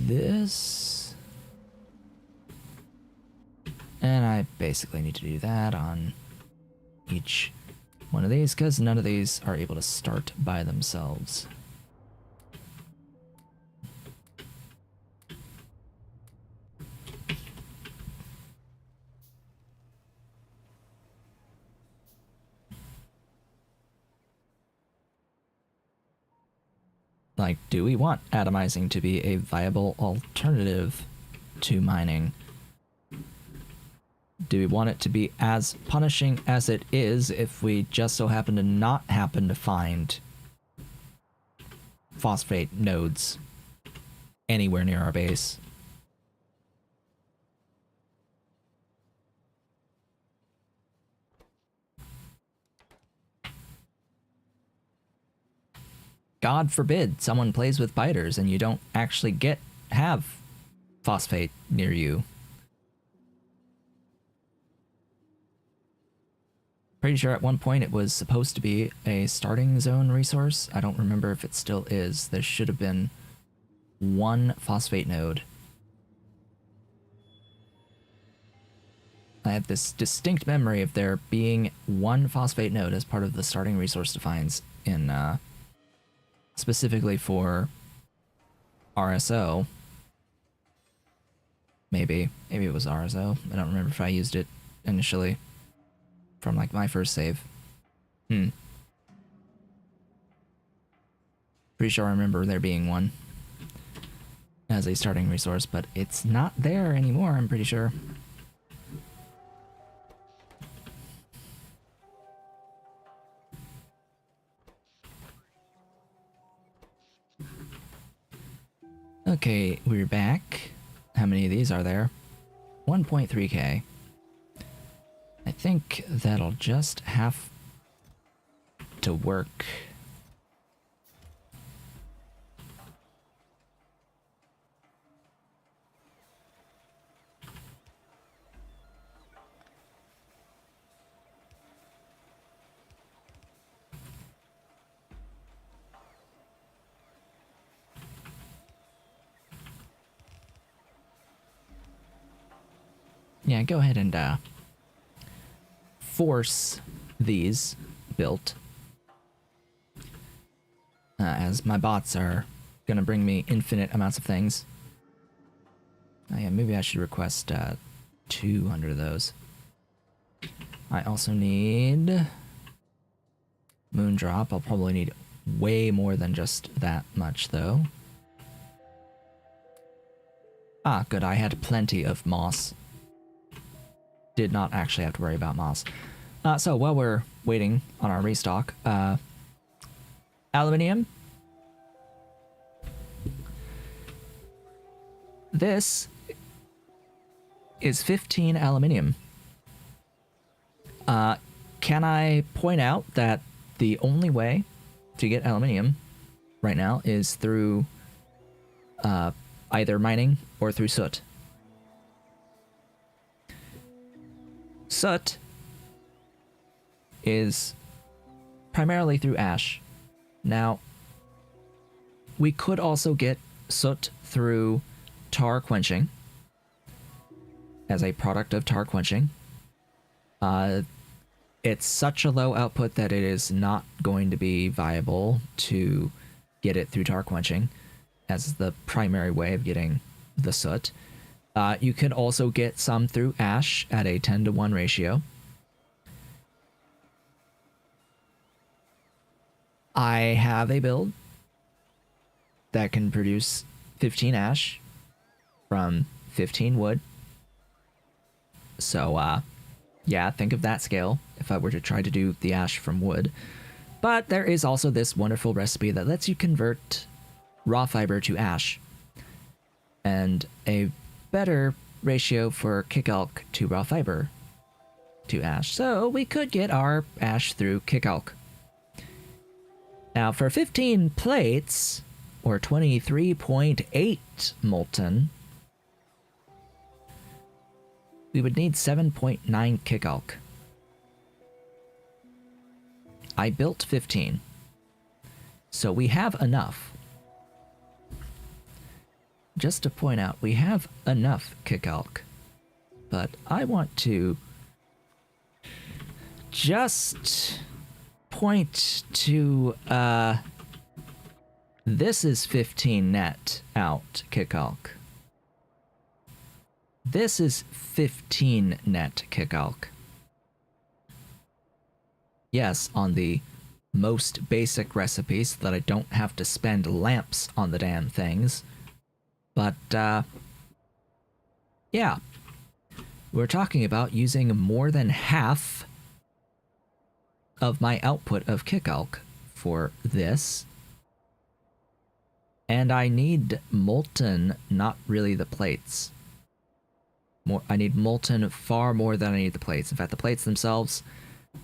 this. And I basically need to do that on each one of these, because none of these are able to start by themselves. Like, do we want atomizing to be a viable alternative to mining? Do we want it to be as punishing as it is if we just so happen to not happen to find phosphate nodes anywhere near our base? God forbid someone plays with biters and you don't actually have phosphate near you. Pretty sure at one point it was supposed to be a starting zone resource. I don't remember if it still is. There should have been one phosphate node. I have this distinct memory of there being one phosphate node as part of the starting resource defines in specifically for RSO. Maybe it was RSO. I don't remember if I used it initially from like my first save. Pretty sure I remember there being one as a starting resource, but it's not there anymore, I'm pretty sure. Okay, we're back. How many of these are there? 1.3k. I think that'll just have to work. Yeah, go ahead and force these built, as my bots are gonna bring me infinite amounts of things. Oh yeah, maybe I should request 200 of those. I also need Moondrop. I'll probably need way more than just that much though. Ah, good, I had plenty of moss. Did not actually have to worry about moss. So while we're waiting on our restock, aluminium. This is 15 aluminium. Can I point out that the only way to get aluminium right now is through either mining or through soot? Soot is primarily through ash. Now, we could also get soot through tar quenching as a product of tar quenching. It's such a low output that it is not going to be viable to get it through tar quenching as the primary way of getting the soot. You can also get some through ash at a 10-to-1 ratio. I have a build that can produce 15 ash from 15 wood. So, yeah, think of that scale if I were to try to do the ash from wood. But there is also this wonderful recipe that lets you convert raw fiber to ash. And a better ratio for kick elk to raw fiber to ash. So we could get our ash through kick elk. Now for 15 plates, or 23.8 molten, we would need 7.9 kick elk. I built 15. So we have enough. Just to point out, we have enough Kikalk. But I want to just point to, this is 15 net out Kikalk. This is 15 net Kikalk. Yes, on the most basic recipe so that I don't have to spend lamps on the damn things. But, yeah. We're talking about using more than half of my output of Kikalk for this. And I need molten, not really the plates. I need molten far more than I need the plates. In fact, the plates themselves,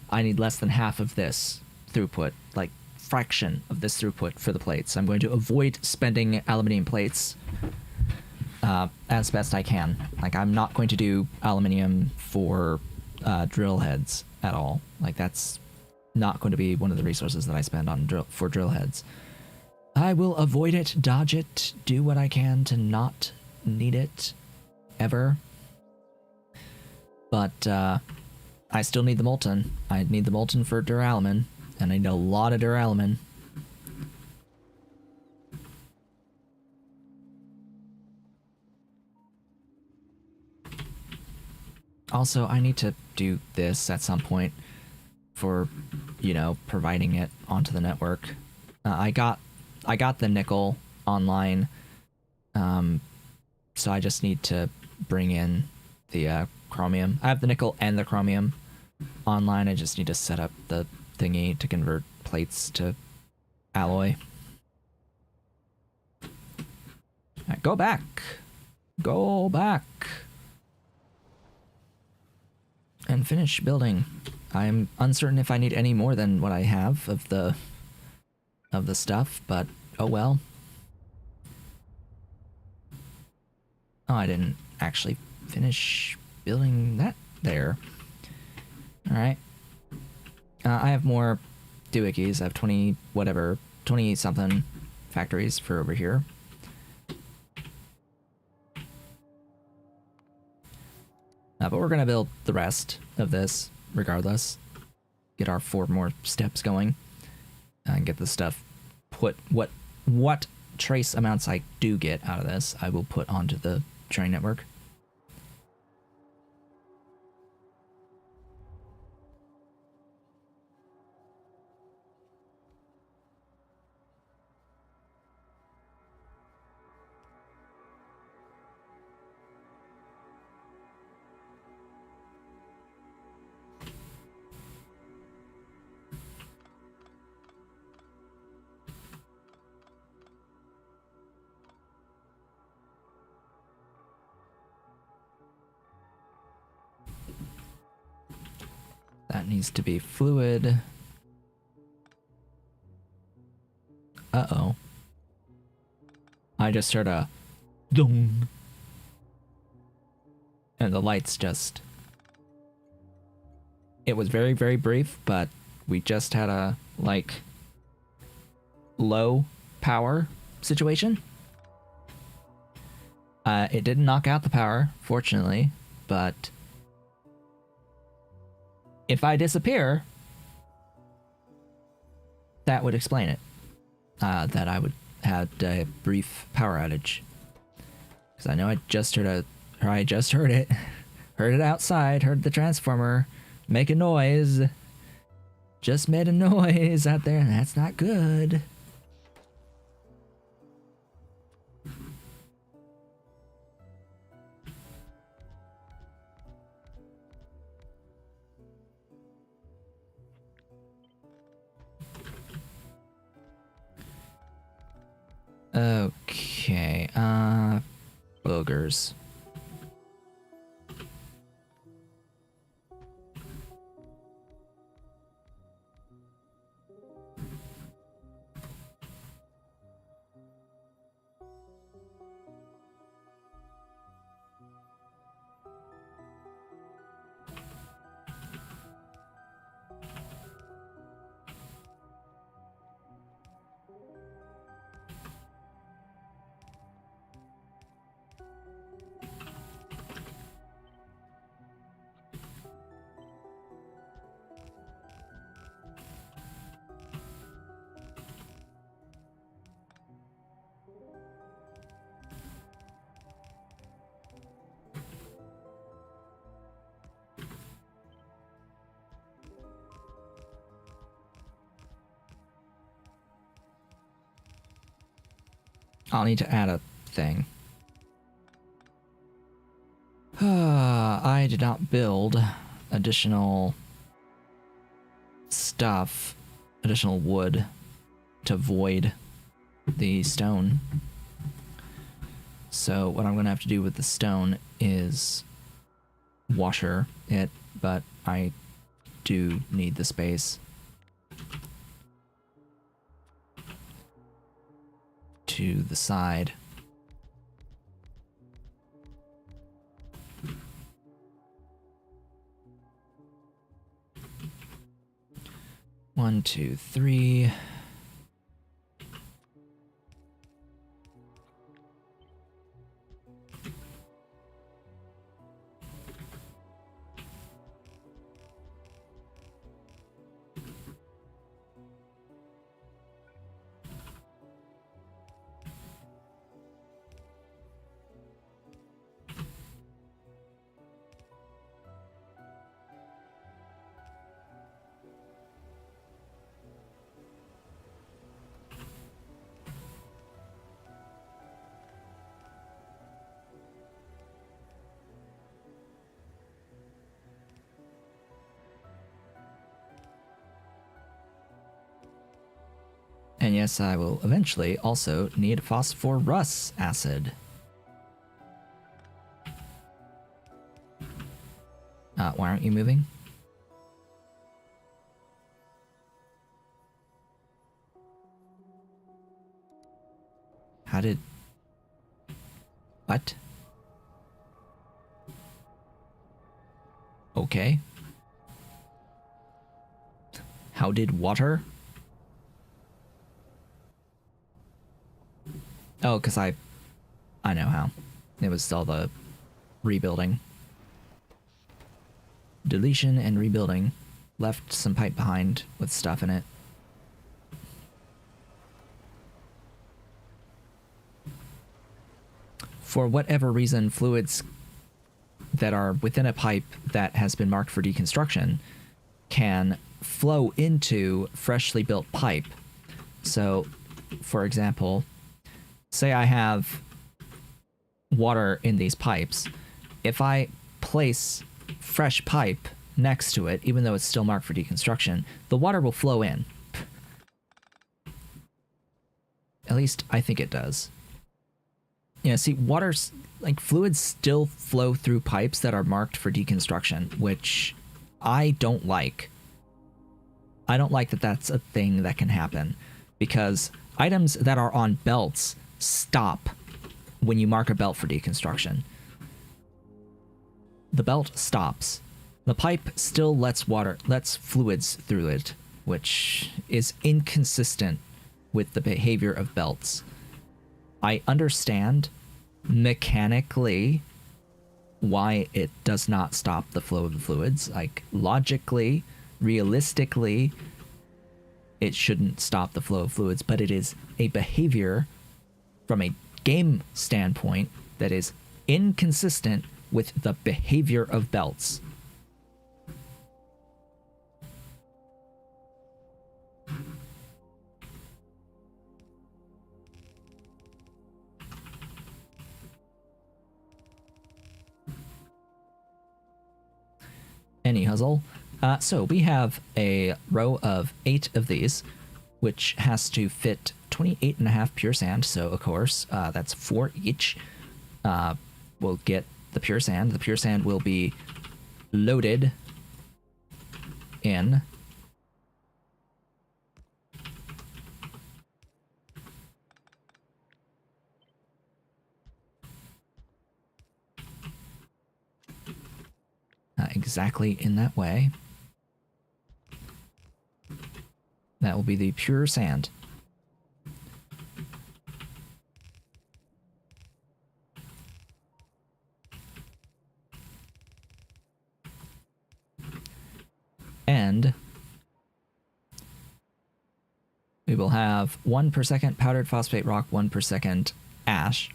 I need less than half of this throughput, like fraction of this throughput for the plates. I'm going to avoid spending aluminium plates as best I can. Like, I'm not going to do aluminium for drill heads at all. Like, that's not going to be one of the resources that I spend on for drill heads. I will avoid it, dodge it, do what I can to not need it ever. But I still need the molten. I need the molten for duralumin, and I need a lot of duralumin. Also, I need to do this at some point for, you know, providing it onto the network. I got the nickel online, so I just need to bring in the chromium. I have the nickel and the chromium online. I just need to set up the thingy to convert plates to alloy. Right, go back. Go back. And finish building. I'm uncertain if I need any more than what I have of the stuff, but oh well. Oh, I didn't actually finish building that there. Alright. I have more doohickeys. I have 20 whatever, 20 something factories for over here. But we're gonna build the rest of this regardless. Get our 4 more steps going. And get the stuff put, what trace amounts I do get out of this, I will put onto the train network. That needs to be fluid. Uh-oh. I just heard a dong. And the lights just... It was very, very brief, but we just had a, like, low power situation. It didn't knock out the power, fortunately, but... If I disappear, that would explain it. That I would have a brief power outage. Because I know I just heard it. Heard it outside, heard the transformer make a noise. Just made a noise out there, and that's not good. Okay, boogers. I'll need to add a thing. I did not build additional stuff, additional wood to void the stone. So what I'm going to have to do with the stone is washer it, but I do need the space to the side. One, two, three. And yes, I will eventually also need phosphorus acid. Why aren't you moving? How did... What? Okay. How did water? Oh, because I know how. It was all the rebuilding. Deletion and rebuilding. Left some pipe behind with stuff in it. For whatever reason, fluids that are within a pipe that has been marked for deconstruction can flow into freshly built pipe. So, for example, say I have water in these pipes. If I place fresh pipe next to it, even though it's still marked for deconstruction, the water will flow in. At least I think it does. You know, see, water's, like, fluids still flow through pipes that are marked for deconstruction, which I don't like. I don't like that that's a thing that can happen, because items that are on belts stop when you mark a belt for deconstruction. The belt stops. The pipe still lets fluids through it, which is inconsistent with the behavior of belts. I understand mechanically why it does not stop the flow of the fluids. Like, logically, realistically, it shouldn't stop the flow of fluids, but it is a behavior from a game standpoint that is inconsistent with the behavior of belts. Any huzzle. So we have a row of 8 of these, which has to fit 28.5 pure sand. So of course, that's 4 each. We'll get the pure sand. The pure sand will be loaded in. Exactly in that way. That will be the pure sand. And we will have 1 per second powdered phosphate rock, 1 per second ash,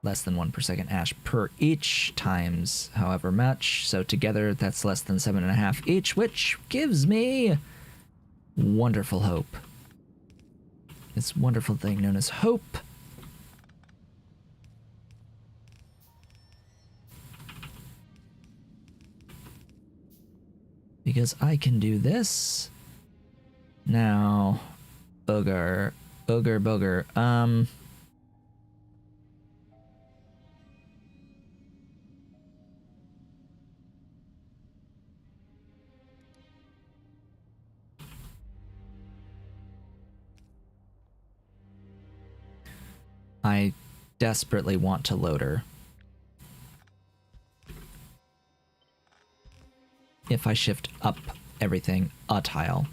less than 1 per second ash per each, times however much. So together that's less than 7.5 each, which gives me wonderful hope. This wonderful thing known as hope. because I can do this. Now, booger, booger. I desperately want to load her. If I shift up everything a tile,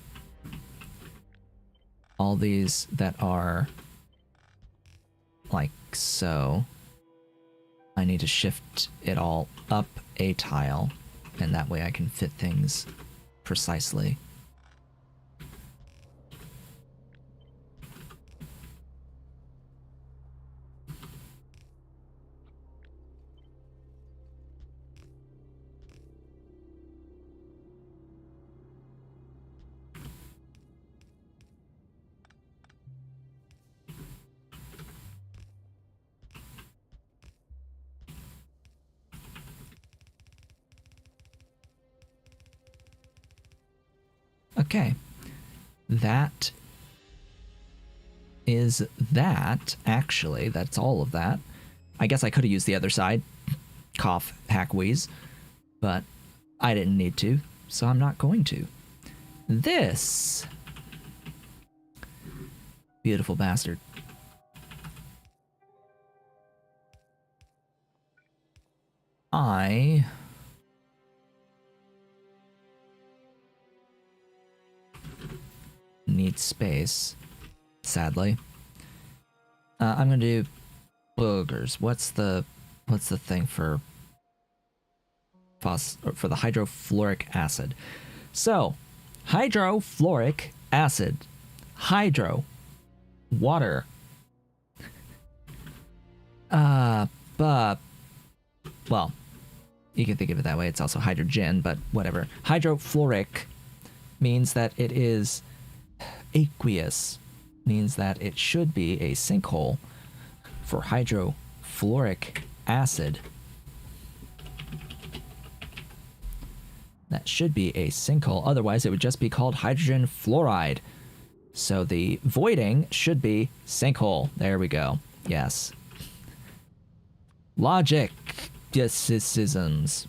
all these that are like so, I need to shift it all up a tile, and that way I can fit things precisely. Okay, that is that, actually. That's all of that. I guess I could have used the other side. Cough, hack, wheeze. But I didn't need to, so I'm not going to. This beautiful bastard. I need space, sadly. I'm gonna do boogers. What's the thing for for the hydrofluoric acid? So, hydrofluoric acid, hydro, water. But well, you can think of it that way. It's also hydrogen, but whatever. Hydrofluoric means that it is aqueous, means that it should be a sinkhole. For hydrofluoric acid, that should be a sinkhole. Otherwise, it would just be called hydrogen fluoride. So the voiding should be sinkhole. There we go. Yes. Logic. Logicisms.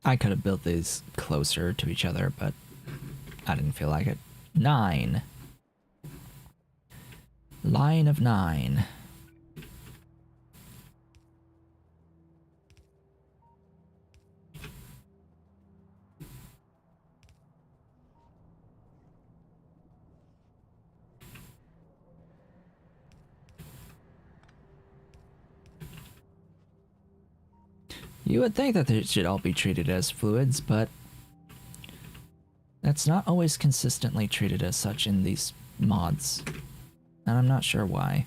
I could have built these closer to each other, but I didn't feel like it. 9. Line of 9. You would think that they should all be treated as fluids, but that's not always consistently treated as such in these mods, and I'm not sure why.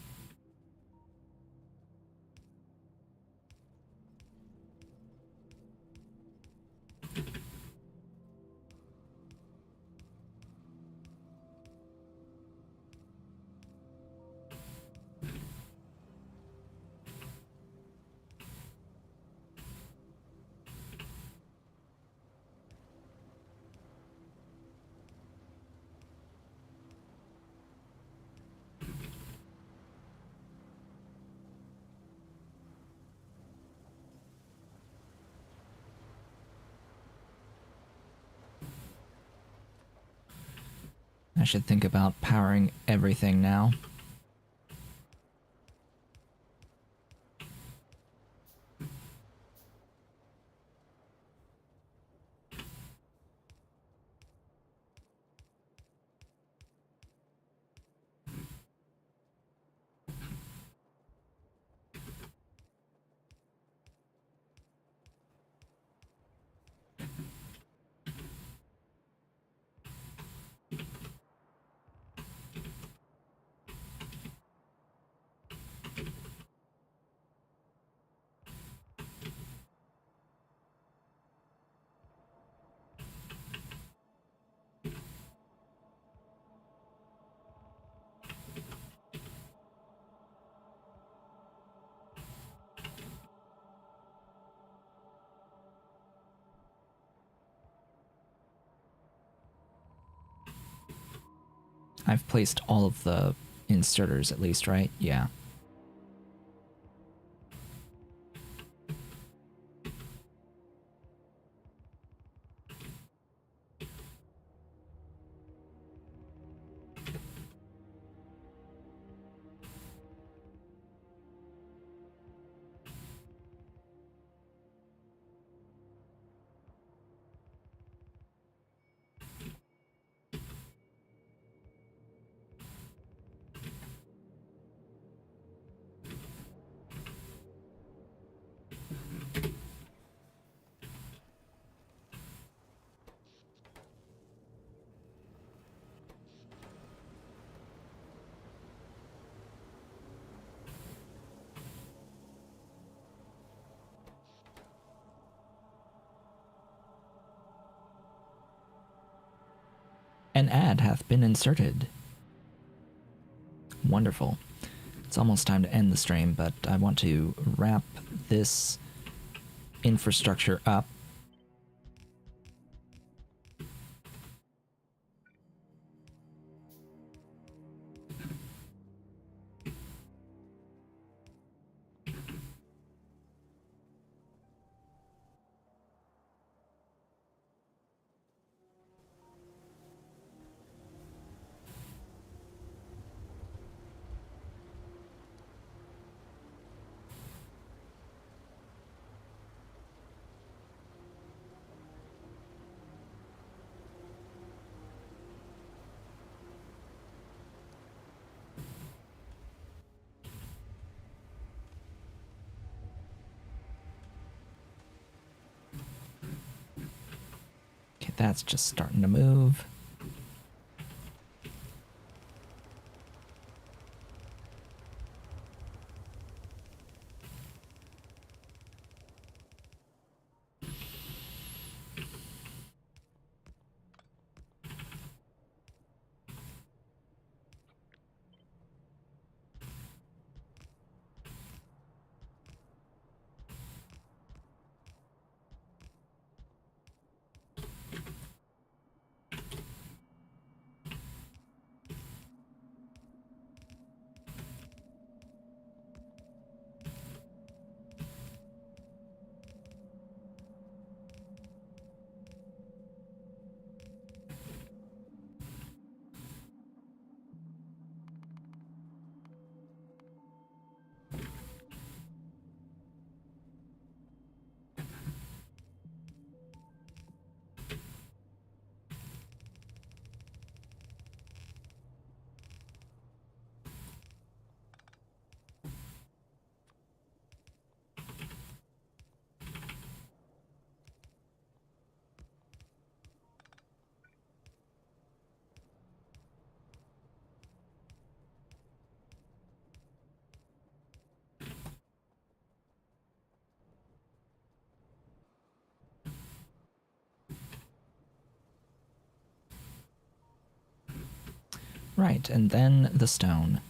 I should think about powering everything now. I've placed all of the inserters at least, right? Yeah. An ad hath been inserted. Wonderful. It's almost time to end the stream, but I want to wrap this infrastructure up. Okay, that's just starting to move. Right, and then the stone.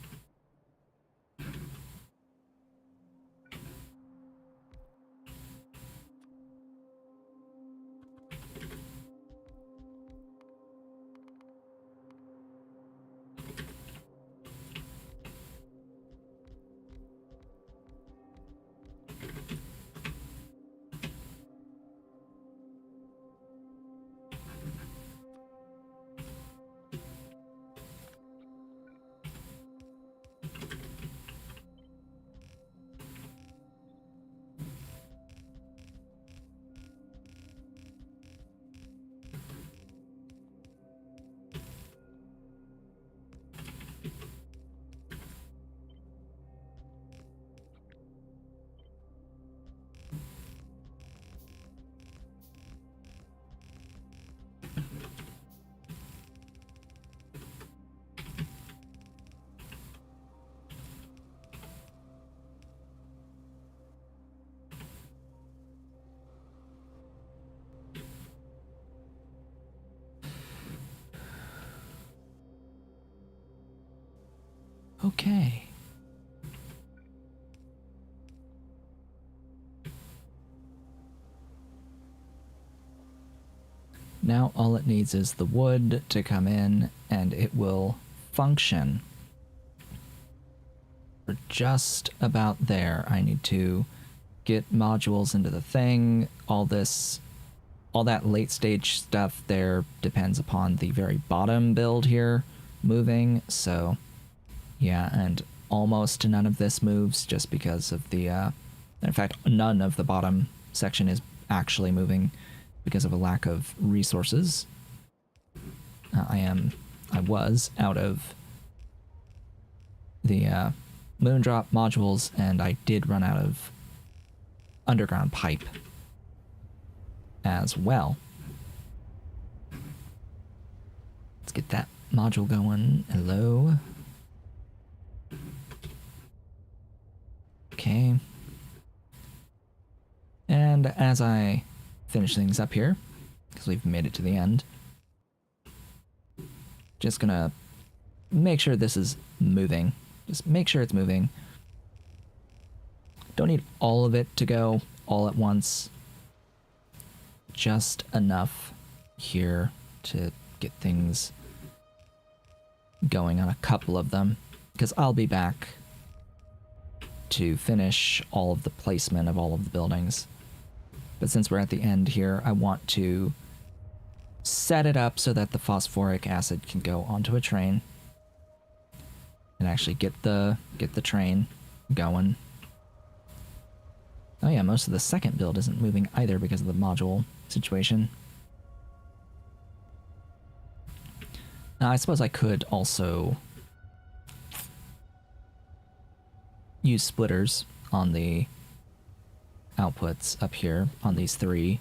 Okay. Now all it needs is the wood to come in, and it will function. We're just about there. I need to get modules into the thing. All that late stage stuff there depends upon the very bottom build here moving. So yeah, and almost none of this moves just because of the, in fact, none of the bottom section is actually moving because of a lack of resources. I was out of the Moondrop modules, and I did run out of underground pipe as well. Let's get that module going. Hello. Okay. And as I finish things up here, because we've made it to the end, just gonna make sure this is moving. Just make sure it's moving. Don't need all of it to go all at once. Just enough here to get things going on a couple of them, because I'll be back to finish all of the placement of all of the buildings. But since we're at the end here, I want to set it up so that the phosphoric acid can go onto a train and actually get the train going. Oh yeah, most of the second build isn't moving either because of the module situation. Now, I suppose I could also use splitters on the outputs up here on these three.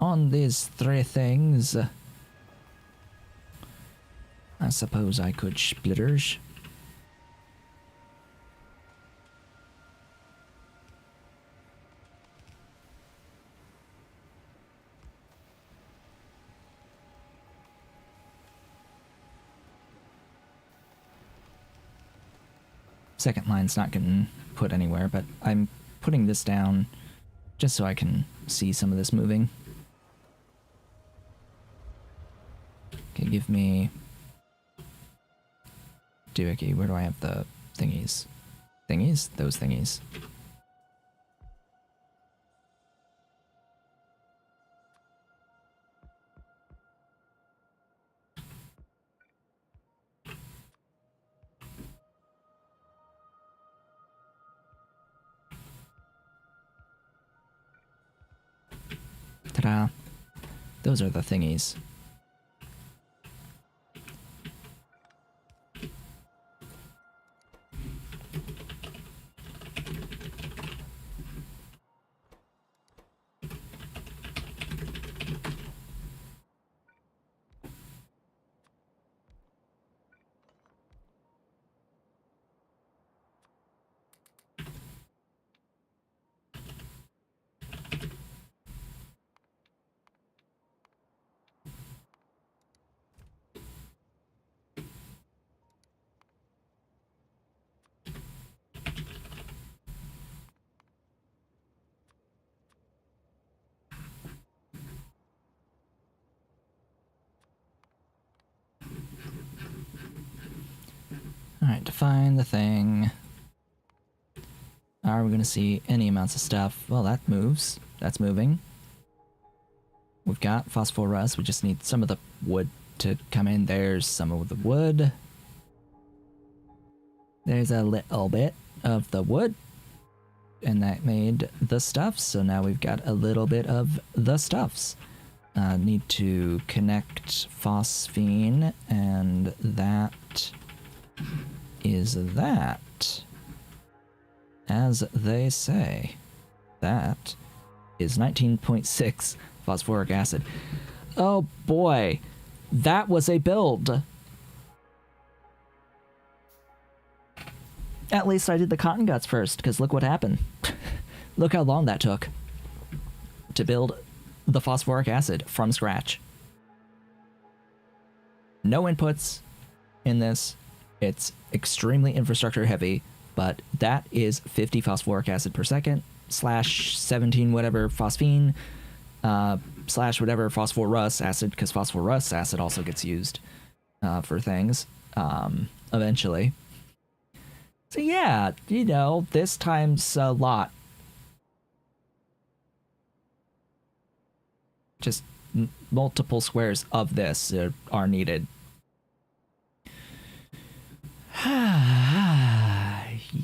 On these three things, I suppose I could splitters. Second line's not getting put anywhere, but I'm putting this down just so I can see some of this moving. Okay, give me doohickey. Where do I have the thingies? Thingies? Those thingies. Ta-da. Those are the thingies. Alright, define the thing. Are we going to see any amounts of stuff? Well, that moves. That's moving. We've got phosphorus. We just need some of the wood to come in. There's some of the wood. There's a little bit of the wood. And that made the stuffs. So now we've got a little bit of the stuffs. Need to connect phosphine, and that is that. As they say, that is 19.6 phosphoric acid. Oh boy, that was a build. At least I did the Cottonguts first, because look what happened. Look how long that took to build the phosphoric acid from scratch. No inputs in this. It's extremely infrastructure heavy, but that is 50 phosphoric acid per second, slash 17 whatever phosphine, slash whatever phosphorus acid, because phosphorus acid also gets used. for things eventually. So yeah, you know, this time's a lot. Just multiple squares of this are needed.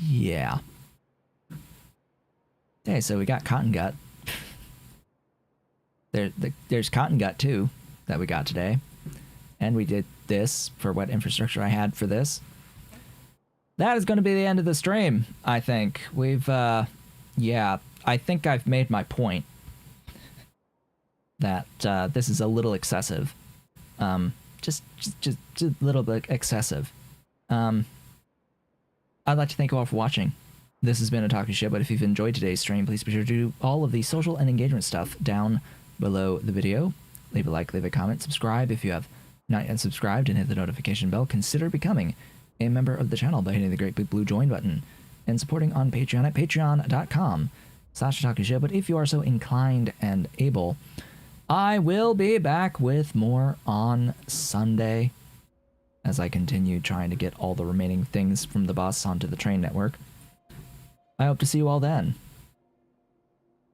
Yeah. Okay, so we got Cottongut. There's Cottongut too that we got today. And we did this for what infrastructure I had for this. That is going to be the end of the stream, I think. We've, yeah, I think I've made my point. That this is a little excessive. Just a little bit excessive. I'd like to thank you all for watching. This has been a Talking Shit, but if you've enjoyed today's stream, please be sure to do all of the social and engagement stuff down below the video. Leave a like, leave a comment, subscribe if you have not yet subscribed, and hit the notification bell. Consider becoming a member of the channel by hitting the great big blue join button and supporting on Patreon at patreon.com/talkingshit. But if you are so inclined and able, I will be back with more on Sunday as I continue trying to get all the remaining things from the bus onto the train network. I hope to see you all then.